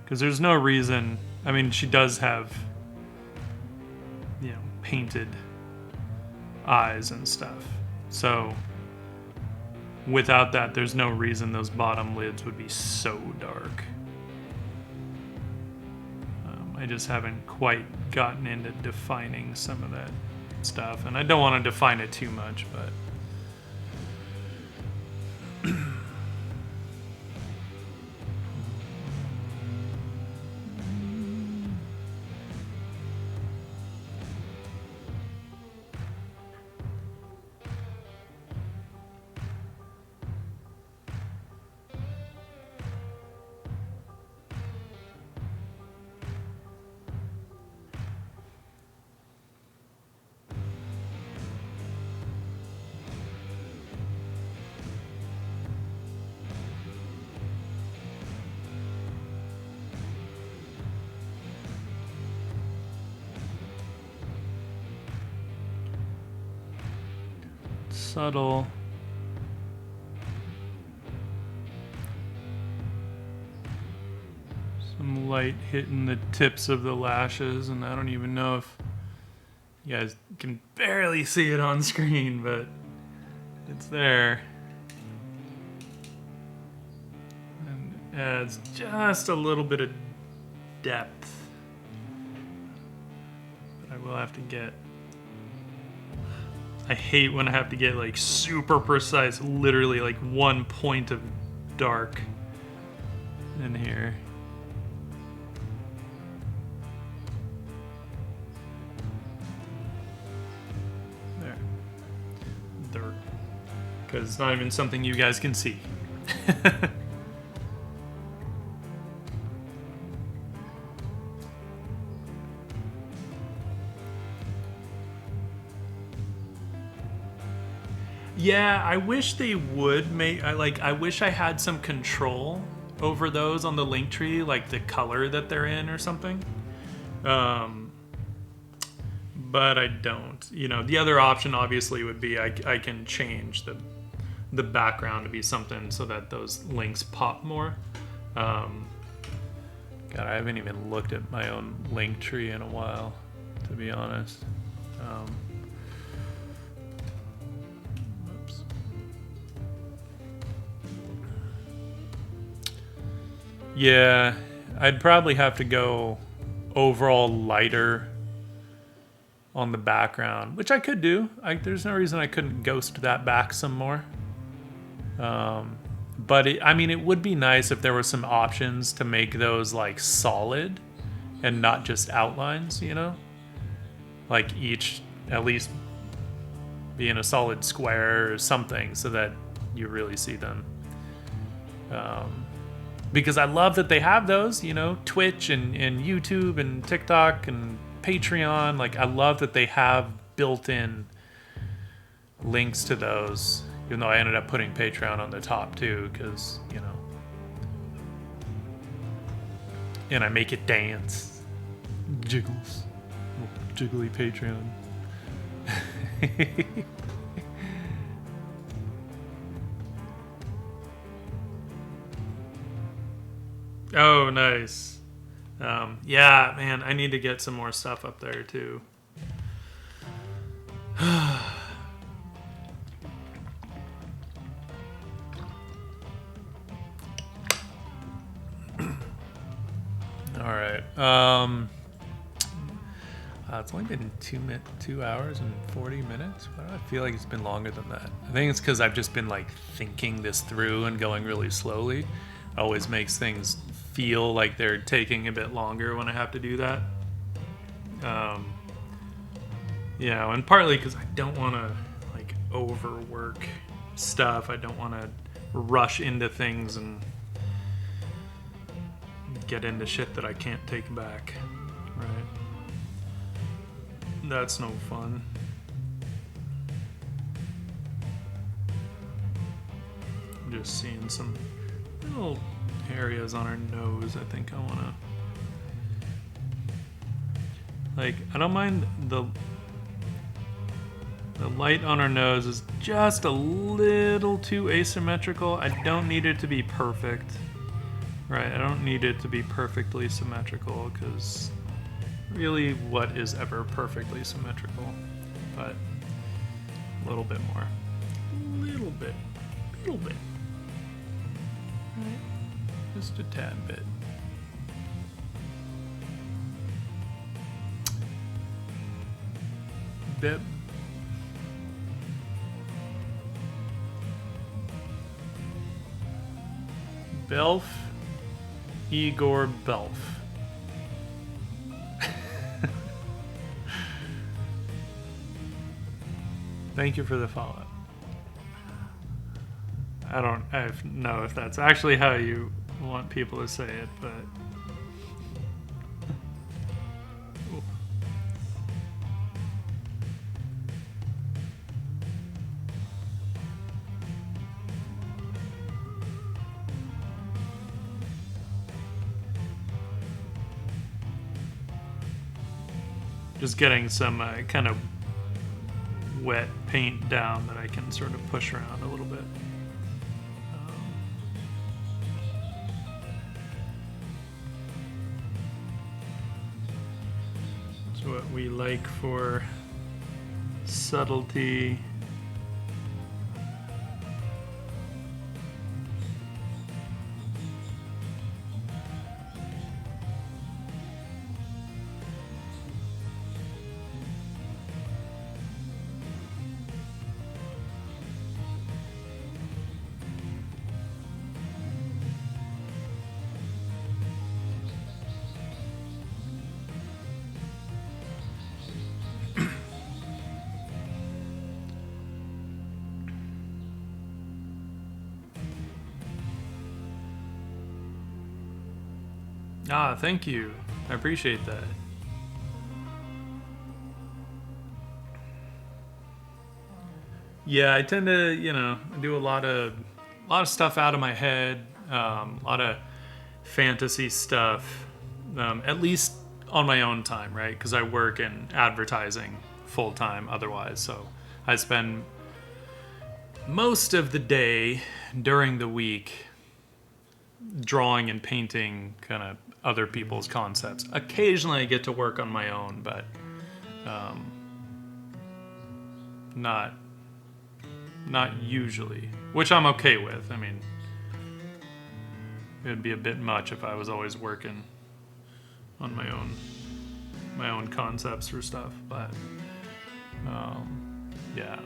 Because there's no reason. I mean, she does have, you know, painted eyes and stuff. So without that, there's no reason those bottom lids would be so dark. I just haven't quite gotten into defining some of that stuff, and I don't want to define it too much, but subtle. Some light hitting the tips of the lashes, and I don't even know if you guys can barely see it on screen, but it's there. And adds just a little bit of depth. But I will have to get... I hate when I have to get like super precise, literally like 1 point of dark in here. There. Dark. Because it's not even something you guys can see. Yeah, I wish they would make. I wish I had some control over those on the link tree, like the color that they're in or something. But I don't. You know, the other option obviously would be I can change the background to be something so that those links pop more. God, I haven't even looked at my own link tree in a while, to be honest. Oops. Yeah, I'd probably have to go overall lighter on the background, which I could do. There's no reason I couldn't ghost that back some more. But it would be nice if there were some options to make those like solid and not just outlines, you know? Like each at least being a solid square or something so that you really see them. Because I love that they have those, you know, Twitch and YouTube and TikTok and Patreon. Like, I love that they have built-in links to those, even though I ended up putting Patreon on the top too, because, you know, and I make it dance. Jiggles. Jiggly Patreon. Oh, nice. Yeah, man, I need to get some more stuff up there too. All right. It's only been 2 hours and 40 minutes. Why do I feel like it's been longer than that? I think it's because I've just been like thinking this through and going really slowly. It always makes things feel like they're taking a bit longer when I have to do that. Yeah, and partly because I don't want to like overwork stuff. I don't want to rush into things and get into shit that I can't take back. Right. That's no fun. I'm just seeing some little areas on her nose. I think I want to... Like, I don't mind the light on her nose is just a little too asymmetrical. I don't need it to be perfect. Right, I don't need it to be perfectly symmetrical, because really, what is ever perfectly symmetrical? But a little bit more. Little bit. Right, just a tad bit. Belf. Igor Belf. Thank you for the follow. I don't know if that's actually how you want people to say it, but... Just getting some kind of wet paint down that I can sort of push around a little bit. That's what we like for subtlety. Ah, thank you. I appreciate that. Yeah, I tend to, do a lot of stuff out of my head. A lot of fantasy stuff, at least on my own time, right? Because I work in advertising full time otherwise. So I spend most of the day during the week drawing and painting kind of other people's concepts. Occasionally I get to work on my own, but not usually, which I'm okay with. I mean, it'd be a bit much if I was always working on my own concepts for stuff, but yeah.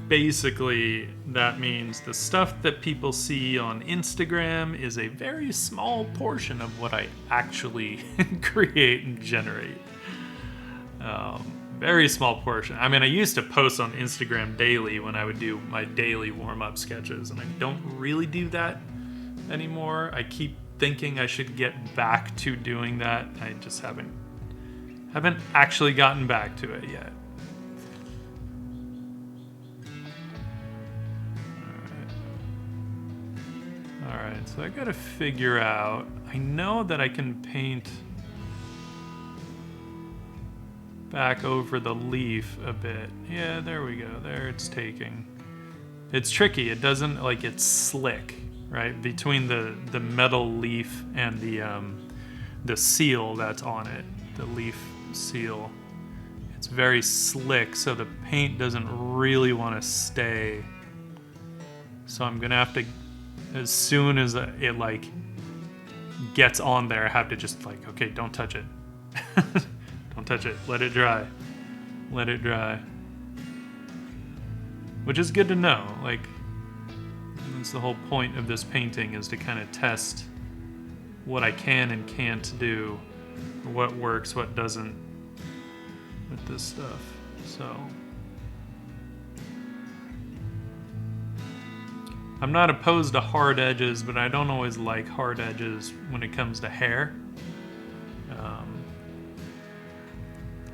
Basically, that means the stuff that people see on Instagram is a very small portion of what I actually create and generate. Very small portion. I mean, I used to post on Instagram daily when I would do my daily warm-up sketches, and I don't really do that anymore. I keep thinking I should get back to doing that. I just haven't actually gotten back to it yet. Alright, so I gotta figure out, I know that I can paint back over the leaf a bit. Yeah, there we go. There it's taking. It's tricky. It doesn't, like, it's slick, right? Between the metal leaf and the seal that's on it, the leaf seal. It's very slick, so the paint doesn't really want to stay. So I'm gonna have to, as soon as it like gets on there, I have to just like, okay, don't touch it. Don't touch it. Let it dry. Let it dry. Which is good to know. Like, that's the whole point of this painting, is to kind of test what I can and can't do, or what works, what doesn't with this stuff. So I'm not opposed to hard edges, but I don't always like hard edges when it comes to hair.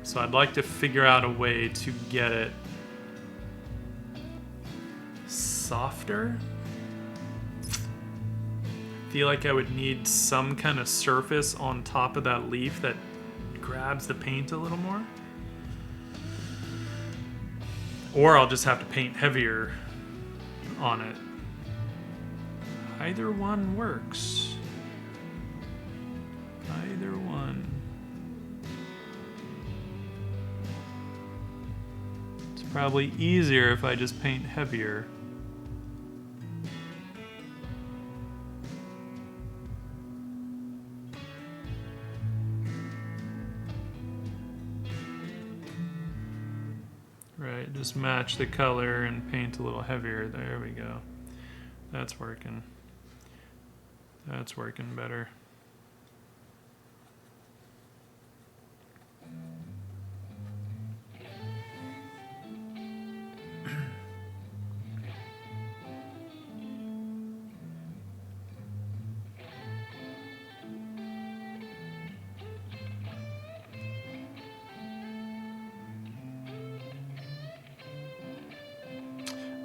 So I'd like to figure out a way to get it softer. I feel like I would need some kind of surface on top of that leaf that grabs the paint a little more. Or I'll just have to paint heavier on it. Either one works. Either one. It's probably easier if I just paint heavier. Right, just match the color and paint a little heavier. There we go. That's working. That's working better.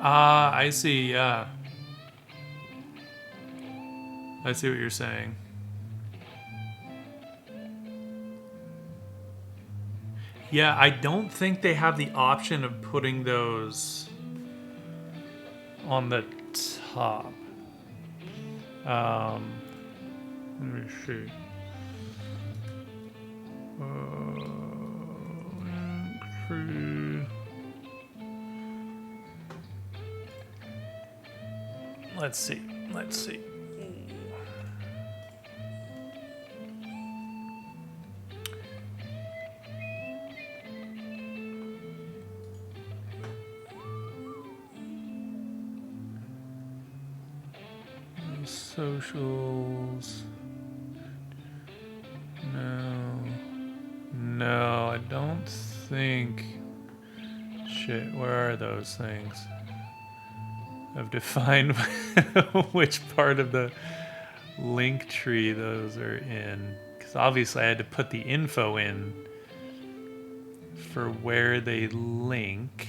I see, yeah. I see what you're saying. Yeah, I don't think they have the option of putting those on the top. Let me see. Let's see. Let's see. Socials. No, I don't think. Shit, where are those things? I've defined which part of the link tree those are in, because obviously I had to put the info in for where they link.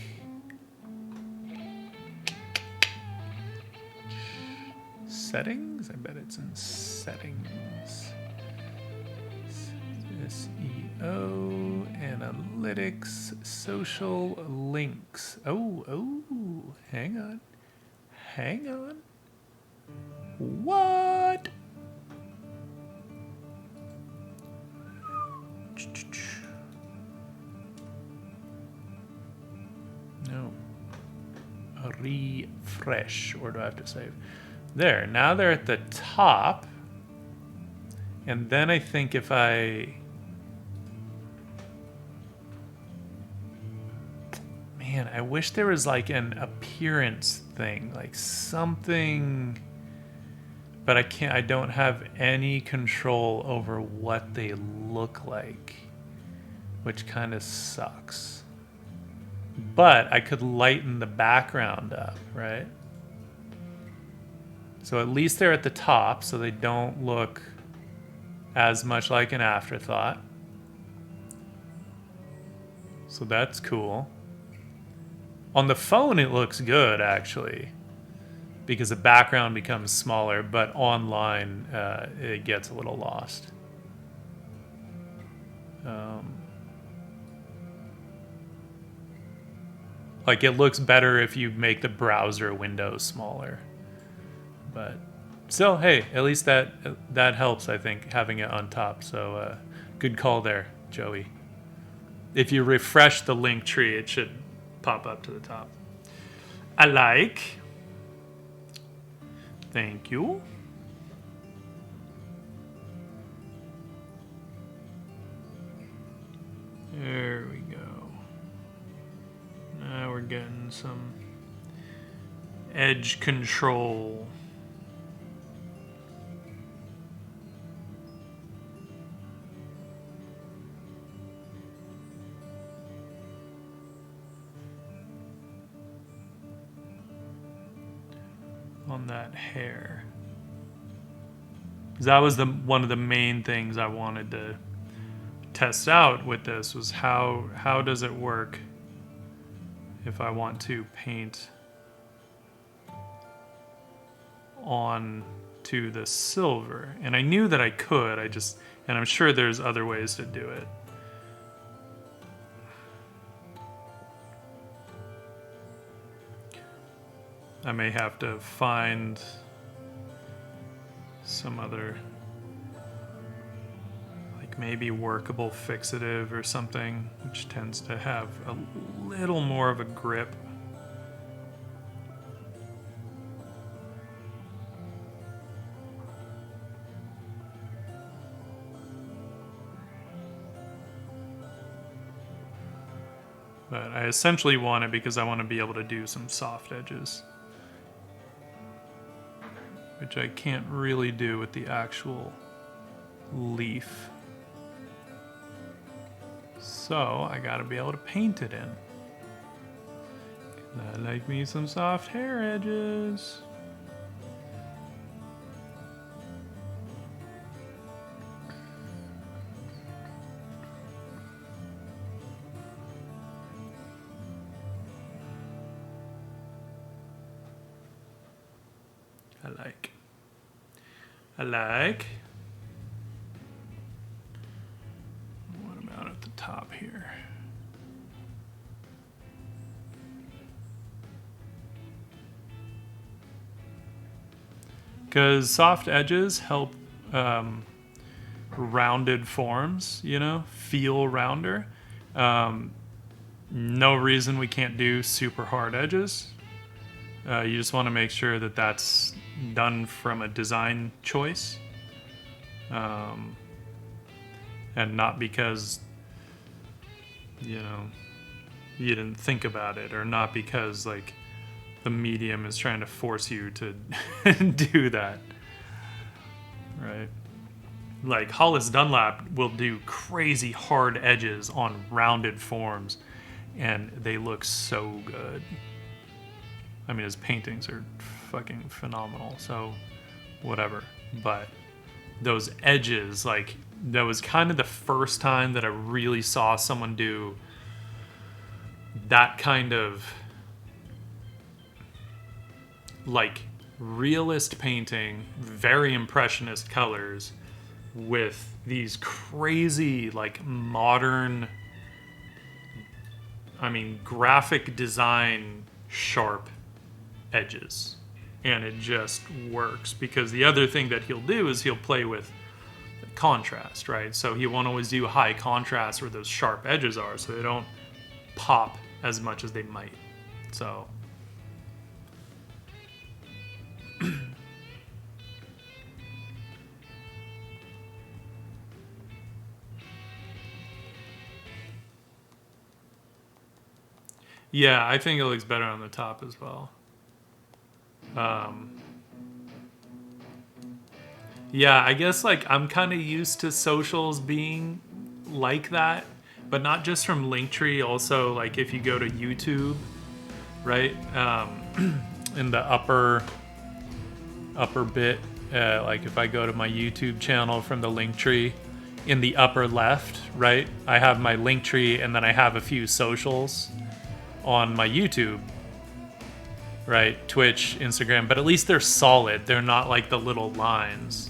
settings? I bet it's in settings. SEO, analytics, social links. Oh, hang on. What? No. Refresh, or do I have to save? There, now they're at the top. And then I think if I... Man, I wish there was like an appearance thing, like something... But I don't have any control over what they look like, which kind of sucks. But I could lighten the background up, right? So at least they're at the top, so they don't look as much like an afterthought. So that's cool. On the phone, it looks good, actually, because the background becomes smaller, but online, it gets a little lost. Like, it looks better if you make the browser window smaller. But still, hey, at least that helps, I think, having it on top. So good call there, Joey. If you refresh the link tree, it should pop up to the top. I like. Thank you. There we go. Now we're getting some edge control. On that hair. That was one of the main things I wanted to test out with this, was how does it work if I want to paint on to the silver. And I knew that I could, and I'm sure there's other ways to do it. I may have to find some other, like maybe workable fixative or something, which tends to have a little more of a grip. But I essentially want it because I want to be able to do some soft edges, which I can't really do with the actual leaf. So I gotta be able to paint it in. I like me some soft hair edges. I like. What about at the top here? Because soft edges help rounded forms, feel rounder. No reason we can't do super hard edges. You just want to make sure that that's done from a design choice, and not because you didn't think about it, or not because like the medium is trying to force you to do that, right? Like Hollis Dunlap will do crazy hard edges on rounded forms, and they look so good. I mean, his paintings are fucking phenomenal, so whatever. But those edges, like, that was kind of the first time that I really saw someone do that kind of, like, realist painting, very impressionist colors with these crazy, like, modern, I mean, graphic design sharp edges. And it just works, because the other thing that he'll do is he'll play with contrast, right? So he won't always do high contrast where those sharp edges are, so they don't pop as much as they might. So yeah, I think it looks better on the top as well. Yeah, I guess like I'm kind of used to socials being like that, but not just from Linktree. Also, like if you go to YouTube, right, in the upper bit, like if I go to my YouTube channel from the Linktree, in the upper left, right, I have my Linktree, and then I have a few socials on my YouTube, right, Twitch, Instagram, but at least they're solid. They're not like the little lines.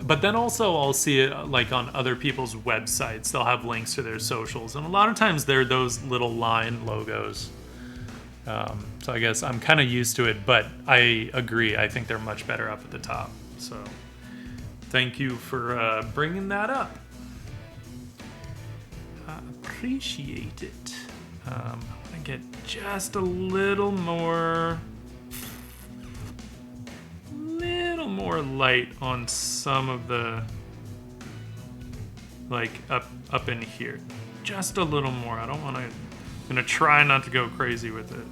But then also I'll see it like on other people's websites. They'll have links to their socials, and a lot of times they're those little line logos. So I guess I'm kind of used to it, but I agree. I think they're much better up at the top. So thank you for bringing that up. I appreciate it. I'm gonna get just a little more light on some of the, like up in here, just a little more. I don't want to. I'm gonna try not to go crazy with it.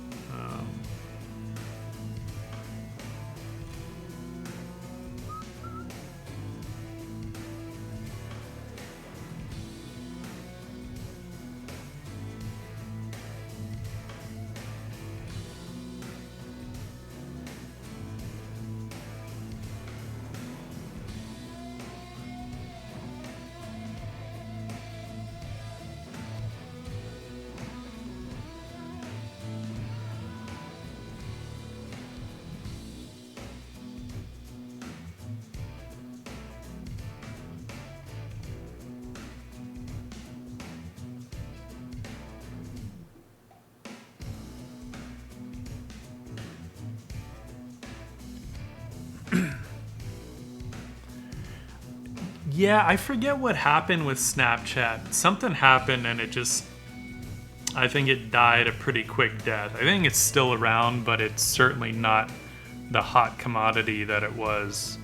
Yeah, I forget what happened with Snapchat. Something happened and it just, I think it died a pretty quick death. I think it's still around, but it's certainly not the hot commodity that it was.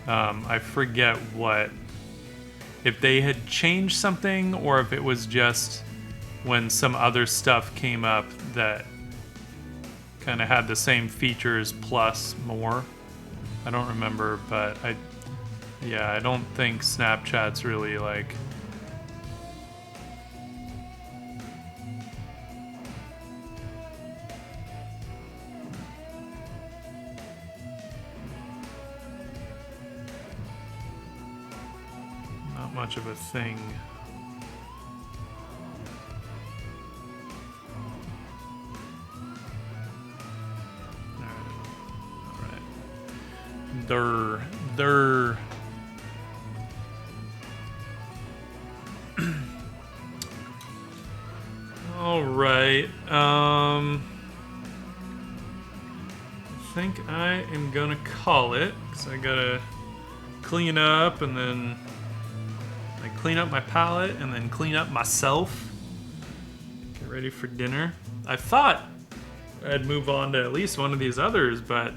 I forget if they had changed something, or if it was just when some other stuff came up that kind of had the same features plus more. I don't remember, but I don't think Snapchat's really like... not much of a thing. Alright. They're Alright, I think I am gonna call it, because I gotta clean up, and then I clean up my palette, and then clean up myself, get ready for dinner. I thought I'd move on to at least one of these others, but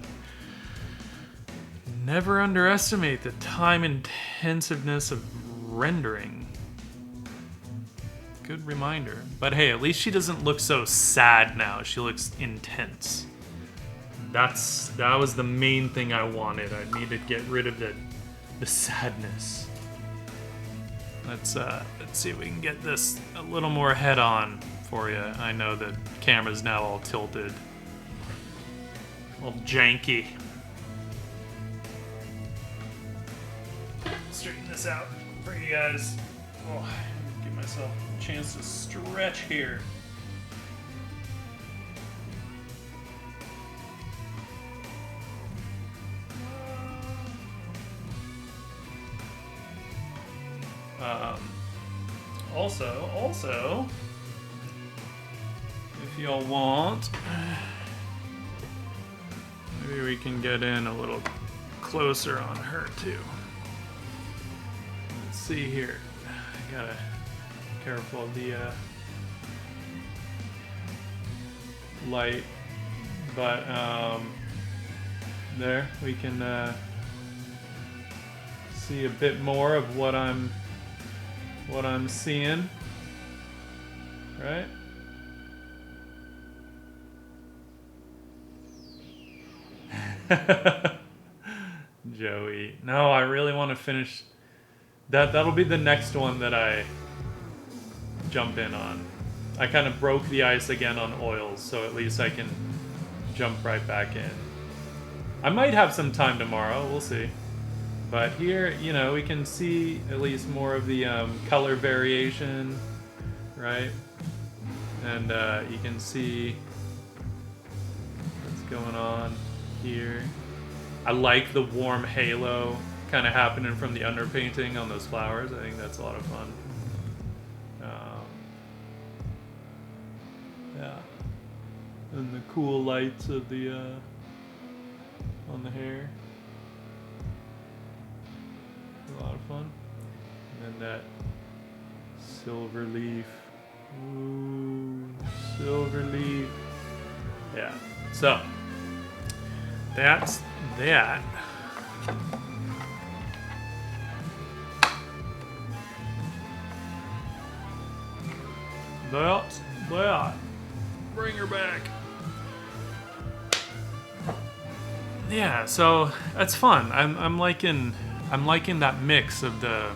never underestimate the time intensiveness of rendering. Good reminder. But hey, at least she doesn't look so sad now. She looks intense. That was the main thing I wanted. I needed to get rid of the sadness. Let's see if we can get this a little more head on for you. I know the camera's now all tilted. All janky. straighten this out for you guys. Oh, give myself a chance to stretch here. Also, if y'all want, maybe we can get in a little closer on her too. Let's see here. I gotta be careful of the light, but there we can see a bit more of what I'm seeing, right? Joey. No, I really want to finish that. That'll be the next one that I jump in on. I kind of broke the ice again on oils, so at least I can jump right back in. I might have some time tomorrow, we'll see. But here, you know, we can see at least more of the color variation, right? And you can see what's going on here. I like the warm halo kind of happening from the underpainting on those flowers. I think that's a lot of fun. Yeah. And the cool lights of the on the hair. A lot of fun. And then that silver leaf. Ooh, silver leaf. Yeah. So that's that. That's that. Bring her back. Yeah, so that's fun. I'm liking that mix of the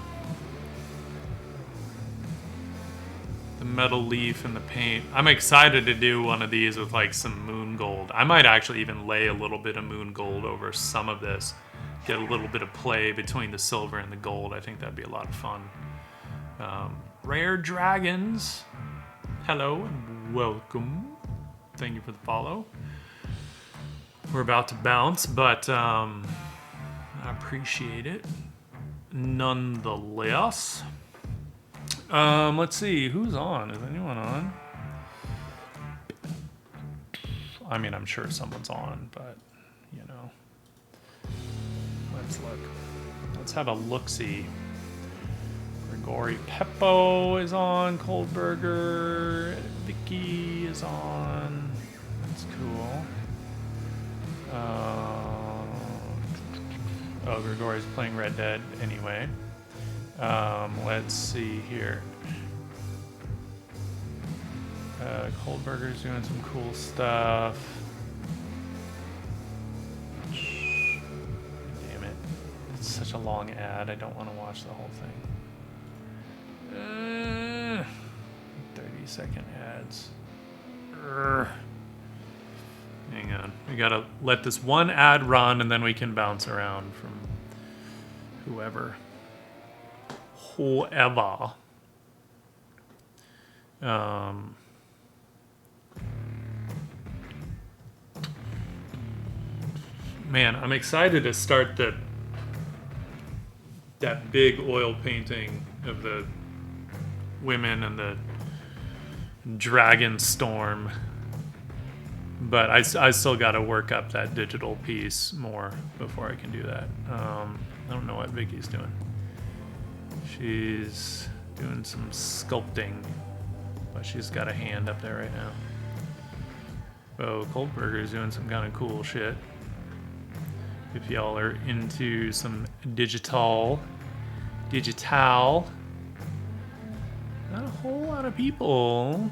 metal leaf and the paint. I'm excited to do one of these with like some moon gold. I might actually even lay a little bit of moon gold over some of this. Get a little bit of play between the silver and the gold. I think that'd be a lot of fun. Rare Dragons. Hello and welcome. Thank you for the follow. We're about to bounce, but I appreciate it nonetheless. Let's see, who's on? Is anyone on? I mean, I'm sure someone's on, but, you know. Let's look. Let's have a look-see. Grigori Peppo is on. Coldberger. Vicky is on. That's cool. Oh, Grigori's playing Red Dead anyway. Let's see here. Coldberger's doing some cool stuff. Damn it. It's such a long ad. I don't want to watch the whole thing. 30-second ads. Hang on. We gotta let this one ad run and then we can bounce around from whoever. Man, I'm excited to start that big oil painting of the women and the dragon storm. But I still got to work up that digital piece more before I can do that. I don't know what Vicky's doing. She's doing some sculpting, but she's got a hand up there right now. Oh, Coldberger's doing some kind of cool shit. If y'all are into some digital. Not a whole lot of people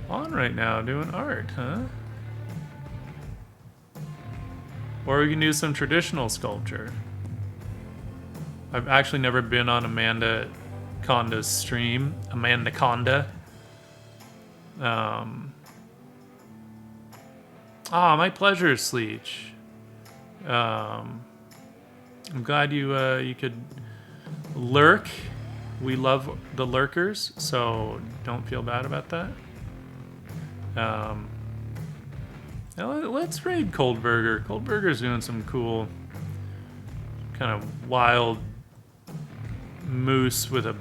on right now doing art, huh? Or we can do some traditional sculpture. I've actually never been on Amanda Conda's stream. Amanda Conda. My pleasure, Sleech. I'm glad you could lurk. We love the lurkers, so don't feel bad about that. Now let's raid Coldburger. Coldburger's doing some cool, kind of wild moose with a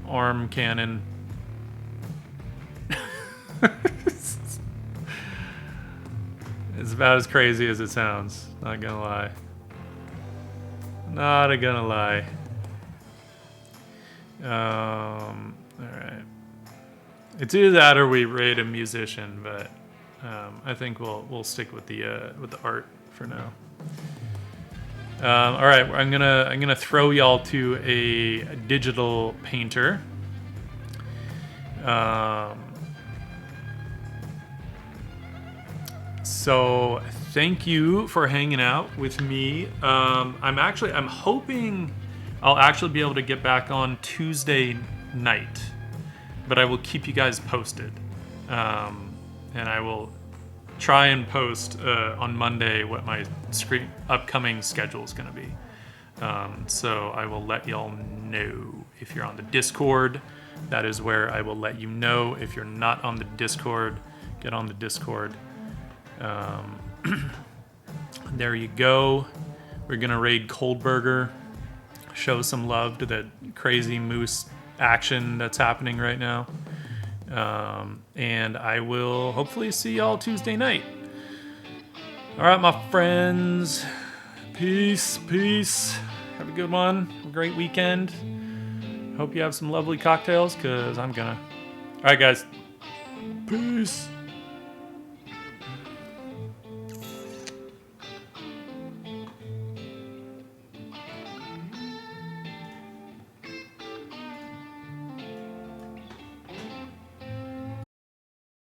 arm cannon. It's about as crazy as it sounds. Not gonna lie. Not gonna lie. Alright. It's either that or we raid a musician, but I think we'll stick with the art for now. All right, I'm gonna throw y'all to a digital painter. So thank you for hanging out with me. I'm hoping I'll actually be able to get back on Tuesday night, but I will keep you guys posted. And I will try and post on Monday what my upcoming schedule is going to be. So I will let y'all know. If you're on the Discord, that is where I will let you know. If you're not on the Discord, get on the Discord. There you go. We're going to raid Coldburger. Show some love to the crazy moose action that's happening right now. And I will hopefully see y'all Tuesday night. All right, my friends. Peace. Have a good one. A great weekend. Hope you have some lovely cocktails, because I'm gonna. All right, guys. Peace.